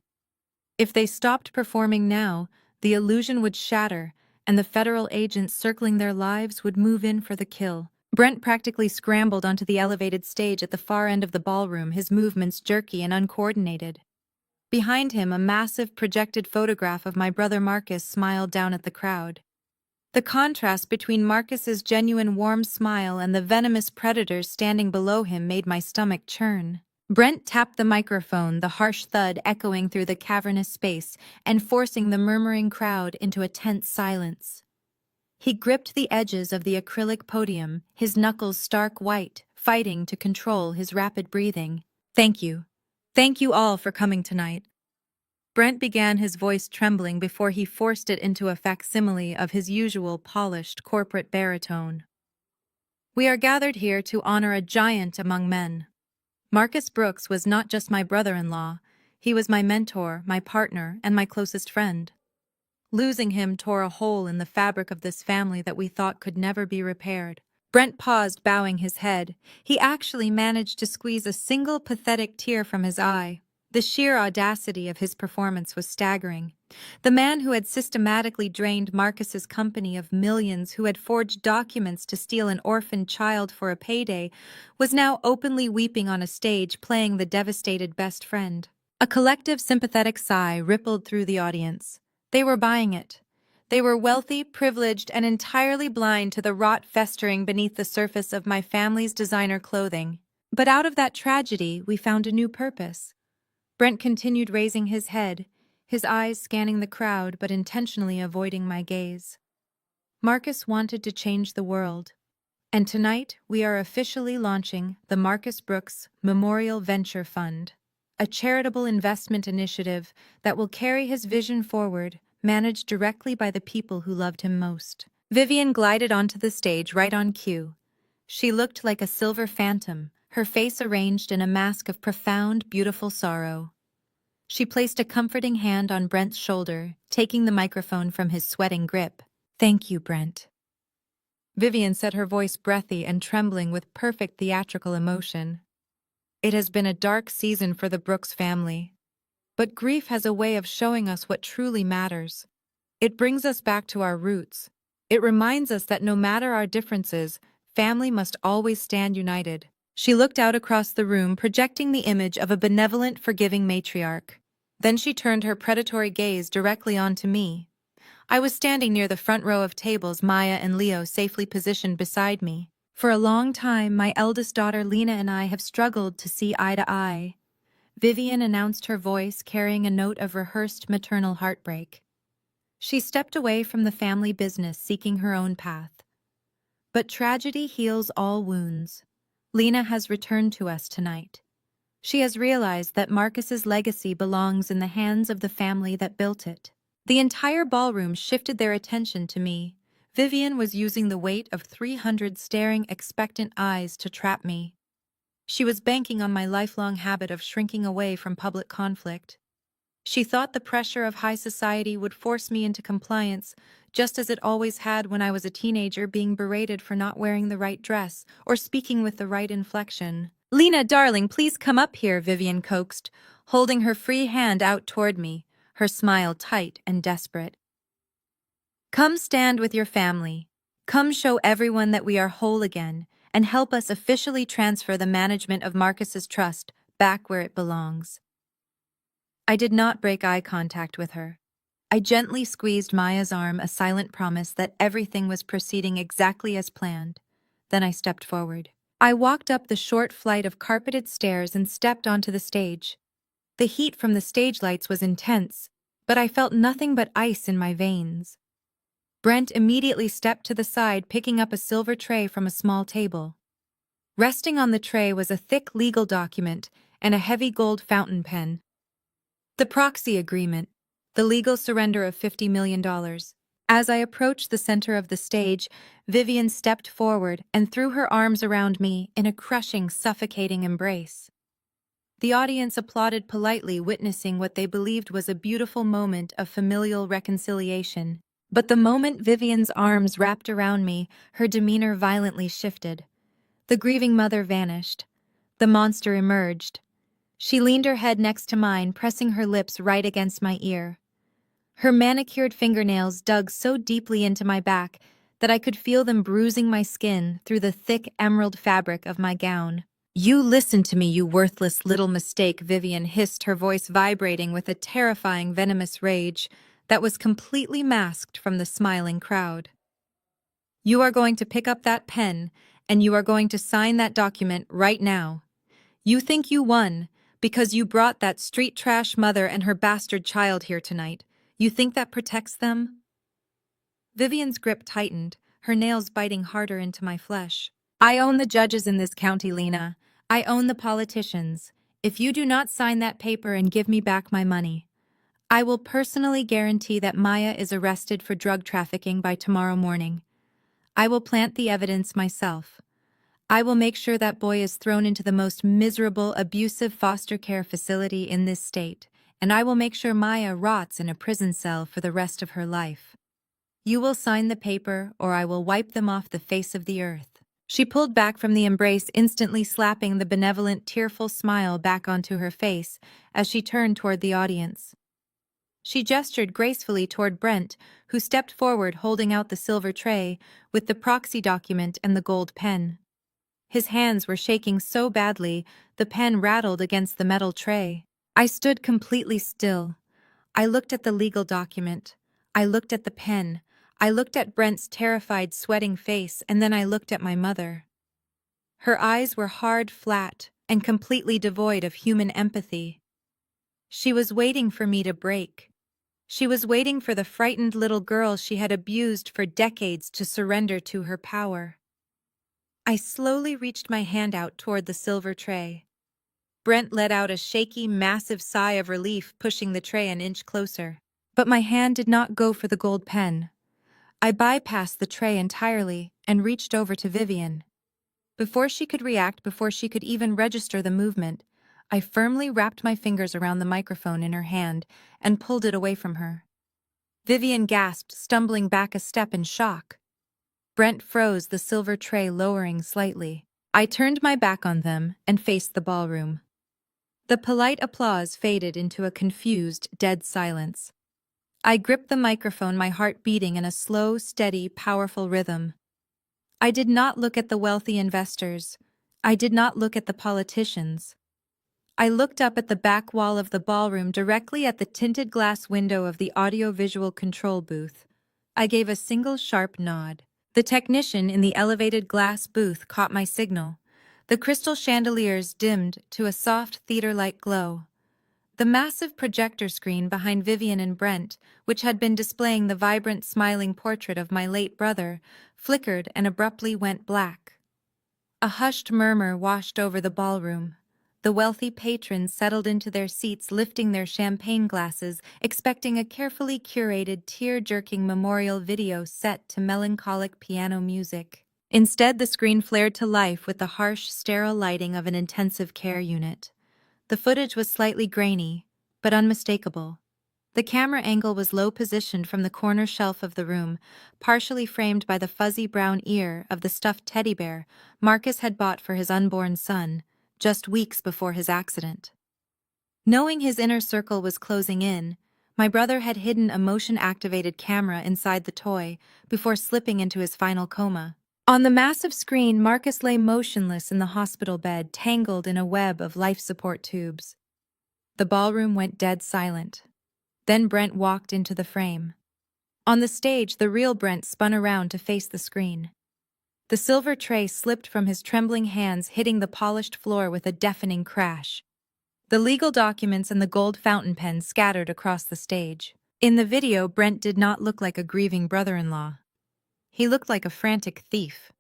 If they stopped performing now, the illusion would shatter, and the federal agents circling their lives would move in for the kill. Brent practically scrambled onto the elevated stage at the far end of the ballroom, his movements jerky and uncoordinated. Behind him, a massive projected photograph of my brother Marcus smiled down at the crowd. The contrast between Marcus's genuine warm smile and the venomous predators standing below him made my stomach churn. Brent tapped the microphone, the harsh thud echoing through the cavernous space and forcing the murmuring crowd into a tense silence. He gripped the edges of the acrylic podium, his knuckles stark white, fighting to control his rapid breathing. "Thank you. Thank you all for coming tonight." Brent began, his voice trembling before he forced it into a facsimile of his usual polished corporate baritone. "We are gathered here to honor a giant among men. Marcus Brooks was not just my brother-in-law, he was my mentor, my partner, and my closest friend. Losing him tore a hole in the fabric of this family that we thought could never be repaired." Brent paused, bowing his head. He actually managed to squeeze a single pathetic tear from his eye. The sheer audacity of his performance was staggering. The man who had systematically drained Marcus's company of millions, who had forged documents to steal an orphaned child for a payday, was now openly weeping on a stage, playing the devastated best friend. A collective sympathetic sigh rippled through the audience. They were buying it. They were wealthy, privileged, and entirely blind to the rot festering beneath the surface of my family's designer clothing. But out of that tragedy, we found a new purpose. Brent continued, raising his head, his eyes scanning the crowd but intentionally avoiding my gaze. Marcus wanted to change the world. And tonight, we are officially launching the Marcus Brooks Memorial Venture Fund, a charitable investment initiative that will carry his vision forward, managed directly by the people who loved him most. Vivian glided onto the stage right on cue. She looked like a silver phantom, her face arranged in a mask of profound, beautiful sorrow. She placed a comforting hand on Brent's shoulder, taking the microphone from his sweating grip. "Thank you, Brent." Vivian said, her voice breathy and trembling with perfect theatrical emotion. "It has been a dark season for the Brooks family. But grief has a way of showing us what truly matters. It brings us back to our roots. It reminds us that no matter our differences, family must always stand united." She looked out across the room, projecting the image of a benevolent, forgiving matriarch. Then she turned her predatory gaze directly onto me. I was standing near the front row of tables, Maya and Leo safely positioned beside me. "For a long time, my eldest daughter Lena and I have struggled to see eye to eye," Vivian announced, her voice carrying a note of rehearsed maternal heartbreak. She stepped away from the family business, seeking her own path. But tragedy heals all wounds. Lena has returned to us tonight. She has realized that Marcus's legacy belongs in the hands of the family that built it. The entire ballroom shifted their attention to me. Vivian was using the weight of 300 staring, expectant eyes to trap me. She was banking on my lifelong habit of shrinking away from public conflict. She thought the pressure of high society would force me into compliance, just as it always had when I was a teenager, being berated for not wearing the right dress or speaking with the right inflection. "Lena, darling, please come up here," Vivian coaxed, holding her free hand out toward me, her smile tight and desperate. "Come stand with your family. Come show everyone that we are whole again, and help us officially transfer the management of Marcus's trust back where it belongs." I did not break eye contact with her. I gently squeezed Maya's arm, a silent promise that everything was proceeding exactly as planned. Then I stepped forward. I walked up the short flight of carpeted stairs and stepped onto the stage. The heat from the stage lights was intense, but I felt nothing but ice in my veins. Brent immediately stepped to the side, picking up a silver tray from a small table. Resting on the tray was a thick legal document and a heavy gold fountain pen. "The proxy agreement," The legal surrender of $50 million. As I approached the center of the stage, Vivian stepped forward and threw her arms around me in a crushing, suffocating embrace. The audience applauded politely, witnessing what they believed was a beautiful moment of familial reconciliation. But the moment Vivian's arms wrapped around me, her demeanor violently shifted. The grieving mother vanished. The monster emerged. She leaned her head next to mine, pressing her lips right against my ear. Her manicured fingernails dug so deeply into my back that I could feel them bruising my skin through the thick emerald fabric of my gown. "You listen to me, you worthless little mistake," Vivian hissed, her voice vibrating with a terrifying, venomous rage that was completely masked from the smiling crowd. "You are going to pick up that pen, and you are going to sign that document right now. You think you won because you brought that street trash mother and her bastard child here tonight. You think that protects them?" Vivian's grip tightened, her nails biting harder into my flesh. "I own the judges in this county, Lena. I own the politicians. If you do not sign that paper and give me back my money, I will personally guarantee that Maya is arrested for drug trafficking by tomorrow morning. I will plant the evidence myself. I will make sure that boy is thrown into the most miserable, abusive foster care facility in this state, and I will make sure Maya rots in a prison cell for the rest of her life. You will sign the paper, or I will wipe them off the face of the earth." She pulled back from the embrace, instantly slapping the benevolent, tearful smile back onto her face as she turned toward the audience. She gestured gracefully toward Brent, who stepped forward holding out the silver tray with the proxy document and the gold pen. His hands were shaking so badly, the pen rattled against the metal tray. I stood completely still. I looked at the legal document. I looked at the pen. I looked at Brent's terrified, sweating face, and then I looked at my mother. Her eyes were hard, flat, and completely devoid of human empathy. She was waiting for me to break. She was waiting for the frightened little girl she had abused for decades to surrender to her power. I slowly reached my hand out toward the silver tray. Brent let out a shaky, massive sigh of relief, pushing the tray an inch closer. But my hand did not go for the gold pen. I bypassed the tray entirely and reached over to Vivian. Before she could react, before she could even register the movement, I firmly wrapped my fingers around the microphone in her hand and pulled it away from her. Vivian gasped, stumbling back a step in shock. Brent froze, the silver tray lowering slightly. I turned my back on them and faced the ballroom. The polite applause faded into a confused, dead silence. I gripped the microphone, my heart beating in a slow, steady, powerful rhythm. I did not look at the wealthy investors. I did not look at the politicians. I looked up at the back wall of the ballroom, directly at the tinted glass window of the audio-visual control booth. I gave a single sharp nod. The technician in the elevated glass booth caught my signal. The crystal chandeliers dimmed to a soft theater-like glow. The massive projector screen behind Vivian and Brent, which had been displaying the vibrant, smiling portrait of my late brother, flickered and abruptly went black. A hushed murmur washed over the ballroom. The wealthy patrons settled into their seats, lifting their champagne glasses, expecting a carefully curated, tear-jerking memorial video set to melancholic piano music. Instead, the screen flared to life with the harsh, sterile lighting of an intensive care unit. The footage was slightly grainy, but unmistakable. The camera angle was low-positioned from the corner shelf of the room, partially framed by the fuzzy brown ear of the stuffed teddy bear Marcus had bought for his unborn son, just weeks before his accident. Knowing his inner circle was closing in, my brother had hidden a motion-activated camera inside the toy before slipping into his final coma. On the massive screen, Marcus lay motionless in the hospital bed, tangled in a web of life support tubes. The ballroom went dead silent. Then Brent walked into the frame. On the stage, the real Brent spun around to face the screen. The silver tray slipped from his trembling hands, hitting the polished floor with a deafening crash. The legal documents and the gold fountain pen scattered across the stage. In the video, Brent did not look like a grieving brother-in-law. He looked like a frantic thief.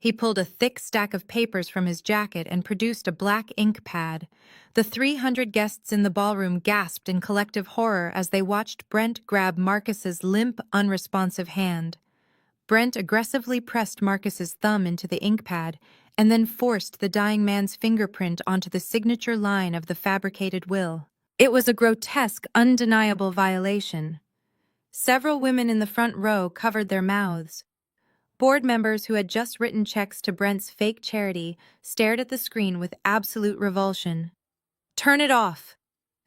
He pulled a thick stack of papers from his jacket and produced a black ink pad. The 300 guests in the ballroom gasped in collective horror as they watched Brent grab Marcus's limp, unresponsive hand. Brent aggressively pressed Marcus's thumb into the ink pad and then forced the dying man's fingerprint onto the signature line of the fabricated will. It was a grotesque, undeniable violation. Several women in the front row covered their mouths. Board members who had just written checks to Brent's fake charity stared at the screen with absolute revulsion. "Turn it off!"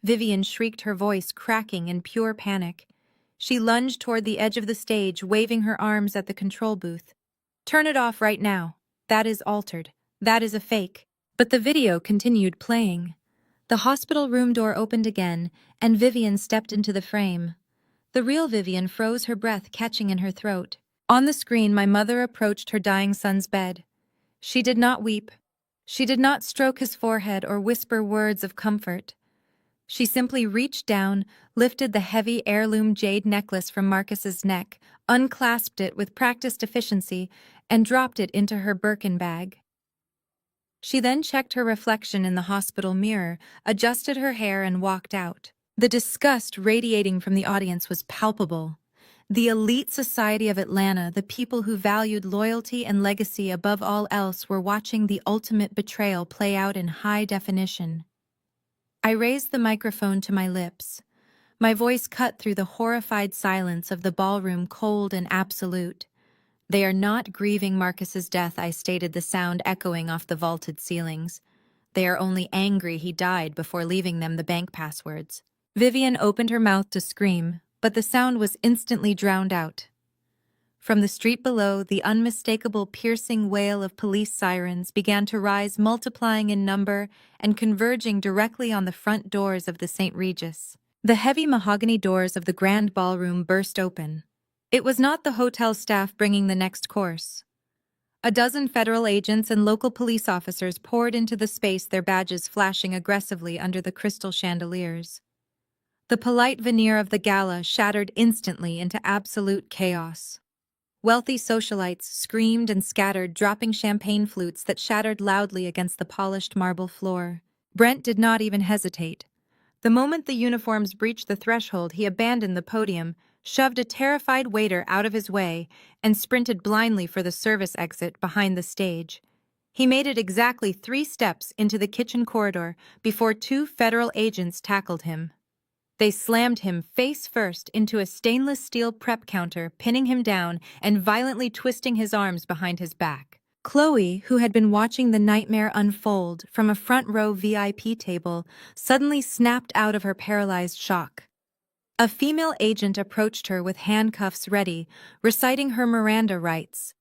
Vivian shrieked, her voice cracking in pure panic. She lunged toward the edge of the stage, waving her arms at the control booth. "Turn it off right now. That is altered. That is a fake." But the video continued playing. The hospital room door opened again, and Vivian stepped into the frame. The real Vivian froze, her breath catching in her throat. On the screen, my mother approached her dying son's bed. She did not weep. She did not stroke his forehead or whisper words of comfort. She simply reached down, lifted the heavy heirloom jade necklace from Marcus's neck, unclasped it with practiced efficiency, and dropped it into her Birkin bag. She then checked her reflection in the hospital mirror, adjusted her hair, and walked out. The disgust radiating from the audience was palpable. The elite society of Atlanta, the people who valued loyalty and legacy above all else, were watching the ultimate betrayal play out in high definition. I raised the microphone to my lips. My voice cut through the horrified silence of the ballroom, cold and absolute. "They are not grieving Marcus's death," I stated, the sound echoing off the vaulted ceilings. "They are only angry he died before leaving them the bank passwords." Vivian opened her mouth to scream, but the sound was instantly drowned out. From the street below, the unmistakable piercing wail of police sirens began to rise, multiplying in number and converging directly on the front doors of the St. Regis. The heavy mahogany doors of the grand ballroom burst open. It was not the hotel staff bringing the next course. A dozen federal agents and local police officers poured into the space, their badges flashing aggressively under the crystal chandeliers. The polite veneer of the gala shattered instantly into absolute chaos. Wealthy socialites screamed and scattered, dropping champagne flutes that shattered loudly against the polished marble floor. Brent did not even hesitate. The moment the uniforms breached the threshold, he abandoned the podium, shoved a terrified waiter out of his way, and sprinted blindly for the service exit behind the stage. He made it exactly 3 steps into the kitchen corridor before 2 federal agents tackled him. They slammed him face first into a stainless steel prep counter, pinning him down and violently twisting his arms behind his back. Chloe, who had been watching the nightmare unfold from a front row VIP table, suddenly snapped out of her paralyzed shock. A female agent approached her with handcuffs ready, reciting her Miranda rights.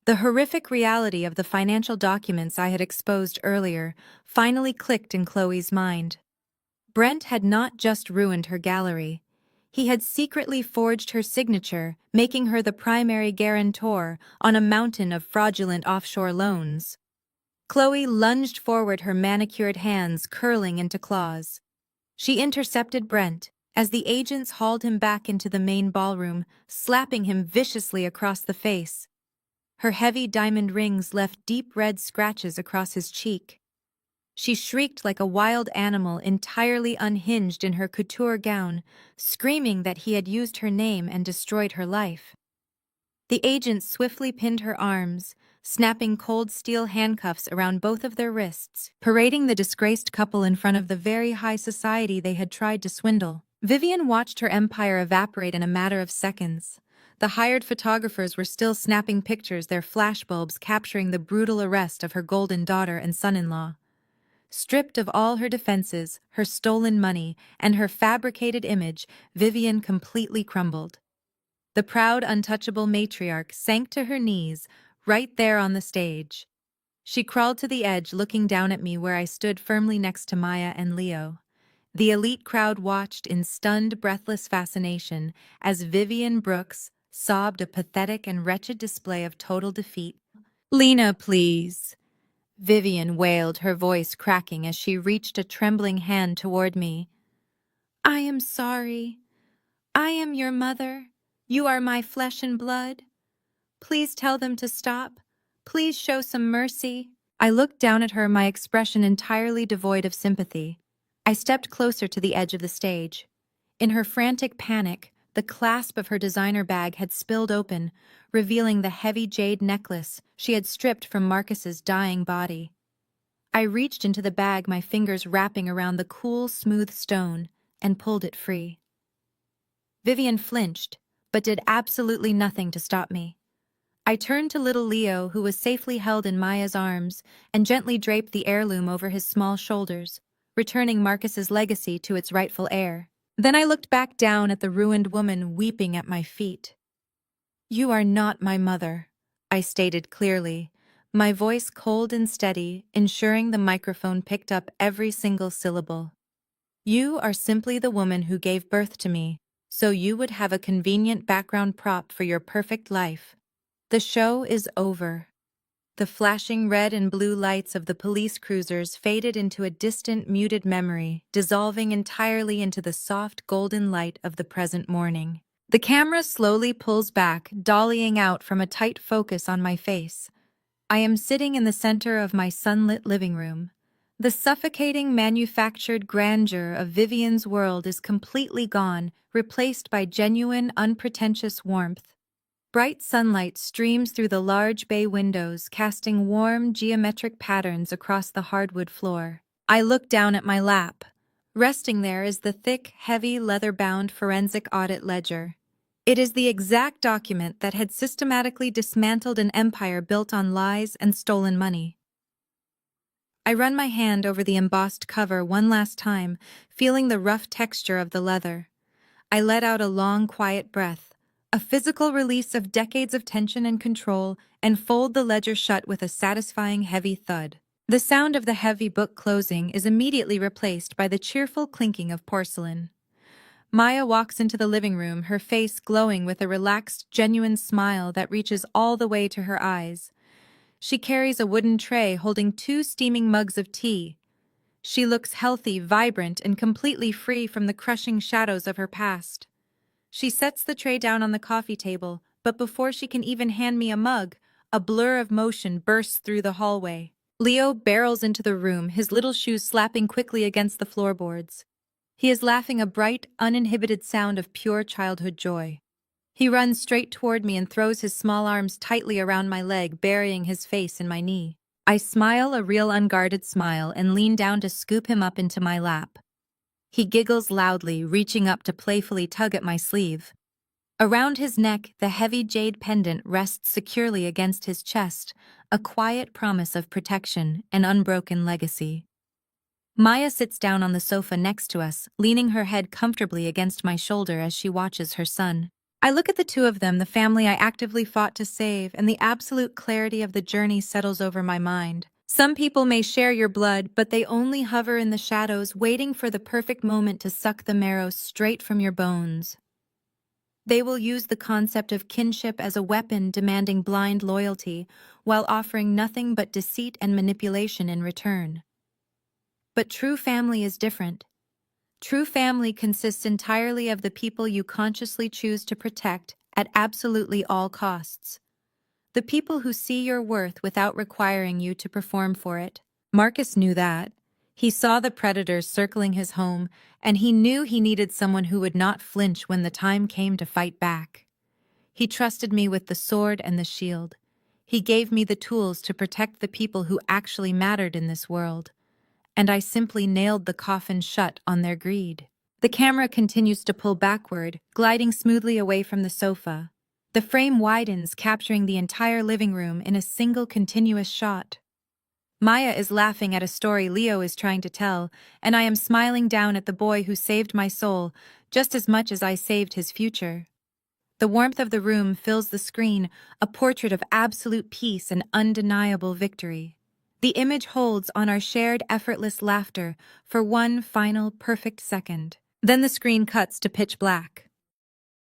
The horrific reality of the financial documents I had exposed earlier finally clicked in Chloe's mind. Brent had not just ruined her gallery. He had secretly forged her signature, making her the primary guarantor on a mountain of fraudulent offshore loans. Chloe lunged forward, her manicured hands curling into claws. She intercepted Brent as the agents hauled him back into the main ballroom, slapping him viciously across the face. Her heavy diamond rings left deep red scratches across his cheek. She shrieked like a wild animal, entirely unhinged in her couture gown, screaming that he had used her name and destroyed her life. The agents swiftly pinned her arms, snapping cold steel handcuffs around both of their wrists, parading the disgraced couple in front of the very high society they had tried to swindle. Vivian watched her empire evaporate in a matter of seconds. The hired photographers were still snapping pictures, their flashbulbs capturing the brutal arrest of her golden daughter and son-in-law. Stripped of all her defenses, her stolen money, and her fabricated image, Vivian completely crumbled. The proud, untouchable matriarch sank to her knees, right there on the stage. She crawled to the edge, looking down at me where I stood firmly next to Maya and Leo. The elite crowd watched in stunned, breathless fascination as Vivian Brooks sobbed, a pathetic and wretched display of total defeat. "Lena, please," Vivian wailed, her voice cracking as she reached a trembling hand toward me. "I am sorry. I am your mother. You are my flesh and blood. Please tell them to stop. Please show some mercy. I looked down at her, my expression entirely devoid of sympathy. I stepped closer to the edge of the stage. In her frantic panic, the clasp of her designer bag had spilled open, revealing the heavy jade necklace she had stripped from Marcus's dying body. I reached into the bag, my fingers wrapping around the cool, smooth stone, and pulled it free. Vivian flinched, but did absolutely nothing to stop me. I turned to little Leo, who was safely held in Maya's arms, and gently draped the heirloom over his small shoulders, returning Marcus's legacy to its rightful heir. Then I looked back down at the ruined woman weeping at my feet. "You are not my mother," I stated clearly, my voice cold and steady, ensuring the microphone picked up every single syllable. "You are simply the woman who gave birth to me, so you would have a convenient background prop for your perfect life. The show is over." The flashing red and blue lights of the police cruisers faded into a distant, muted memory, dissolving entirely into the soft, golden light of the present morning. The camera slowly pulls back, dollying out from a tight focus on my face. I am sitting in the center of my sunlit living room. The suffocating, manufactured grandeur of Vivian's world is completely gone, replaced by genuine, unpretentious warmth. Bright sunlight streams through the large bay windows, casting warm, geometric patterns across the hardwood floor. I look down at my lap. Resting there is the thick, heavy, leather-bound forensic audit ledger. It is the exact document that had systematically dismantled an empire built on lies and stolen money. I run my hand over the embossed cover one last time, feeling the rough texture of the leather. I let out a long, quiet breath, a physical release of decades of tension and control, and fold the ledger shut with a satisfying heavy thud. The sound of the heavy book closing is immediately replaced by the cheerful clinking of porcelain. Maya walks into the living room, her face glowing with a relaxed, genuine smile that reaches all the way to her eyes. She carries a wooden tray holding 2 steaming mugs of tea. She looks healthy, vibrant, and completely free from the crushing shadows of her past. She sets the tray down on the coffee table, but before she can even hand me a mug, a blur of motion bursts through the hallway. Leo barrels into the room, his little shoes slapping quickly against the floorboards. He is laughing, a bright, uninhibited sound of pure childhood joy. He runs straight toward me and throws his small arms tightly around my leg, burying his face in my knee. I smile, a real unguarded smile, and lean down to scoop him up into my lap. He giggles loudly, reaching up to playfully tug at my sleeve. Around his neck, the heavy jade pendant rests securely against his chest, a quiet promise of protection and unbroken legacy. Maya sits down on the sofa next to us, leaning her head comfortably against my shoulder as she watches her son. I look at the two of them, the family I actively fought to save, and the absolute clarity of the journey settles over my mind. Some people may share your blood, but they only hover in the shadows, waiting for the perfect moment to suck the marrow straight from your bones. They will use the concept of kinship as a weapon, demanding blind loyalty, while offering nothing but deceit and manipulation in return. But true family is different. True family consists entirely of the people you consciously choose to protect at absolutely all costs. The people who see your worth without requiring you to perform for it. Marcus knew that. He saw the predators circling his home, and he knew he needed someone who would not flinch when the time came to fight back. He trusted me with the sword and the shield. He gave me the tools to protect the people who actually mattered in this world. And I simply nailed the coffin shut on their greed. The camera continues to pull backward, gliding smoothly away from the sofa. The frame widens, capturing the entire living room in a single continuous shot. Maya is laughing at a story Leo is trying to tell, and I am smiling down at the boy who saved my soul just as much as I saved his future. The warmth of the room fills the screen, a portrait of absolute peace and undeniable victory. The image holds on our shared effortless laughter for one final perfect second. Then the screen cuts to pitch black.